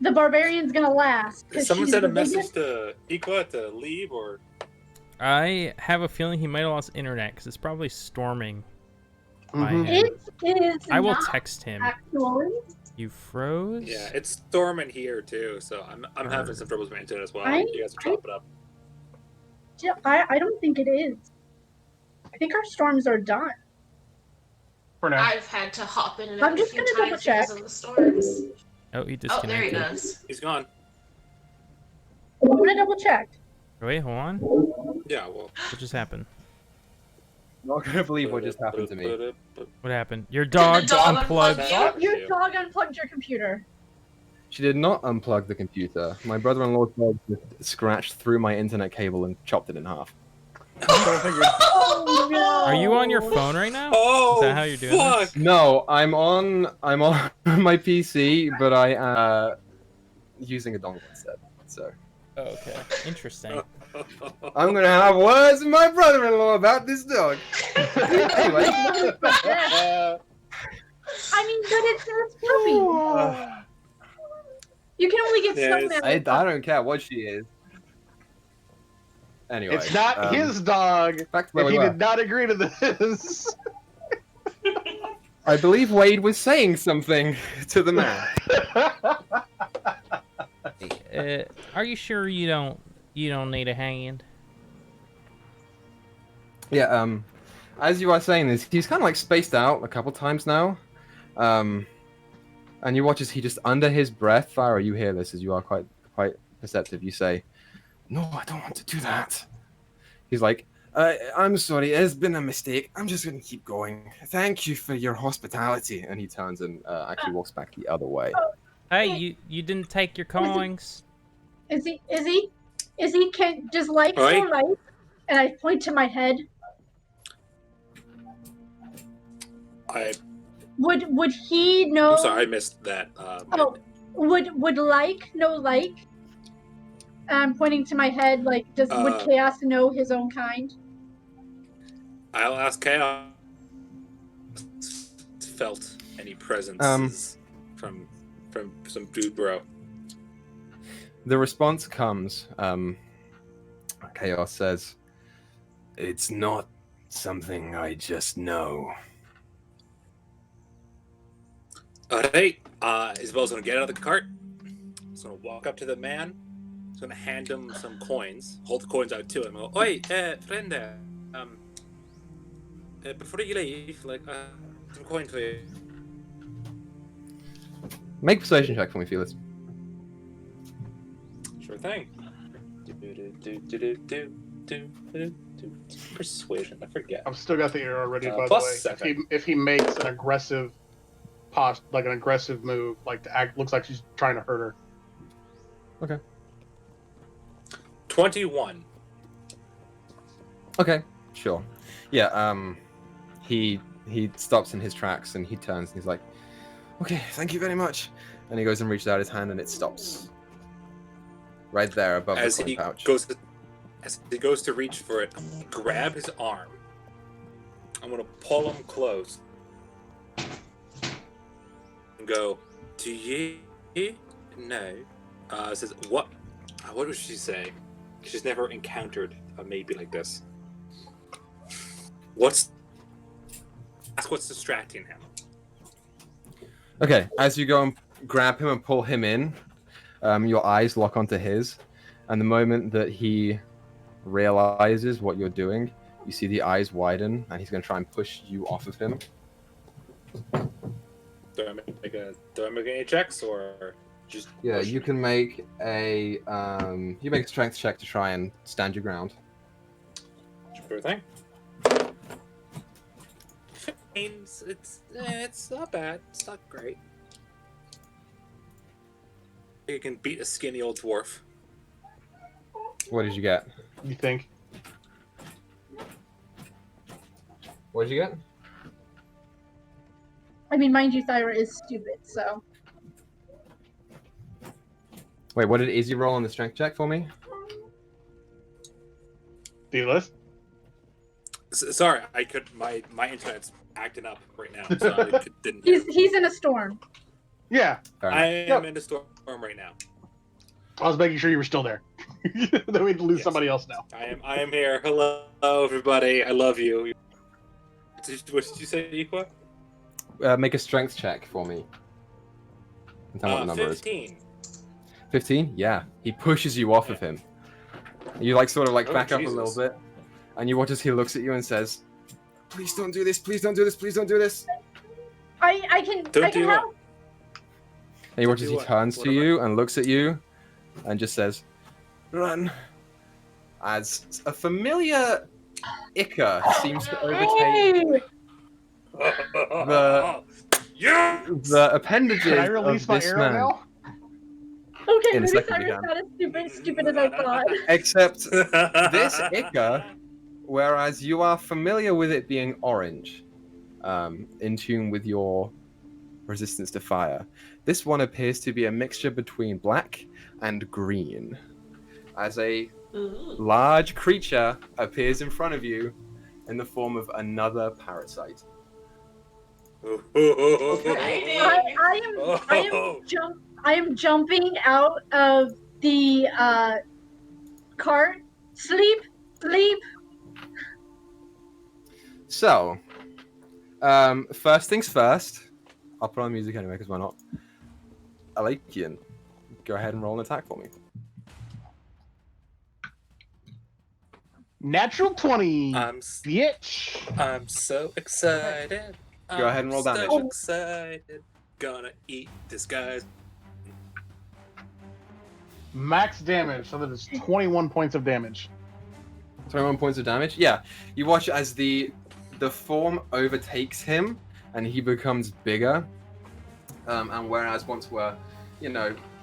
the barbarian's gonna last. 'cause Someone she's sent a the message biggest- to Equa to leave, or I have a feeling he might have lost internet because it's probably storming. by Mhm. him. It is. I will not text him. actually. You froze? yeah, it's storming here too. So I'm having some troubles with my internet as well. I- You guys will chop it up. I don't think it is. I think our storms are done. For now. I've had to hop in and I'm out a just few gonna double times because check. of the storms. Oh, he Oh, disconnected. there he does. He's gone. I'm gonna double check. Wait, hold on. Yeah, well. What just happened? I'm not gonna believe what just happened to me. What happened? Your dog dog unplugged. unplugged Your dog unplugged your computer. She did not unplug the computer. My brother-in-law's dog just scratched through my internet cable and chopped it in half. Oh no! Are you on your phone right now? Oh, Is that how you're doing this? fuck! No, I'm on my PC, but I am using a dongle instead. So Oh, okay. Interesting. I'm gonna have words with my brother-in-law about this dog. Anyway. I mean, but it's puppy. You can only get Yeah, snowman. I don't care what she is. Anyway, It's not his dog. back to where And we he were. did not agree to this. I believe Wade was saying something to the man. Are you sure you don't need a hand? Yeah, as you are saying this, he's kind of like spaced out a couple times now. And you watch as he just under his breath, Farah, you hear this as you are quite perceptive. You say, "No, I don't want to do that." He's like, "I'm sorry, it's been a mistake. I'm just gonna keep going. Thank you for your hospitality." And he turns and actually walks back the other way. Hey, you didn't take your coins. Is he can just like Oi. so nice? And I point to my head. Would he know? I'm sorry, I missed that. Oh, would like know like? I'm pointing to my head. Like, would Chaos know his own kind? I'll ask Chaos. Felt any presence from some dude, bro? The response comes. Chaos says, "It's not something I just know." Alright, Isabel's gonna get out of the cart. He's gonna walk up to the man. He's gonna hand him some coins. Hold the coins out to him. Go, oi, friend there. Before you leave, like, some coins for you. Make a persuasion check for me, Felis. Sure thing. Persuasion, I forget. I've still got the arrow ready, by the plus way. 7. If he makes an aggressive like an aggressive move, like to act, looks like she's trying to hurt her. Okay. 21. Okay, sure. Yeah, he stops in his tracks and he turns and he's like, "Okay, thank you very much." And he goes and reaches out his hand and it stops right there above As the coin he pouch. goes to reach for it, I'm gonna grab his arm. I'm gonna pull him close and go, "Do you know?" Says what? What would she say? She's never encountered a maybe like this. What's distracting him? Okay, as you go and grab him and pull him in, your eyes lock onto his, and the moment that he realizes what you're doing, you see the eyes widen, and he's going to try and push you off of him. Do I make any checks or just? Yeah, push you me? can make a strength check to try and stand your ground. Sure thing. It's not bad. It's not great. You can beat a skinny old dwarf. What did you get? You think? What did you get? I mean, mind you, Thyra is stupid, so. Wait, what did Izzy roll on the strength check for me? Do you list? Sorry, I could. My internet's acting up right now, so I didn't. Hear. He's in a storm. Yeah. I am in the storm right now. I was making sure you were still there. Then we'd lose Yes. somebody else now. I am here. Hello, everybody. I love you. What did you say, Equa? Make a strength check for me. And tell me what the number 15. is. 15? Yeah. He pushes you off of him. You like sort of like Oh, back up a Jesus. little bit, and you watch as he looks at you and says, "Please don't do this. Please don't do this. Please don't do this." I can help. And you watch as he what? turns What to am I- you and looks at you, and just says, "Run." As a familiar Ica seems to overtake Yeah. the appendages Can I release of my this arrow man. now? Okay, In a maybe second you Thyra's can. not as stupid as I thought. Except this Ica, whereas you are familiar with it being orange, in tune with your resistance to fire, this one appears to be a mixture between black and green. As a Ooh. large creature appears in front of you in the form of another parasite. I am I am jumping out of the cart. Sleep, sleep. So, first things first. I'll put on music anyway, because why not? Alakian, go ahead and roll an attack for me. Natural 20, I'm bitch. so excited. Go ahead and roll damage. So excited. Gonna eat this guy's. Max damage, so that is 21 points of damage. 21 points of damage. Yeah, you watch as the form overtakes him, and he becomes bigger. And whereas once were,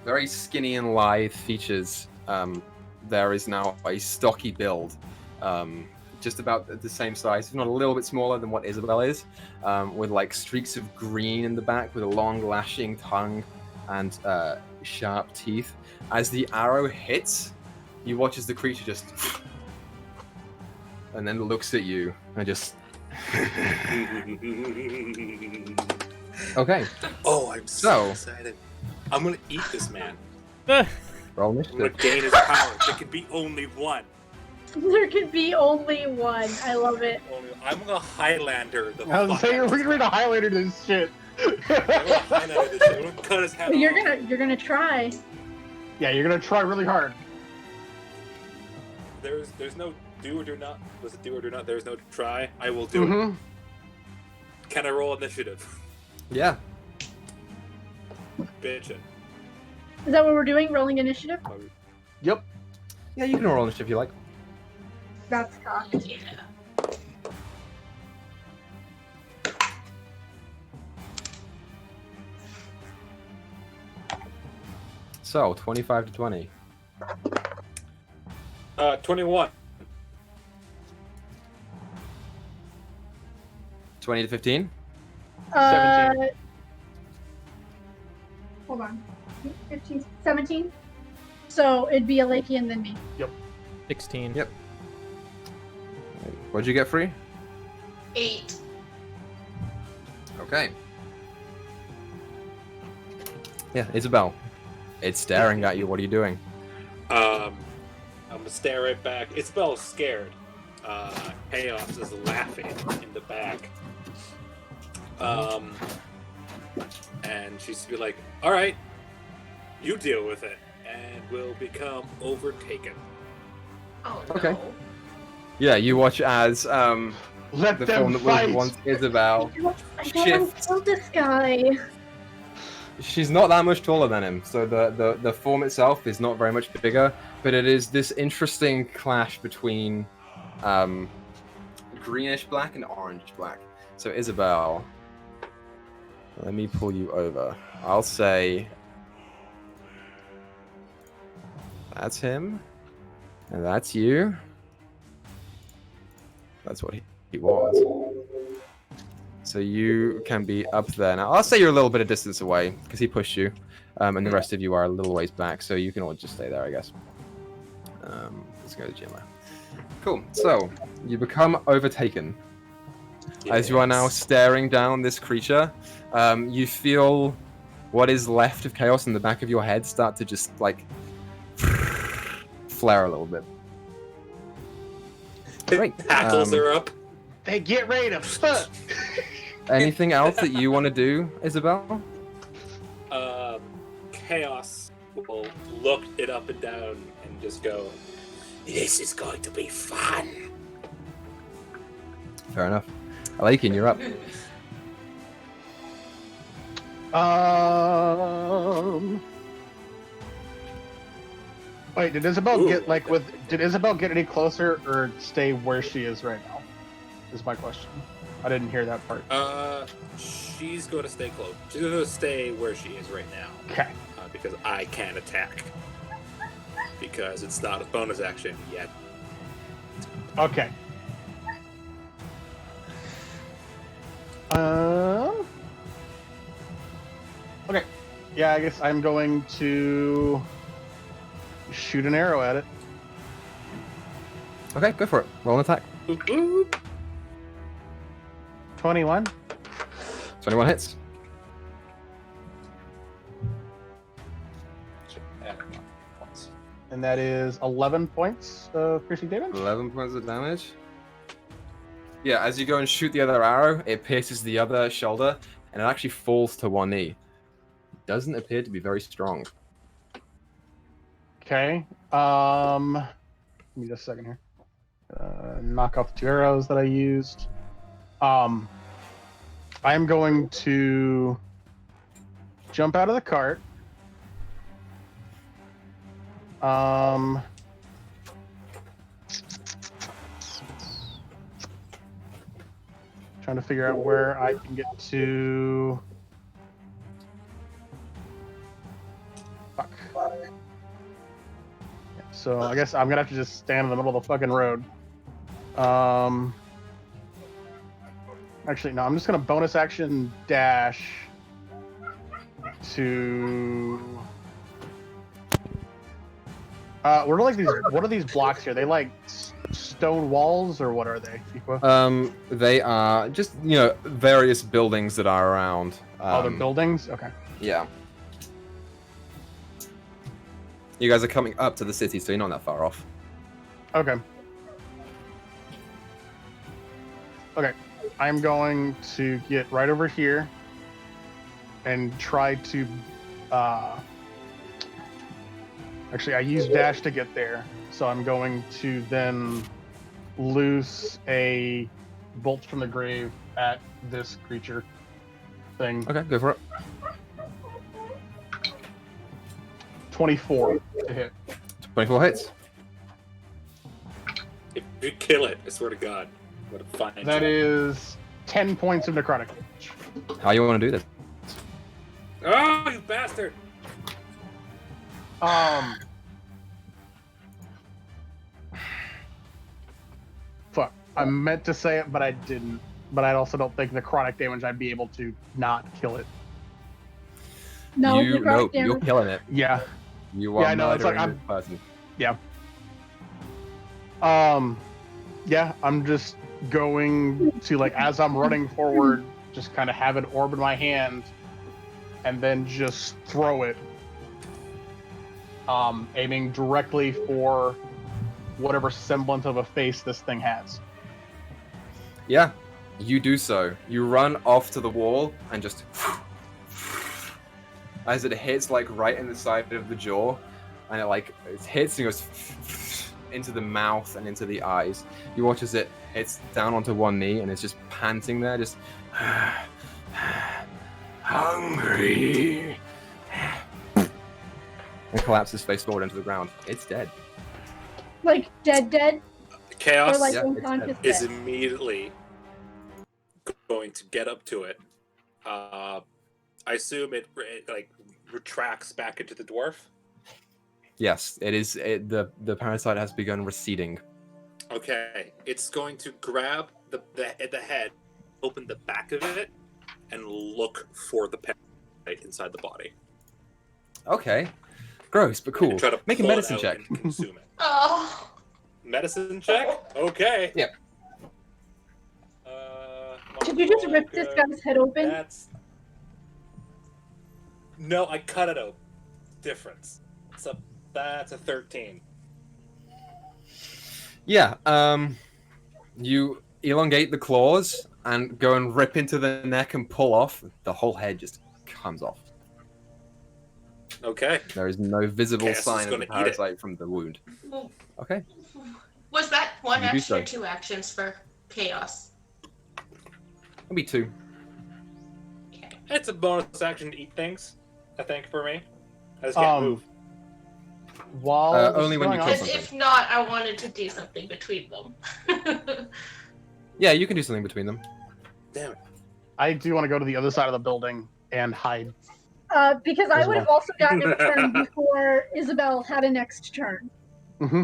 very skinny and lithe features, there is now a stocky build, just about the same size, if not a little bit smaller than what Isabel is, with like streaks of green in the back, with a long lashing tongue and sharp teeth. As the arrow hits, you watch as the creature just and then looks at you and just okay. Oh, I'm so excited. I'm gonna eat this man. Roll I'm initiative. gonna gain his power. There can be only one. There can be only one. I love it. I'm gonna Highlander the I was fuck saying, out we're of gonna read a highlighter to this shit. I'm gonna Highlander this shit. I'm gonna cut his head You're off. gonna try. Yeah, you're gonna try really hard. There's no do or do not. Was it do or do not? There's no try. I will do it. Can I roll initiative? Yeah. Bitchin'. Is that what we're doing? Rolling initiative? Yep. Yeah, you can roll initiative if you like. That's cocked. Yeah. So 25 to 20. 21. 20 to 15. 17. Hold on. 15, 17. So it'd be Aleki and then me. 16. Yep. What'd you get free? 8. Okay. Yeah, Isabel. It's staring at you. What are you doing? I'm gonna stare right back. Isabel's scared. Chaos is laughing in the back. And she's to be like, "All right, you deal with it, and we'll become overtaken." Oh no. Okay. Yeah, you watch as Let the them form that fight. was once Isabel I don't want to shifts. kill this guy. She's not that much taller than him, so the form itself is not very much bigger, but it is this interesting clash between greenish black and orange black. So Isabel, let me pull you over. I'll say that's him, and that's you. That's what he was. So you can be up there now. I'll say you're a little bit of distance away because he pushed you, and the rest of you are a little ways back. So you can all just stay there, I guess. Let's go to Jimmer. Cool. So you become overtaken. As you are now staring down this creature, you feel what is left of chaos in the back of your head start to just like flare a little bit. Great. Hackles are up. They get ready to fuck. Anything else that you want to do, Isabel? Chaos will look it up and down and just go, "This is going to be fun." Fair enough. Alakin, you're up. Wait, did Isabel Ooh. Did Isabel get any closer or stay where she is right now? Is my question. I didn't hear that part. She's going to stay close. She's going to stay where she is right now. Okay. Because I can't attack. Because it's not a bonus action yet. Okay. Okay. Yeah, I guess I'm going to shoot an arrow at it. Okay, go for it. Roll an attack. Oop, oop. 21. 21 hits. And that is 11 points of piercing damage. 11 points of damage. Yeah, as you go and shoot the other arrow, it pierces the other shoulder, and it actually falls to one knee. It doesn't appear to be very strong. Okay. Give me just a second here. Knock off the 2 arrows that I used. I'm going to jump out of the cart. Trying to figure out where I can get to. Fuck. So I guess I'm gonna have to just stand in the middle of the fucking road. Actually, no. I'm just gonna bonus action dash to. What are these blocks here? They like stone walls, or what are they? Equa? They are just, various buildings that are around. They're buildings? Okay. Yeah. You guys are coming up to the city, so you're not that far off. Okay. Okay. I'm going to get right over here and try to actually, I used dash to get there, so I'm going to then loose a bolt from the grave at this creature thing. Okay, go for it. 24 to hit. 24 hits. If you kill it, I swear to God, what a fine. That is 10 points of necrotic damage. How you want to do this? Oh, you bastard! Fuck. I meant to say it, but I didn't. But I also don't think necrotic damage I'd be able to not kill it. No, Nope, you're killing it. Yeah. You are Yeah, I know, it's like murdering this person. Yeah. Yeah, I'm just going to, like, as I'm running forward, just kind of have an orb in my hand, and then just throw it. Aiming directly for whatever semblance of a face this thing has. Yeah, you do so. You run off to the wall and just... as it hits, like, right in the side of the jaw, and it hits and goes into the mouth and into the eyes. You watch as it hits down onto one knee and it's just panting there, just... hungry. And collapses face forward into the ground. It's dead. Like dead? Chaos Or like Yeah, unconscious is dead? immediately going to get up to it. I assume it like retracts back into the dwarf. Yes, it is. The parasite has begun receding. Okay, it's going to grab the head, open the back of it, and look for the parasite inside the body. Okay. Gross, but cool. And try to Make a pull it medicine out check. and consume it. Oh. Medicine check? Okay. Yep. Did you just rip this guy's head open? No, I cut it out. Difference. That's a 13. Yeah, you elongate the claws and go and rip into the neck and pull off. The whole head just comes off. Okay. There is no visible Cass is sign of gonna the eat it. parasite from the wound. Well, Okay. was that one You do action or so. 2 actions for chaos? It'll be 2. It's a bonus action to eat things, I think, for me. I just can't move. While this only is when you going kill on- Because if not, I wanted to do something between them. Yeah, you can do something between them. Damn it. I do want to go to the other side of the building and hide. Because I would have also gotten a turn before Isabel had a next turn. Mm-hmm.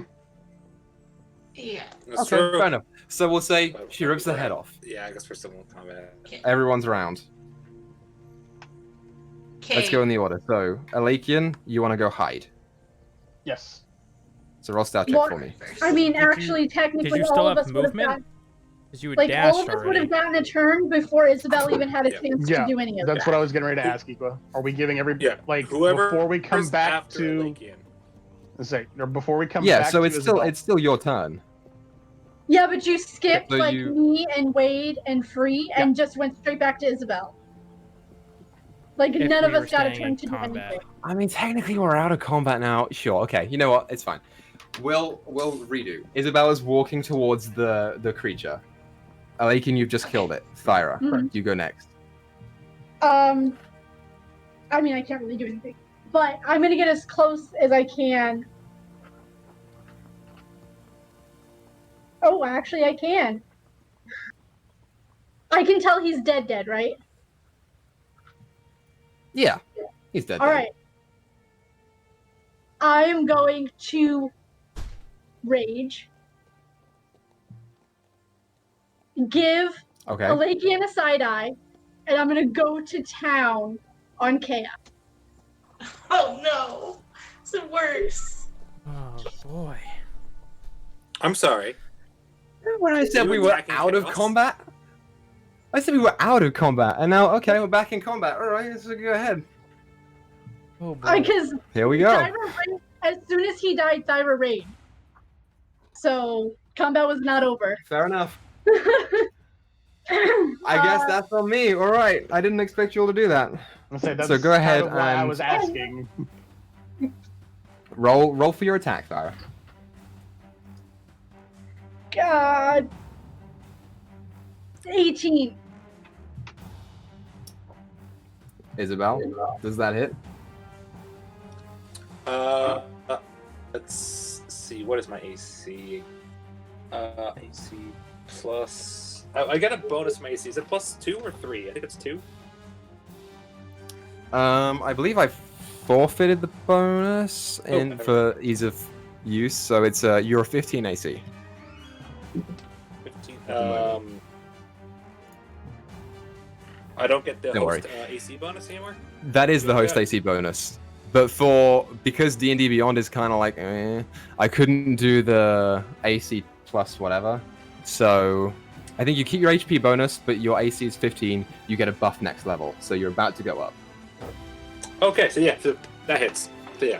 Yeah. That's Okay, true. fair enough. So we'll say she rips the head off. Yeah, I guess we're still in combat. Everyone's around. Okay. Let's go in the order. So, Alakian, you want to go hide. Yes. So roll stat check Well, for me. I mean, Did you- actually, technically, did you still all of have us would have movement? gotten, Because you would like, dashed all of us would already. have gotten a turn before Isabel even had a chance Yeah, to do any of That's that. what I was getting ready to ask, Equa. Are we giving every Yeah, like whoever before we come is back after to Alakian. Say, or before we come Yeah, back so to it's still your turn. Yeah, but you skipped So like you- me and Wade and Free and just went straight back to Isabel. Like If none we of were us got a staying turn in to do combat. anything. I mean, technically we're out of combat now. Sure, okay. You know what? It's fine. We'll redo. Isabella's walking towards the creature. Alakin, you've just killed it. Thyra, Mhm. you go next. I mean, I can't really do anything, but I'm gonna get as close as I can. Oh, actually, I can. I can tell he's dead, right? Yeah, he's dead. All right. I am going to rage. Give Okay. Alakian a side eye, and I'm gonna go to town on Chaos. Oh no, it's the worst. Oh boy. I'm sorry. When I said You we were attacking out of chaos? combat, I said we were out of combat, and now okay, we're back in combat. All right, so go ahead. Oh boy. Because Here we go. as soon as he died, Thyra raged. So combat was not over. Fair enough. I guess that's on me. All right, I didn't expect you all to do that. I'll say that's So go ahead kind of why I and- was asking. Roll for your attack, Thyra. God. 18. Isabel, does that hit? Let's see. What is my AC? AC plus. I got a bonus from AC. Is it plus 2 or 3? I think it's 2. I believe I forfeited the bonus Oh, for ease of use, so it's you're 15 AC. 15. At the moment. I don't get the Don't host AC bonus anymore. That is the Yeah. host AC bonus, but because D&D Beyond is kind of like, I couldn't do the AC plus whatever, so I think you keep your HP bonus, but your AC is 15. You get a buff next level, so you're about to go up. Okay, so yeah, so that hits. So yeah.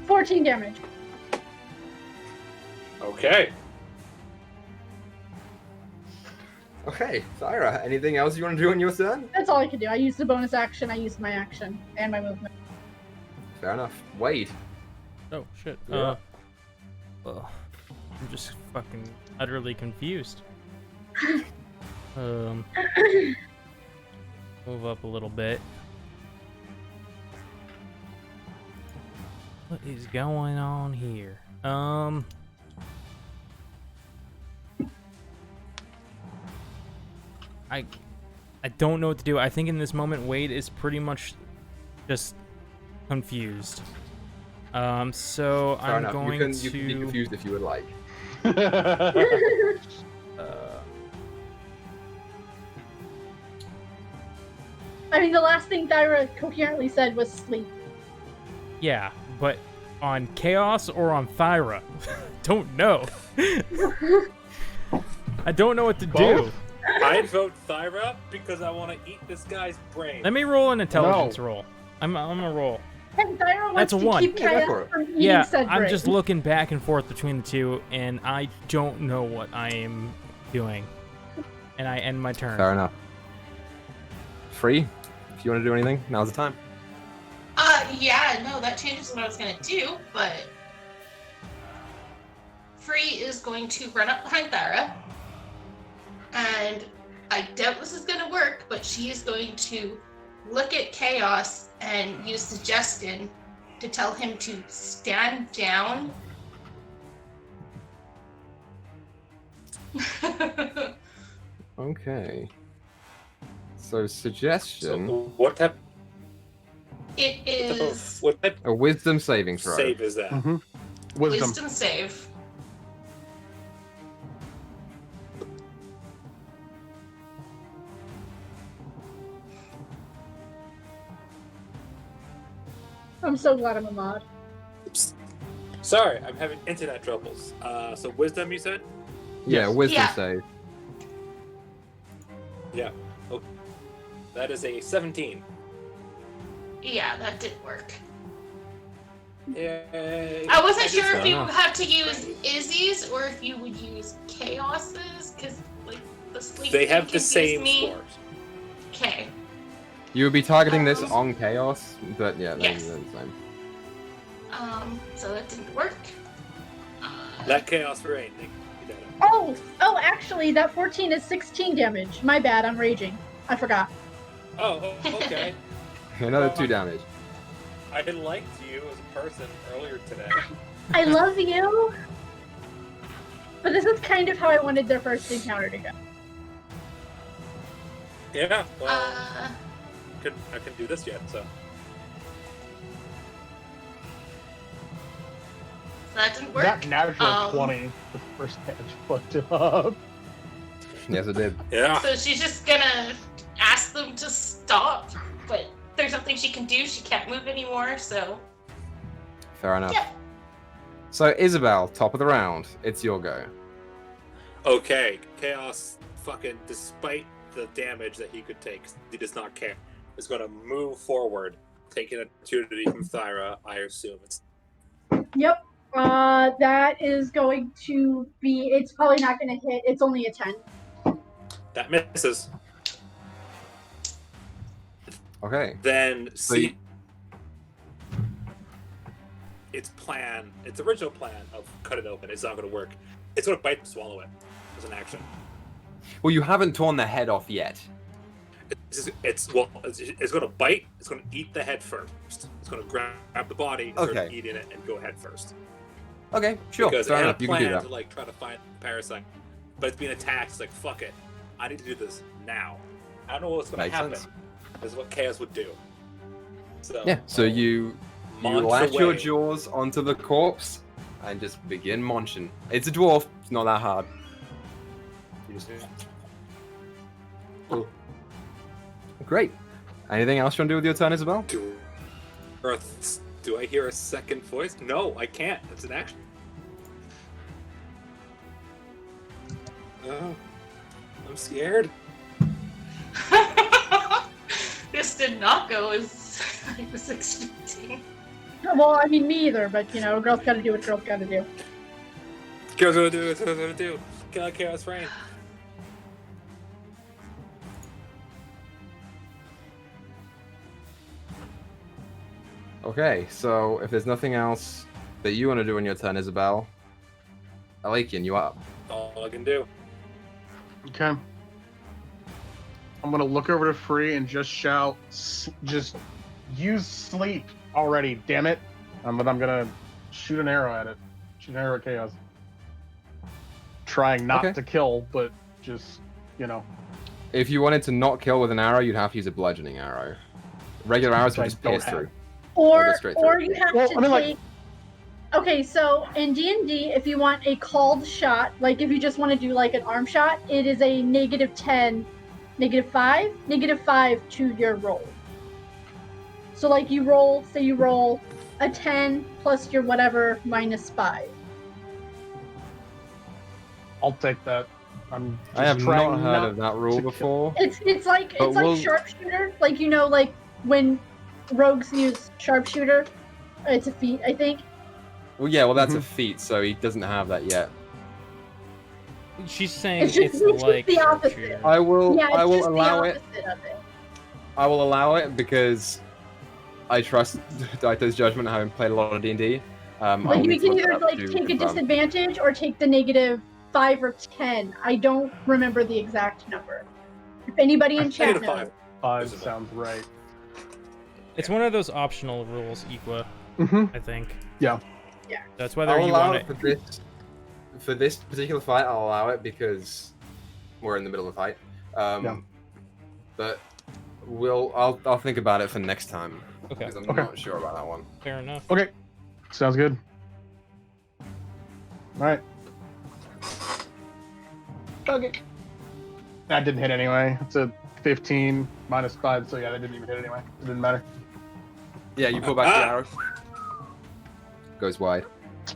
14 damage. Okay. Okay, Thyra, anything else you want to do on your turn? That's all I could do. I used the bonus action, I used my action, and my movement. Fair enough. Wade. Oh shit. Yeah. I'm just fucking utterly confused. Move up a little bit. What is going on here? I don't know what to do. I think in this moment Wade is pretty much just confused. So Fair I'm enough. going You can be to confused if you would like. I mean, the last thing Thyra coherently said was sleep. yeah, but on Chaos or on Thyra? Don't know. I don't know what to do. Both? I'd vote Thyra because I want to eat this guy's brain. Let me roll an intelligence roll. I'm gonna roll. And Thyra That's wants a to 1. keep Yeah, go Chaos for it. from eating Yeah, said I'm brain. just looking back and forth between the two, and I don't know what I am doing. And I end my turn. Fair enough. Free. If you want to do anything, now's the time. Yeah, no, that changes what I was gonna do, but Free is going to run up behind Thyra, and I doubt this is gonna work, but she is going to look at Chaos and use Suggestion to tell him to stand down. Okay. So suggestion, So what type It is what type a wisdom saving of throw. save is that? Mm-hmm. Wisdom. Wisdom save. I'm so glad I'm a mod. Oops. Sorry, I'm having internet troubles. So wisdom, you said? Yeah, Yes. wisdom Yeah. save. Yeah. Okay. That is a 17. Yeah, that did work. I wasn't sure if don't you know. had to use Izzy's or if you would use Chaos's, because like the sleep They thing have the confused same me. scores. Okay. You would be targeting this on chaos, but yeah, Yes. they're the same. So that didn't work. That chaos rain. Oh, actually, that 14 is 16 damage. My bad, I'm raging. I forgot. Oh, okay. Another 2 damage. I liked you as a person earlier today. I love you. But this is kind of how I wanted their first encounter to go. Yeah, well, I couldn't do this yet, so. That didn't work. That natural 20, the first damage fucked him up. Yes, it did. Yeah. So she's just gonna ask them to stop, but there's nothing she can do. She can't move anymore, so. Fair enough. Yeah. So, Isabel, top of the round. It's your go. Okay, Chaos, fucking, despite the damage that he could take, he does not care. Is going to move forward, taking an opportunity from Thyra, I assume. Yep. That is going to be. It's probably not going to hit. It's only a 10. That misses. Okay. Then So see its original plan of cut it open is not going to work. It's going to bite and swallow it as an action. Well, you haven't torn the head off yet. It's going to bite. It's going to eat the head first. It's going to grab the body, start Okay. eating it, and go head first. Okay, sure. Because Fair it had enough. a You can do plan that. to like try to find the parasite, but it's being attacked. It's like fuck it. I need to do this now. I don't know what's going to Makes happen. sense. This is what Chaos would do. So Yeah. So you munch latch your away. jaws onto the corpse and just begin munching. It's a dwarf. It's not that hard. You just... Great. Anything else you want to do with your turn, Isabel? Do I hear a second voice? No, I can't. That's an action. Oh, I'm scared. This did not go as I was expecting. Well, I mean, me either, but, you know, a girl's got to do what girl's got to do. Chaos gonna do it. Chaos gonna do. Kill that Chaos Rain. Okay, so if there's nothing else that you want to do in your turn, Isabel, Alakian, you up. All I can do. Okay. I'm gonna look over to Free and just shout, just use sleep already, damn it. But I'm gonna shoot an arrow at it. Shoot an arrow at Chaos. Trying not Okay. to kill, but just, you know. If you wanted to not kill with an arrow, you'd have to use a bludgeoning arrow. Regular arrows would Which I just don't pierce have. through. Or go straight through. you have Well, to I mean, like- take. Okay, so in D&D, if you want a called shot, like if you just want to do like an arm shot, it is a -10, -5 to your roll. So like you roll, say you roll a 10 plus your whatever -5. I'll take that. I'm just I have trying not heard of that rule to kill. before. It's like But it's like we'll- sharpshooter, like you know, like when rogues use sharpshooter, it's a feat, I think. Well, yeah, well, that's a Mhm. feat, so he doesn't have that yet. She's saying It's just- it's like the opposite. sharpshooter. I will. Yeah, it's I will just allow the it. opposite of it. I will allow it because I trust Dyto's judgment, having played a lot of D&D. I'll Like you need to can look it either up like to take a confirm. disadvantage or take the -5 or 10. I don't remember the exact number. If anybody in chat knows. -5. 5 sounds right. It's one of those optional rules, Equa, Mm-hmm. I think. Yeah. That's whether I'll you allow want it it. for this particular fight. I'll allow it because we're in the middle of a fight. Yeah. But I'll think about it for next time Okay, because I'm Okay. not sure about that one. fair enough. Okay. Sounds good. Alright. Okay. That didn't hit anyway. It's a 15 -5, so yeah, that didn't even hit anyway. It didn't matter. Yeah, you pull back the arrow. Goes wide.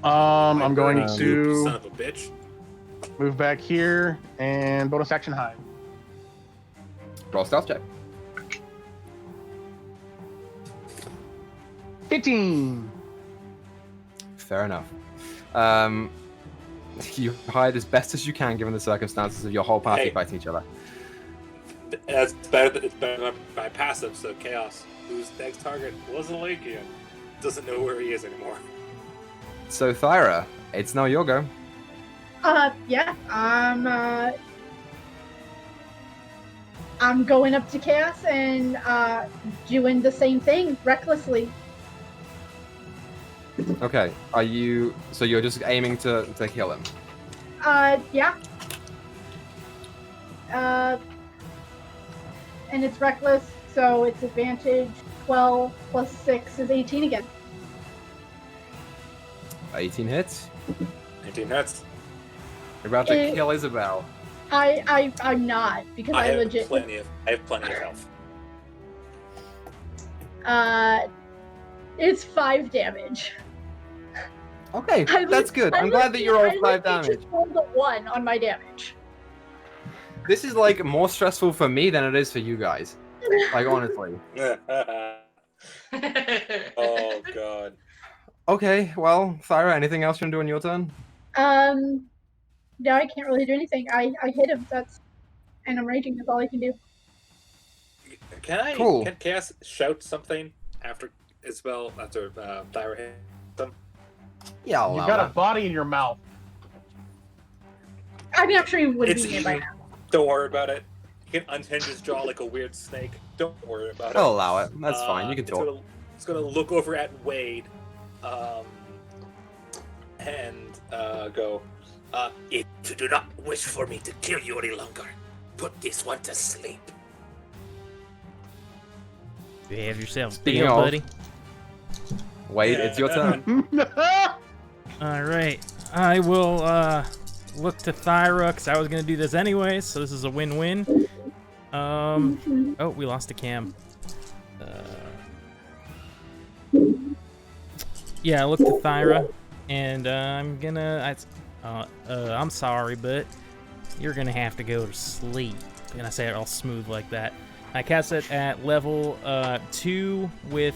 I'm going Um, Son to of a bitch. move back here and bonus action hide. Roll a stealth check. 15. Fair enough. You hide as best as you can given the circumstances of your whole party Hey. fighting each other. It's better than my passive, so Chaos, whose next target was a Lakian, doesn't know where he is anymore. So Thyra, it's now your go. Yeah. I'm going up to Chaos and doing the same thing recklessly. Okay, so you're just aiming to kill him? Yeah. And it's reckless, so it's advantage 12 plus 6 is 18 again. 18 hits? 18 hits. You're about to kill Isabel. I'm not, because I have legit... plenty of health. It's 5 damage. Okay, that's good. I'm glad that you rolled 5 damage. I just rolled a 1 on my damage. This is like more stressful for me than it is for you guys. Like honestly. Oh god. Okay, well, Thyra, anything else you want to do on your turn? No, I can't really do anything. I hit him, and I'm raging, that's all I can do. Cool. Can Chaos shout something after Thyra hit them? Yeah, I'll You allow got a that. body in your mouth. I mean, I'm sure he would It's be here by easy. now. Don't worry about it. He can unhinge his jaw like a weird snake. Don't worry about it. I'll allow it. That's fine. You can talk. It's gonna look over at Wade, and go. If you do not wish for me to kill you any longer, put this one to sleep. You have yourself a Speaking deal, of- buddy. Wade, it's your turn. All right, I will look to Thyra because I was gonna do this anyway, so this is a win-win. Oh, we lost to Cam. Yeah, I look to Thyra, and I'm gonna. I'm sorry, but you're gonna have to go to sleep. And I say it all smooth like that. I cast it at level 2 with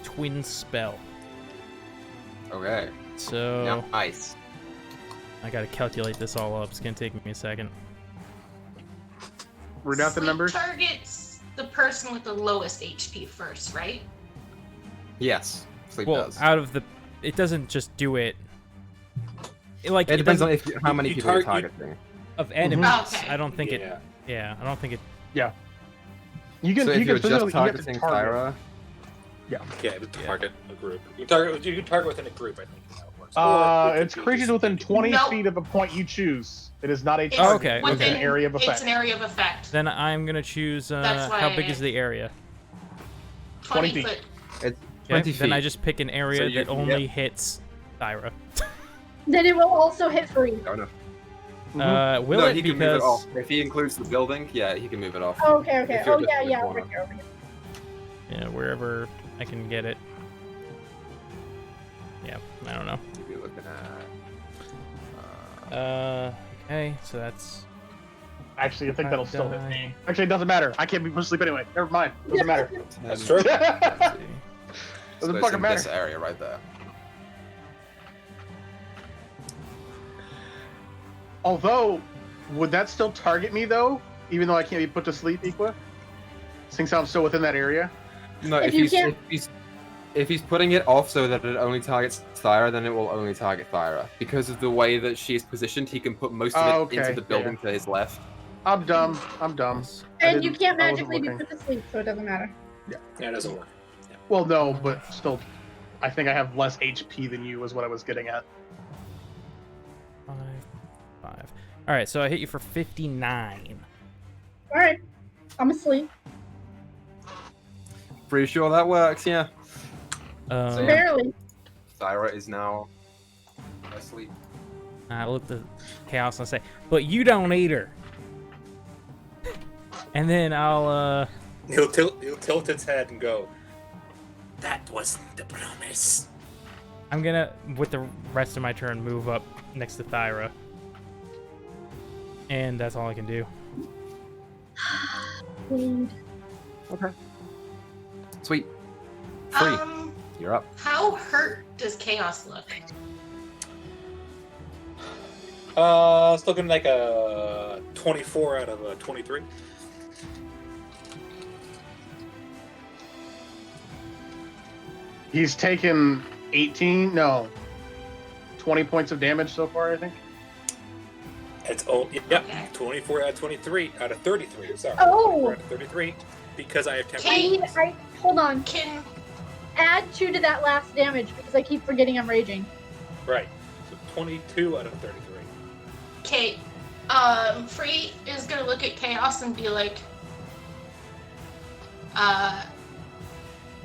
Twin Spell. Okay. So Nice. I gotta calculate this all up. It's gonna take me a second. Read out the Sleep numbers. targets the person with the lowest HP first, right? Yes. Sleep Well, does. out of the, it doesn't just do it. Like It depends on doesn't- how many you people you're target- targeting. of enemies. Okay. I don't think Yeah. it. Yeah, I don't think it. You can, So if you you're can just physically you have to targeting target. Thyra, Yeah, but target a group. You can target within a group. I think is how it works. Or it It's could be creatures just- within 20 Nope. feet of a point you choose. It is not a It's target. okay, It's okay. an area of It's effect. an area of effect. Then I'm gonna choose. That's How why big is the area? 20 feet. foot. it's Okay, 20 then I feet. just pick an area So you- that only hits Thyra. Then it will also hit free. Oh, no. Will No, it? he can Because move it off. If he includes the building, yeah, he can move it off. Oh, okay. If you're Oh, just yeah, in the yeah, corner. over here, over here. yeah, wherever I can get it. Yeah, I don't know. You'd be looking at. Okay, so that's. Actually, I think that'll still hit Die. me. Actually, it doesn't matter. I can't be put to sleep anyway. Never mind. Doesn't matter. That's 10, true. Let's see. so Doesn't it's fucking in matter. this area right there. Although, would that still target me though? Even though I can't be put to sleep, Equa? Since I'm still within that area? No, If if you he's, can't- if he's putting it off so that it only targets Thyra, then it will only target Thyra. Because of the way that she's positioned, he can put most of it Oh, okay, into the yeah, building to his left. I'm dumb. I'm dumb. And you can't I wasn't magically be looking. put to sleep, so it doesn't matter. Yeah, it doesn't work. Well, no, but still, I think I have less HP than you, is what I was getting at. 5. All right, so I hit you for 59. Alright. I'm asleep. Pretty sure that works, yeah. So, yeah. Barely. Thyra is now asleep. I look at Chaos and I say, "But you don't eat her." And then I'll He'll tilt its head and go. That wasn't the promise. I'm gonna, with the rest of my turn, move up next to Thyra. And that's all I can do. Weed. Sweet. Free. Um, You're up. how hurt does Chaos look? It's looking like a 24 out of a 23. He's taken 20 points of damage so far, I think. It's Okay. 24 out of 23 out of 33. Sorry, Oh. 24 out of 33 because I have 10. Hold on. Can Add 2 to that last damage because I keep forgetting I'm raging. Right. So 22 out of 33. Okay, Free is gonna look at Chaos and be like,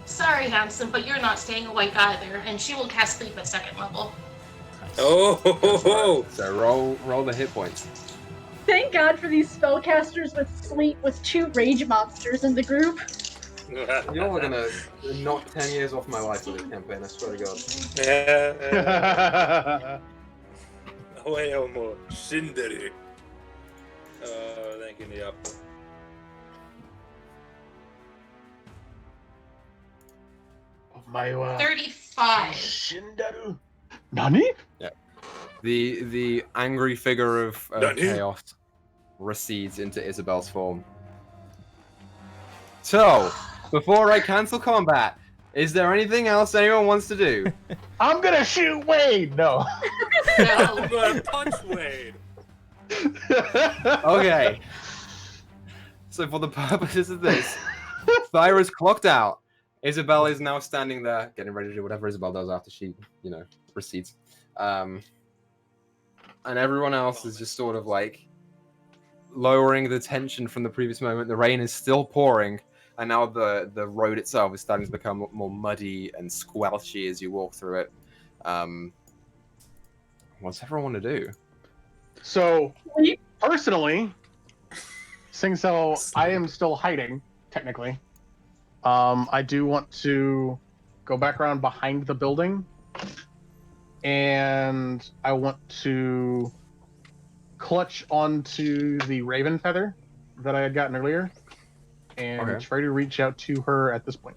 sorry, handsome, but you're not staying awake either, and she will cast Sleep at 2nd level. Oh! So roll the hit points. Thank God for these spellcasters with sleep with 2 rage monsters in the group. You're gonna knock 10 years off my life with this campaign, I swear to God. Away, Omo. Shinderi. Thank you, Nia. My 35. Shindaru. Nani? The angry figure of Nani? chaos recedes into Isabel's form. So, before I cancel combat, is there anything else anyone wants to do? I'm gonna shoot Wade! No. No. I'm gonna punch Wade. Okay. So for the purposes of this, Thyra's clocked out. Isabel is now standing there, getting ready to do whatever Isabel does after she, recedes. And everyone else is just sort of like lowering the tension from the previous moment. The rain is still pouring, and now the road itself is starting to become more muddy and squelchy as you walk through it. What's everyone want to do? So, personally, since I am still hiding, technically, I do want to go back around behind the building, and I want to clutch onto the raven feather that I had gotten earlier, and try to reach out to her at this point.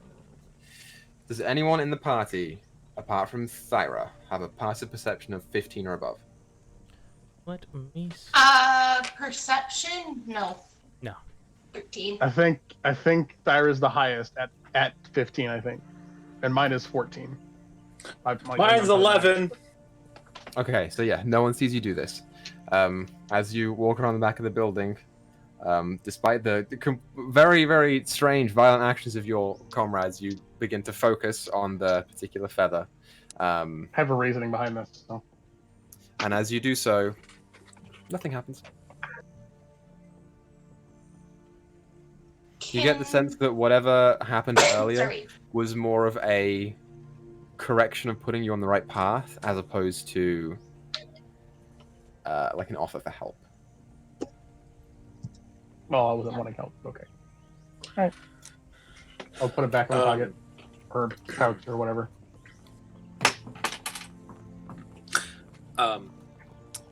Does anyone in the party, apart from Thyra, have a passive perception of 15 or above? Let me see. Perception? No. No. 13. I think Thyra's the highest at 15, I think, and mine is 14. Mine's 11. Okay, so yeah, no one sees you do this. As you walk around the back of the building, despite the very, very strange, violent actions of your comrades, you begin to focus on the particular feather. I have a reasoning behind this. So. And as you do so, nothing happens. You get the sense that whatever happened earlier was more of a correction of putting you on the right path, as opposed to like an offer for help. Well, I wasn't wanting help. Okay. All right. I'll put it back in my pocket or pouch or whatever.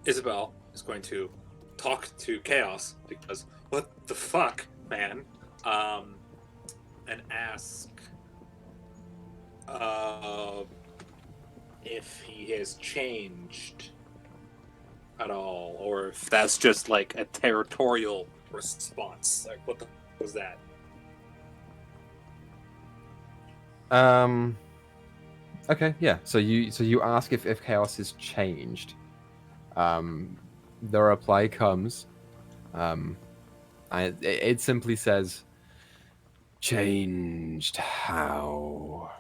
Isabel is going to talk to Chaos because what the fuck, man? And ask if he has changed at all, or if that's just like a territorial response. Like, what the fuck was that? Okay, yeah. So you ask if Chaos has changed. The reply comes. It simply says, "Changed how?"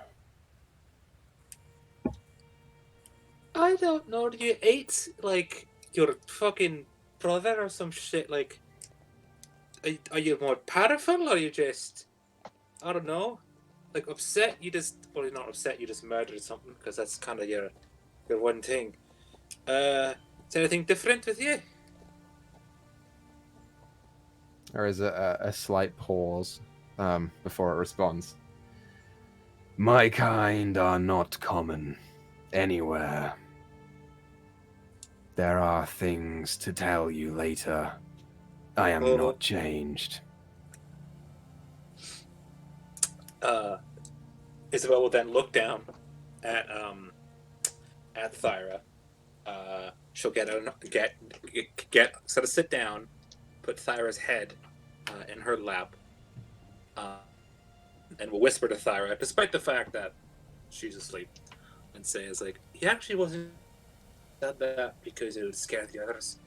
I don't know. You ate like your fucking brother or some shit. Like, are you more powerful, or are you just, I don't know, like upset? You just, well, you're not upset. You just murdered something because that's kind of your one thing. Is anything different with you? There is a slight pause before it responds. My kind are not common anywhere. There are things to tell you later. I am not changed. Isabel will then look down at at Thyra. She'll sort of sit down, put Thyra's head in her lap, and will whisper to Thyra, despite the fact that she's asleep, and say, "Is like he actually wasn't said that because it would scare the others."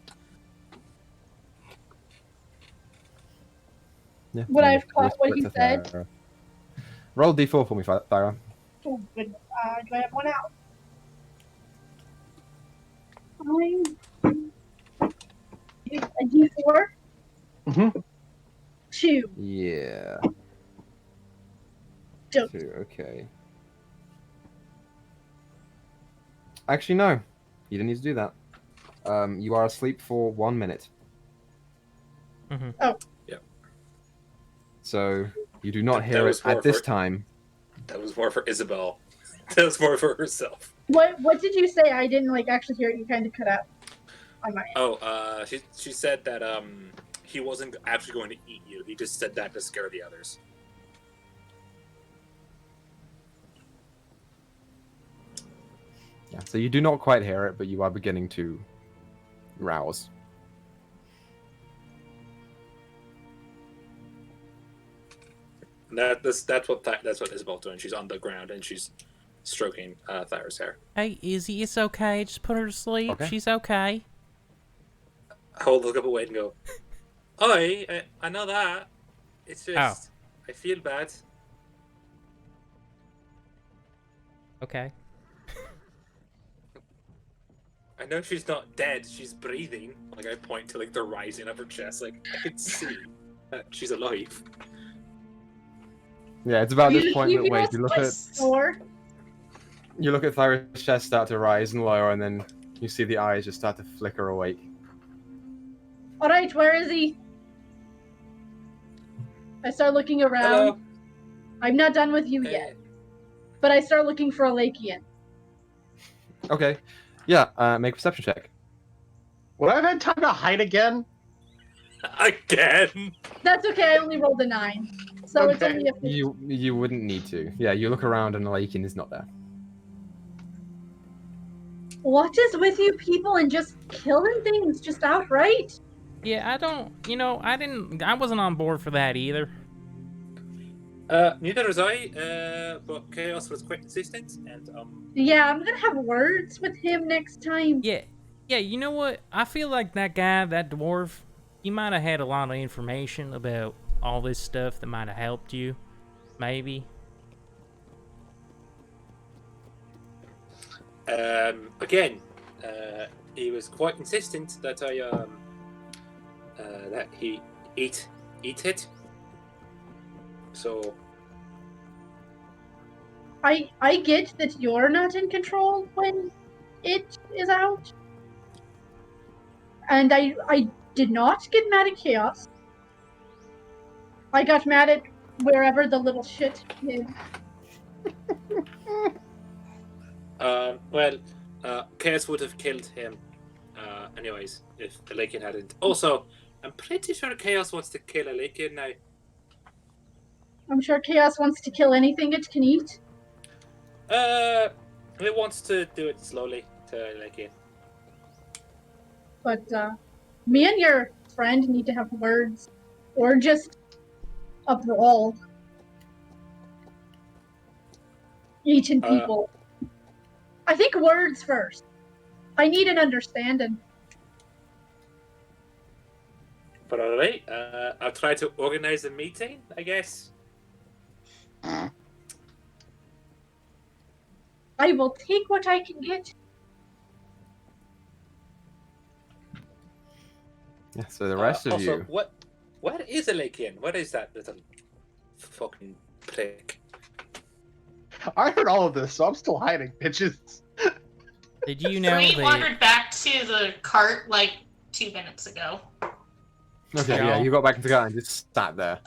Yeah. Would I have caught whisper what it he to said? Thyra. Roll d4 for me, Thyra. Oh, goodness. Do I have one out? Fine. A D4? Mm-hmm. 2. Yeah. Dope. 2, okay. Actually, no. You didn't need to do that. You are asleep for 1 minute. Mm-hmm. Oh. Yeah. So, you do not That hear was it more at this for- time. That was more for Isabel. That was more for herself. What did you say? I didn't actually hear it. You kind of cut out on my end. Oh, she said that he wasn't actually going to eat you. He just said that to scare the others. Yeah, so you do not quite hear it, but you are beginning to rouse. That's what Isabel's doing. She's on the ground and she's stroking Thyra's hair. Hey, Izzy, it's okay. Just put her to sleep. Okay. She's okay. I will look up away and go, I know that. It's just, I feel bad. Okay. I know she's not dead. She's breathing. Like, I point to, the rising of her chest. Like, I can see that she's alive. Yeah, it's about this You- point you that wait, feel you look at sore? Thyra's chest start to rise and lower, and then you see the eyes just start to flicker awake. All right, where is he? I start looking around. Hello. I'm not done with you yet, but I start looking for a Lakian. Okay. Yeah, make a perception check. Would I have had time to hide again? Again. That's okay. I only rolled a 9, so it's Okay. only a 15. You wouldn't need to. Yeah, you look around and Lakin is not there. What is with you people and just killing things just outright? Yeah, I wasn't on board for that either. Neither was I, but Chaos was quite insistent, and Yeah, I'm gonna have words with him next time. Yeah, you know what? I feel like that guy, that dwarf, he might have had a lot of information about all this stuff that might have helped you. Maybe. Again, he was quite insistent that that he eat it. So I get that you're not in control when it is out. And I did not get mad at Chaos. I got mad at wherever the little shit is. well, Chaos would have killed him anyways if the Lakin hadn't. Also, I'm pretty sure Chaos wants to kill a Lakin now. I'm sure Chaos wants to kill anything it can eat. It wants to do it slowly to Lakin. But me and your friend need to have words. Or just a brawl. Eating people. I think words first. I need an understanding. But alright, I'll try to organize a meeting, I guess. I will take what I can get. Yeah, so the rest of also, you. What is a Lakin? What is that little fucking prick? I heard all of this, so I'm still hiding, bitches. Did you know We that? wandered back to the cart 2 minutes ago. Okay, yeah, you got back into the car and just sat there.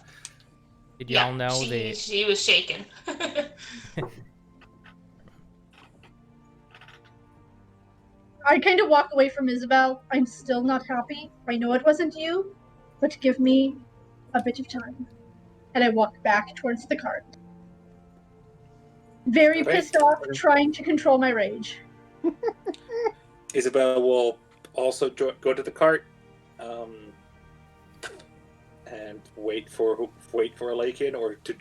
Did y'all know she, that? she was shaken. I kind of walk away from Isabel. I'm still not happy. I know it wasn't you, but give me a bit of time. And I walk back towards the cart. Very Alright. pissed off, trying to control my rage. Isabel will also go to the cart, and wait for a Lakin or to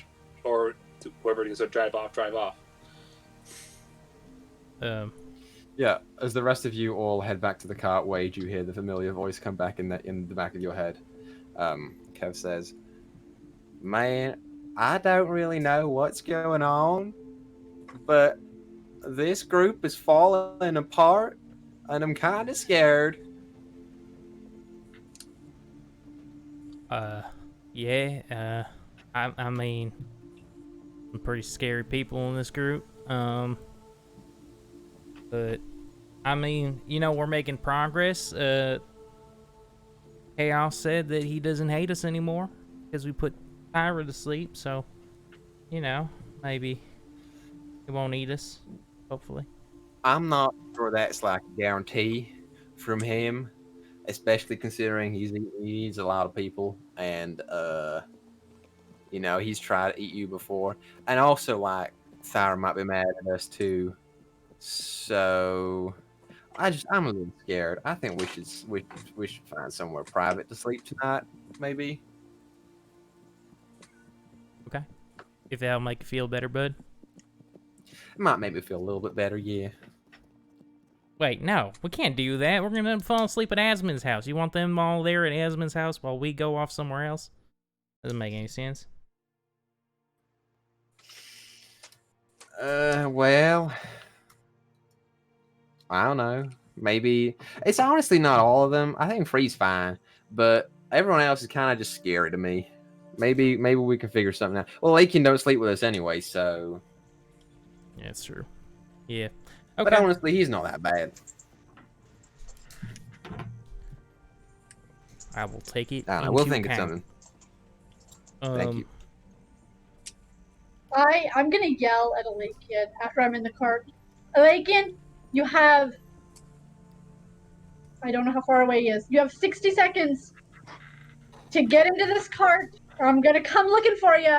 whoever it is to drive off. Yeah, as the rest of you all head back to the cart, Wade, you hear the familiar voice come back in the back of your head. Kev says, "Man, I don't really know what's going on, but this group is falling apart, and I'm kind of scared." Yeah, I mean, some pretty scary people in this group. But, I mean, you know, we're making progress. Chaos said that he doesn't hate us anymore because we put Tyra to sleep, so, you know, maybe he won't eat us, hopefully. I'm not sure that's like a guarantee from him, especially considering he eats a lot of people, and you know, he's tried to eat you before, and also like Thyra might be mad at us too. So I'm a little scared. I think we should find somewhere private to sleep tonight, maybe. Okay. If that'll make you feel better, bud. It might make me feel a little bit better, yeah. Wait, no, we can't do that. We're gonna fall asleep at Asmon's house. You want them all there at Asmon's house while we go off somewhere else? Doesn't make any sense. Well, I don't know. Maybe it's honestly not all of them. I think Free's fine, but everyone else is kind of just scary to me. Maybe we can figure something out. Well, Lakin don't sleep with us anyway, so. Yeah, it's true. Yeah. But Okay. honestly, he's not that bad. I will take it. I don't know. into We'll think of account. something. Thank you. I'm gonna yell at Alakian after I'm in the cart. Alakian, you have... I don't know how far away he is. You have 60 seconds to get into this cart, or I'm gonna come looking for you.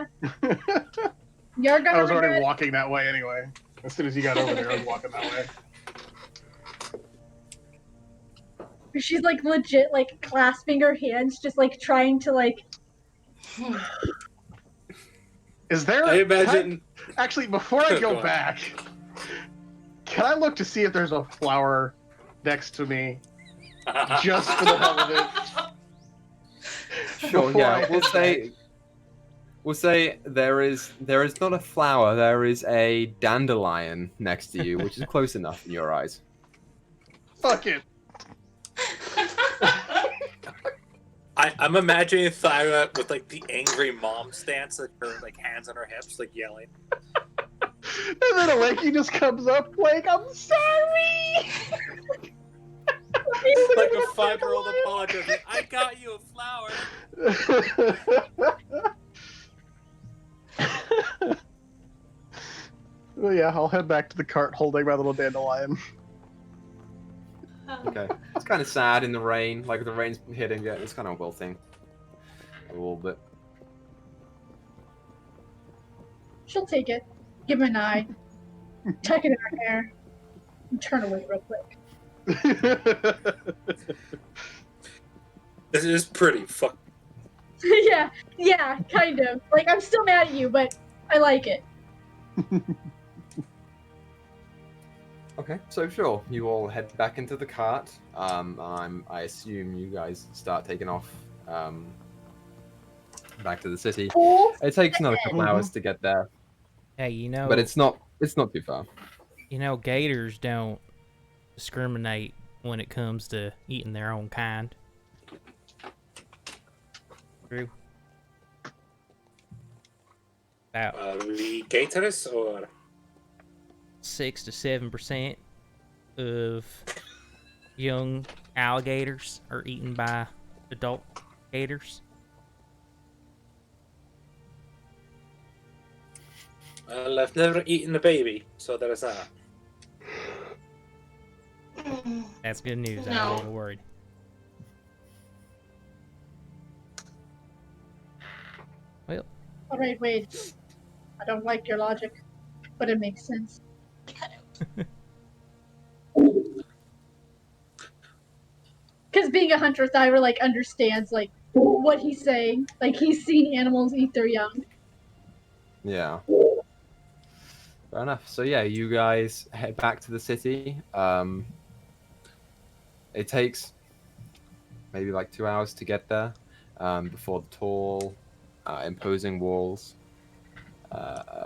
You're gonna I was already regret it. walking that way anyway. As soon as you got over there, I was walking that way. She's like legit, like clasping her hands, just like trying to like. Is there? I imagine. Actually, before I Go go on. back, can I look to see if there's a flower next to me, just for the hell of it? Sure. Before I Yeah. hit We'll say there is not a flower. There is a dandelion next to you, which is close enough in your eyes. Fuck it. I'm imagining Thyra with like the angry mom stance, like her like hands on her hips, like yelling. And then a Lakey just comes up like, I'm sorry! Like a 5-year-old apologizing. I got you a flower. Well, yeah, I'll head back to the cart holding my little dandelion. Okay. It's kind of sad in the rain. Like the rain's hitting it. It's kind of wilting a little bit. She'll take it. Give him an eye. Tuck it in her hair. And turn away real quick. This is pretty fuck. yeah, kind of. Like, I'm still mad at you, but I like it. Okay, so sure, you all head back into the cart. I assume you guys start taking off back to the city. Cool. It takes another couple Mhm. hours to get there, Hey, you know, but it's not too far. you know, gators don't discriminate when it comes to eating their own kind. True. About The gators or 6 to 7% of young alligators are eaten by adult gators. well, I've never eaten a baby, so there is that. That's good news. I'm No. a little worried. Well, Alright, wait. I don't like your logic, but it makes sense. Because being a hunter, Thyra like understands like what he's saying. Like he's seen animals eat their young. Yeah. Fair enough. So yeah, you guys head back to the city. It takes maybe like 2 hours to get there before the tall, imposing walls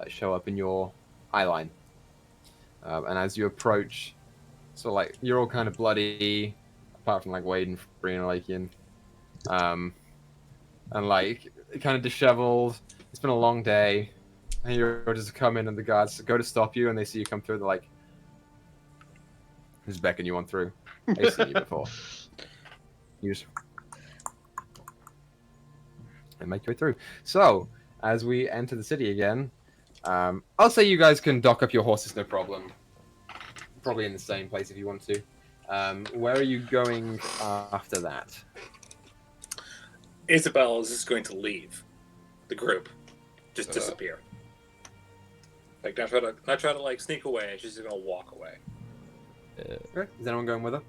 show up in your eye line. And as you approach, so like you're all kind of bloody, apart from like Wade and Free and Lakian, and like kind of disheveled. It's been a long day, and you're just come in, and the guards go to stop you, and they see you come through. They're like, "Just beckon you on through." They've seen you before. You just and make your way through. So as we enter the city again, I'll say you guys can dock up your horses, no problem. Probably in the same place if you want to. Where are you going after that? Isabel is just going to leave the group, just disappear. Like not try to like sneak away. She's just gonna walk away. Okay. Is anyone going with her?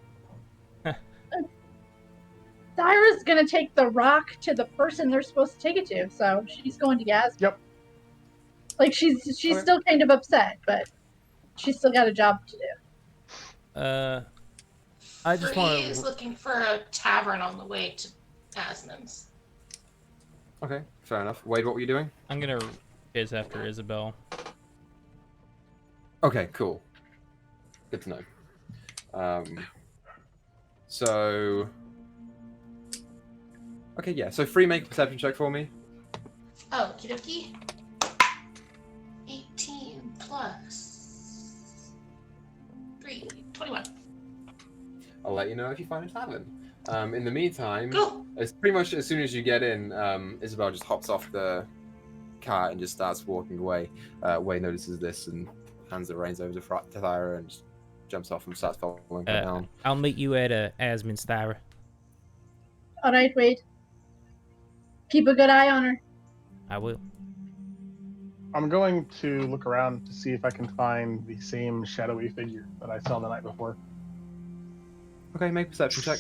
Thyra's gonna take the rock to the person they're supposed to take it to, so she's going to Yasmin. Yep. Like she's Okay. still kind of upset, but she's still got a job to do. I just Free want is to. looking for a tavern on the way to Asmon's. Okay, fair enough. Wade, what were you doing? I'm gonna chase after Isabel. Okay, cool. Good to know. So... Okay, yeah. So Free, make a perception check for me. Oh, okie dokie. 18 plus 3, 21. I'll let you know if you find a tavern. In the meantime, Go! it's pretty much as soon as you get in, Isabel just hops off the cart and just starts walking away. Wade notices this and hands the reins over to Thyra and just jumps off and starts following her down. I'll meet you at Asmon's, Thyra. All right, Wade. Keep a good eye on her. I will. I'm going to look around to see if I can find the same shadowy figure that I saw the night before. Okay, make a perception check.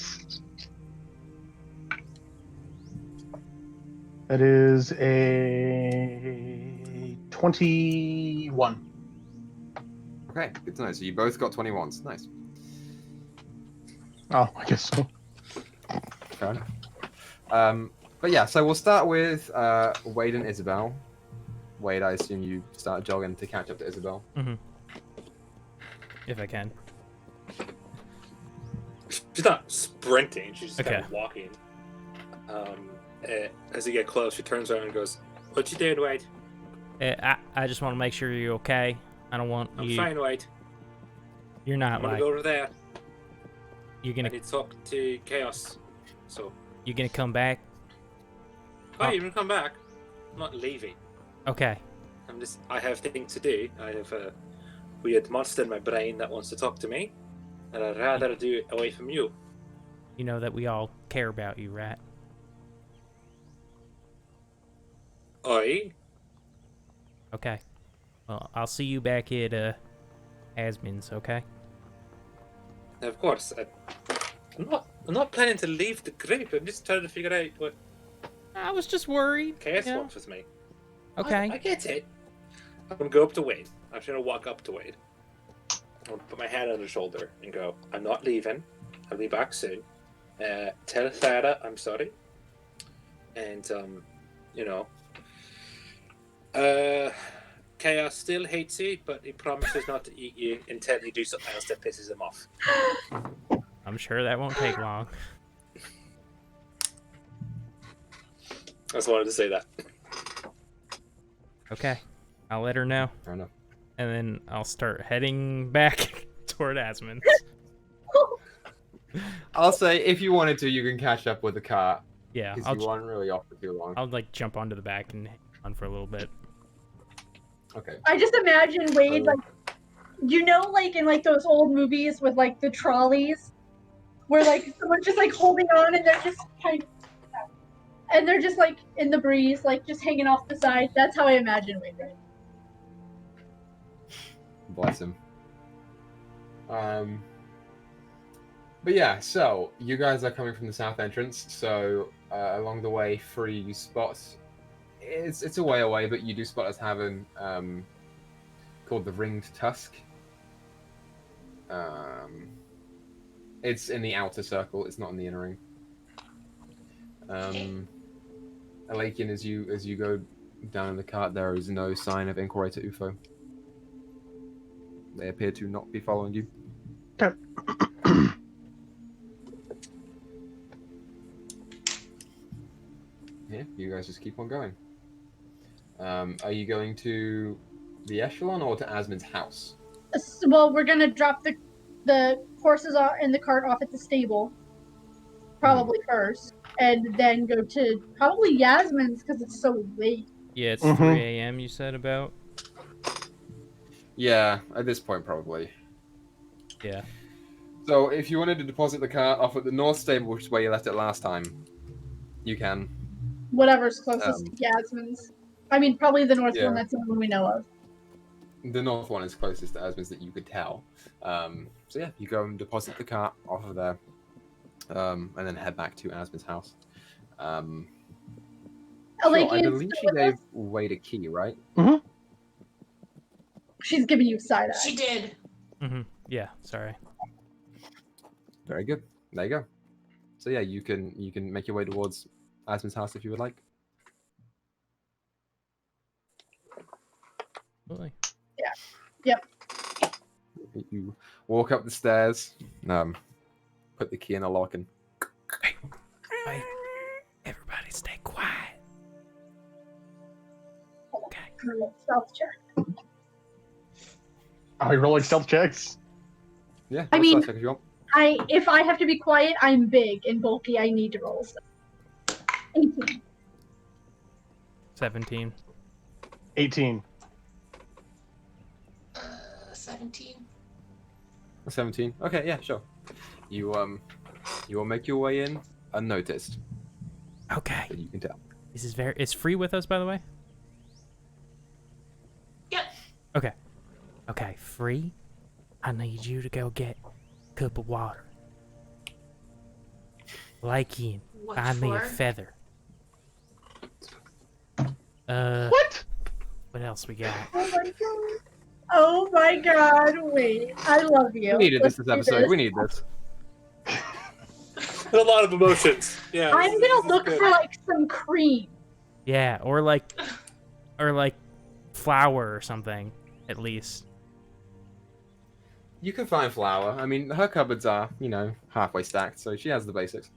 That is a 21. Okay, good to know. So you both got 21s. Nice. Oh, I guess so. Fair enough. But yeah, so we'll start with Wade and Isabel. Wade, I assume you start jogging to catch up to Isabel. Mm-hmm. If I can. She's not sprinting. She's just kind Okay. of walking. As you get close, she turns around and goes, "What you doing, Wade?" I just want to make sure you're okay. I don't want I'm you. fine, Wade. You're I'm not gonna like go over there. you're I gonna need to talk to Chaos. So, you're gonna come back. oh, you're gonna come back? I'm not leaving. Okay. I have things to do. I have a weird monster in my brain that wants to talk to me, and I'd rather do it away from you. You know that we all care about you, right? Oi? Okay. Well, I'll see you back at Asmon's, okay? Of course. I'm not planning to leave the group. I'm just trying to figure out what I was just worried. Chaos you know? wants with me. Okay. I get it. I'm gonna go up to Wade. I'm just gonna walk up to Wade. I'm gonna put my hand on his shoulder and go, "I'm not leaving. I'll be back soon. Tell Thyra I'm sorry. And you know, Chaos still hates you, but he promises not to eat you until you do something else that pisses him off." I'm sure that won't take long. I just wanted to say that. Okay. I'll let her know. Fair enough. And then I'll start heading back toward Asmon's. I'll say if you wanted to, you can catch up with the cart Yeah, because you weren't really off for too long. I'll like jump onto the back and hang on for a little bit. Okay. I just imagine Wade like, you know, like in like those old movies with like the trolleys, where like someone's just like holding on and they're just kind of, and they're just like in the breeze, like just hanging off the side. That's how I imagine Wade. Right? Bless him. But yeah, so you guys are coming from the south entrance. So along the way, Free, you spot it's a way away, but you do spot a tavern called the Ringed Tusk. It's in the outer circle. It's not in the inner ring. Alakian, as you go down in the cart, there is no sign of Inquirator UFO. They appear to not be following you. Okay. Yeah, you guys just keep on going. Are you going to the Echelon or to Asmund's house? Well, we're gonna drop the horses in the cart off at the stable, probably first, and then go to probably Yasmin's because it's so late. Yeah, it's Mhm. 3 a.m. you said about? Yeah, at this point probably. Yeah. So if you wanted to deposit the cart off at the North Stable, which is where you left it last time, you can. Whatever's closest to Yasmin's. I mean, probably the north Yeah. one. That's the one we know of. The North one is closest to Asmund's that you could tell. So yeah, you go and deposit the cart off of there, and then head back to Asmund's house. Sure, I Alakian's believe still she with gave us? Wade a key, right? She's giving you side eye. She did. Mm-hmm. Yeah, sorry. Very good. There you go. So yeah, you can make your way towards Asmund's house if you would like. Absolutely. Yep. You walk up the stairs, put the key in the lock, and Hey, everybody stay quiet. Okay. Stealth check. Are we rolling stealth checks? yeah. I mean- if you want. If I have to be quiet, I'm big and bulky. I need to roll stuff. 18. 17. 18. 17. 17. Okay, yeah, sure. You will make your way in unnoticed, Okay. but you can tell. This is is Free with us, by the way? Yep. Okay. Okay, Free, I need you to go get a cup of water. Lakian, What find me a for? feather. What? What else we got? Oh my god. Oh my god. Wait. I love you. We needed Let's this do episode. We need this. A lot of emotions. Yeah. I'm this gonna is look good. for like some cream. Yeah, or like flour or something, at least. You can find flour. I mean, her cupboards are, halfway stacked, so she has the basics.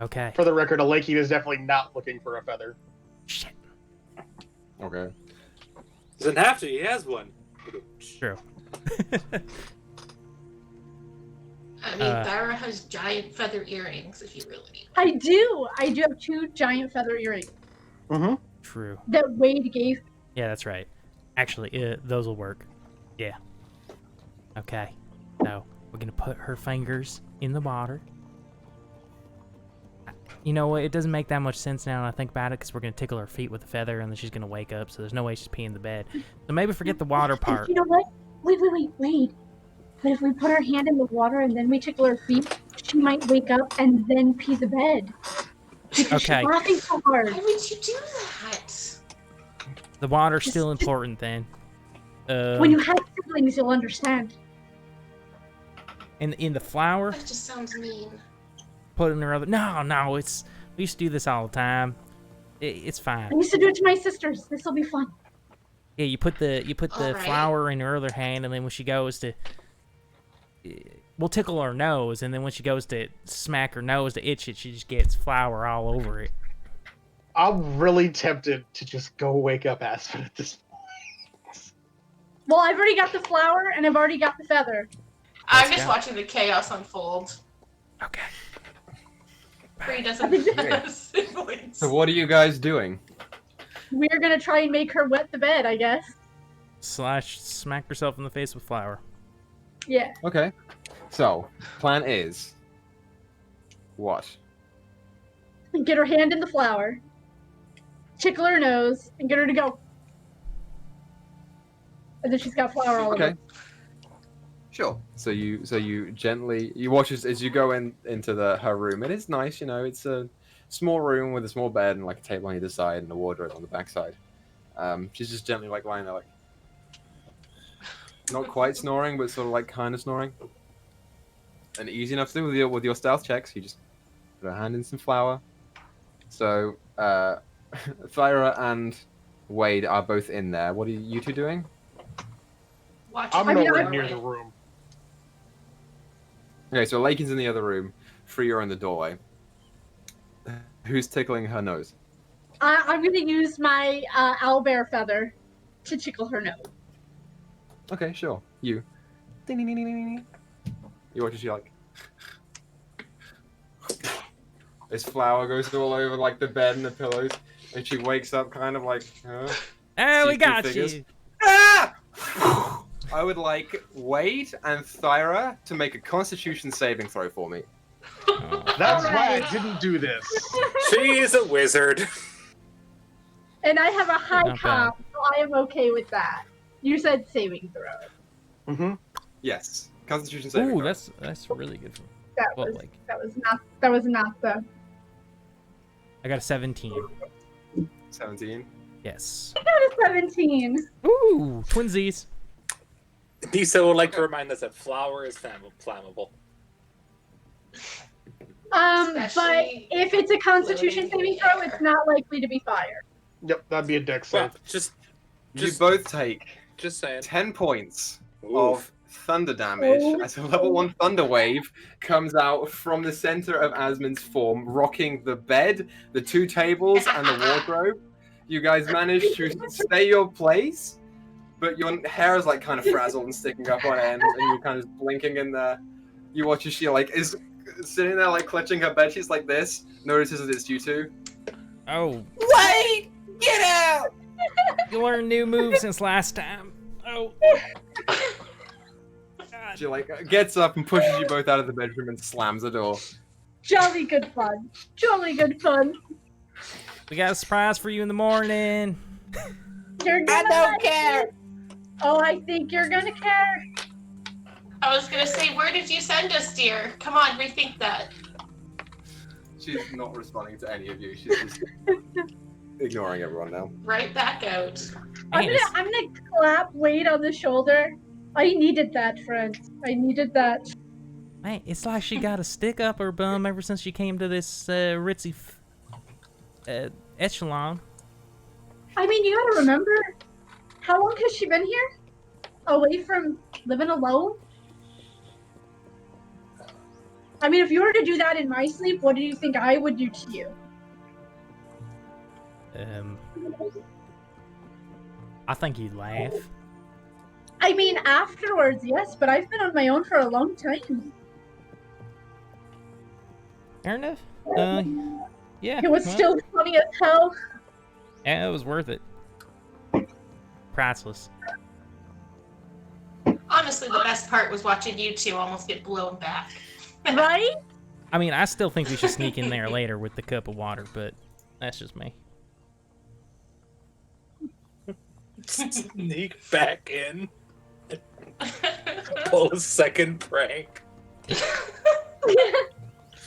Okay. For the record, Alakian is definitely not looking for a feather. Shit. Okay. Doesn't have to. He has one. True. I mean, Barra has giant feather earrings if you really need. I do. I do have 2 giant feather earrings Mm-hmm. True. that Wade gave. Yeah, that's right. Actually, those will work. Yeah. Okay. So, we're gonna put her fingers in the water. You know what? It doesn't make that much sense now when I think about it, because we're gonna tickle her feet with a feather, and then she's gonna wake up, so there's no way she's peeing the bed. So maybe forget the water part. You know what? Wait. But if we put our hand in the water and then we tickle her feet, she might wake up and then pee the bed. Because Okay. she's laughing so hard. Why would you do that? The water's still important then. When you have siblings, you'll understand. In the flour, That just sounds mean. put in her other. No, it's we used to do this all the time. It's I fine. used to do it to my sisters. This will be fun. Yeah, you put the Alright. flour in her other hand, and then when she goes to, we'll tickle her nose, and then when she goes to smack her nose to itch it, she just gets flour all over it. I'm really tempted to just go wake up Aspen at this point. Well, I've already got the flour and I've already got the feather. I'm Let's just go. watching the chaos unfold. Okay. Free doesn't have siblings. So what are you guys doing? We're gonna try and make her wet the bed, I guess. / smack herself in the face with flour. Yeah. Okay. So, plan is what? Get her hand in the flour, tickle her nose, and get her to go. And then she's got flour all over. Okay. Sure. So you gently watch as you go into her room. It is nice, you know. It's a small room with a small bed and like a table on either side and a wardrobe on the back side. She's just gently like lying there, like not quite snoring, but sort of like kind of snoring. And easy enough to do with your stealth checks. You just put her hand in some flour. So Thyra and Wade are both in there. What are you two doing? Watching I'm I mean, nowhere I'm- near the room. Okay, so Lakin's in the other room. Free are in the doorway. Who's tickling her nose? I'm gonna use my owlbear feather to tickle her nose. Okay, sure. You. Ding, ding, ding, ding, ding, ding. You watch as she like. This flour goes all over like the bed and the pillows, and she wakes up kind of like. Oh, we see two got figures. you. Ah! I would like Wade and Thyra to make a Constitution saving throw for me. That's why Alright. I didn't do this. She is a wizard. And I have a high Not bad. con, so I am okay with that. You said saving throw. Mm-hmm. Yes, Constitution saving Ooh, throw. that's really good for me. That Well, was like that was not the. I got a 17. 17. Yes. I got a 17. Ooh, twinsies. Dyto would like to remind us that flour is flammable. But Especially if it's a Constitution floating in saving the throw, air. it's not likely to be fire. Yep, that'd be a dex Well, save. You both take just saying. 10 points Oof. of thunder damage Oh. as a level 1 thunder wave comes out from the center of Asmund's form, rocking the bed, the two tables, and the wardrobe. You guys manage to stay your place, but your hair is like kind of frazzled and sticking up on end, and you're kind of blinking in there. You watch as she like is sitting there like clutching her bed. She's like this, notices that it's you two. Oh, Wait! Get out! you learned new moves since last time. Oh. God. She like gets up and pushes you both out of the bedroom and slams the door. Jolly good fun. Jolly good fun. We got a surprise for you in the morning. You're gonna like it. Oh, I think you're gonna care. I was gonna say, where did you send us, dear? Come on, rethink that. She's not responding to any of you. She's just ignoring everyone now. Right back out. I'm Man, it's- gonna clap Wade on the shoulder. I needed that, friend. I needed that. Man, it's like she got a stick up her bum ever since she came to this ritzy echelon. I mean, you gotta remember, how long has she been here? Away from living alone? I mean, if you were to do that in my sleep, what do you think I would do to you? I think you'd laugh. I mean, afterwards, yes, but I've been on my own for a long time. Fair enough. Yeah. It was well, still funny as hell. Yeah, it was worth it. Priceless. Honestly, the best part was watching you two almost get blown back. Right? I mean, I still think we should sneak in there later with the cup of water, but that's just me. Sneak back in. Pull a second prank.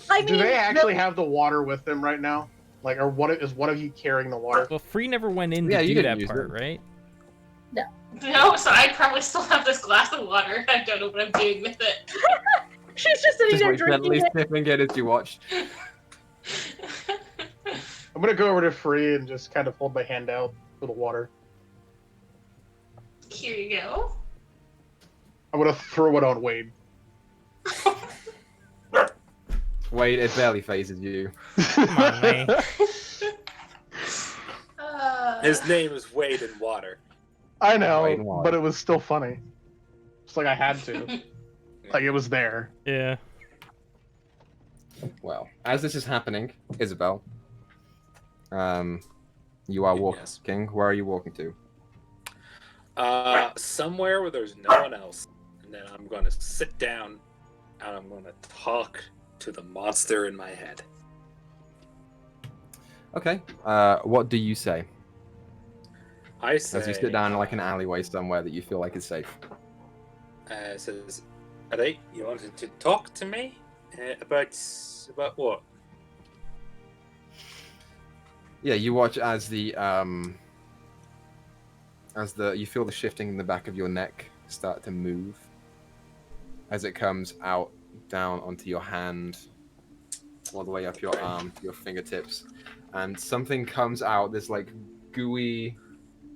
I mean, Do they actually have the water with them right now? Like, or what is one of you carrying the water? Well, Free never went in Yeah, to you do didn't that use part, it. right? No, so I probably still have this glass of water. I don't know what I'm doing with it. she's just sitting Just there like drinking gently it. sniffing it as you watch. I'm gonna go over to Free and just kind of hold my hand out for the water. Here you go. I'm gonna throw it on Wade. Wait, it barely phases you. Come on, man. His name is Wade in Water. I know, Wade and water. but it was still funny. It's like I had to. Like it was there. Yeah. Well, as this is happening, Isabel, you are walking. Yes. Where are you walking to? Somewhere where there's no one else. And then I'm going to sit down and I'm going to talk to the monster in my head. Okay. What do you say I say, as you sit down in like an alleyway somewhere that you feel like is safe? It says, Alright, you wanted to talk to me about what? Yeah, you watch as you feel the shifting in the back of your neck start to move as it comes out down onto your hand, all the way up your arm to your fingertips, and something comes out. This like gooey,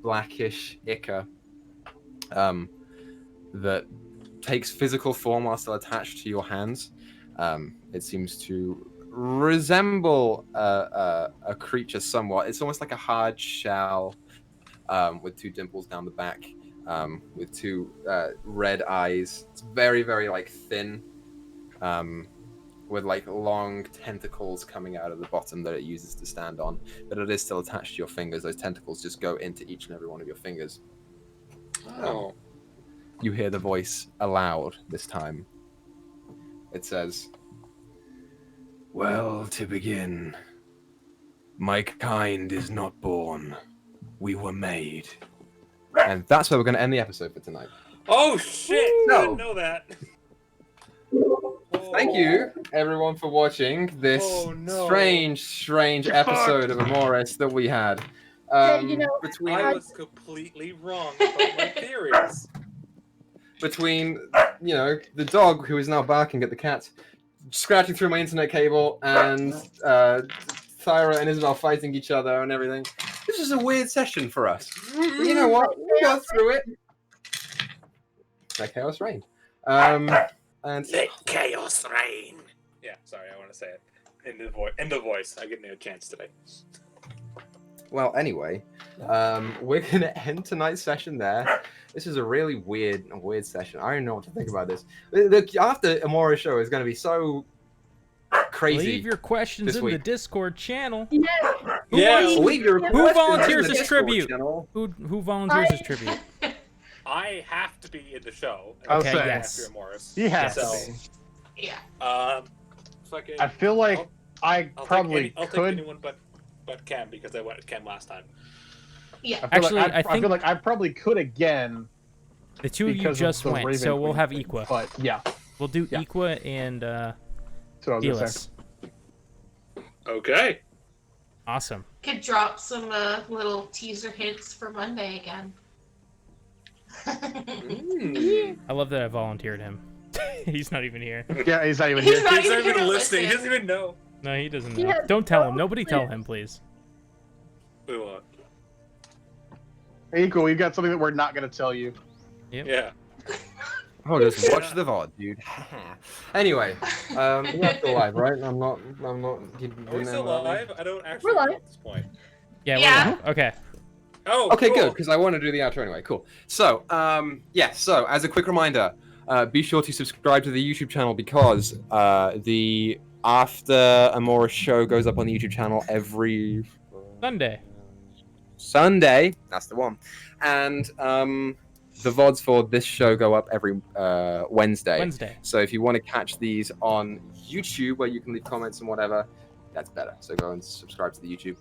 blackish ichor that takes physical form while still attached to your hands. It seems to resemble a creature somewhat. It's almost like a hard shell with two dimples down the back, with two red eyes. It's very, very like thin, with like long tentacles coming out of the bottom that it uses to stand on. But it is still attached to your fingers. Those tentacles just go into each and every one of your fingers. Oh. You hear the voice aloud this time. It says, "Well, to begin, my kind is not born. We were made." And that's where we're going to end the episode for tonight. Oh shit! I No. didn't know that. Thank you, everyone, for watching this strange episode of Emoris that we had. You know, Between I was completely wrong about my theories. the dog who is now barking at the cat, scratching through my internet cable, and Thyra and Isabel fighting each other and everything. This was a weird session for us. But you know what? We got through it. Let chaos reign. And Let chaos reign. Yeah, sorry, I want to say it in the voice. I get no chance today. well, anyway, we're gonna end tonight's session there. This is a really weird session. I don't know what to think about this. The after Emoris show is going to be so crazy. Leave your questions in the Discord channel. Yes. Leave your Who questions volunteers in the as Discord tribute? channel. Who volunteers as tribute? I have to be in the show. Okay, say. yes. After Emoris. He has So, to be. Yeah. Fucking. I feel like I I'll probably take could. anyone but Chem because I went with Chem last time. Yeah. I feel Actually, like I think- feel like I probably could again. The two of you because just the went, Raven so we'll Queen have thing. Equa. But yeah, We'll do Yeah. Equa and that's what I was gonna say. Felis. Okay. Awesome. Could drop some little teaser hints for Monday again. I love that I volunteered him. He's not even here. Yeah, he's not even He's here. not He's not even even listening. He listen. doesn't even know. No, he doesn't know. Yeah, Don't tell him. Nobody tell him, please. We what? Equal, we've got something that we're not gonna tell you. Yeah. Oh, just watch the VOD, dude. Anyway, we're still live, right? I'm not. Are we still live? I don't actually We're live. know at this point. Yeah, Yeah. we're live. Okay. Oh, Okay, cool. good, because I want to do the outro anyway. Cool. So, so as a quick reminder, be sure to subscribe to the YouTube channel because the After Emoris show goes up on the YouTube channel every Sunday. That's the one. And the VODs for this show go up every Wednesday. So if you want to catch these on YouTube, where you can leave comments and whatever, that's better. So go and subscribe to the YouTube.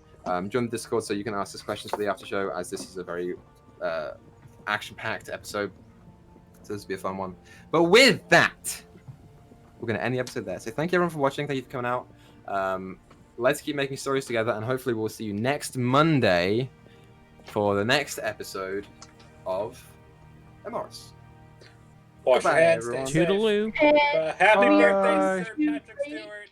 Join the Discord so you can ask us questions for the after show, as this is a very action-packed episode. So this will be a fun one. But with that, we're going to end the episode there. So thank you everyone for watching. Thank you for coming out. Let's keep making stories together, and hopefully we'll see you next Monday for the next episode of Emoris. Wash your Goodbye, hands. everyone. Stay safe. Toodaloo. Happy Bye. birthday, Sir Patrick Stewart.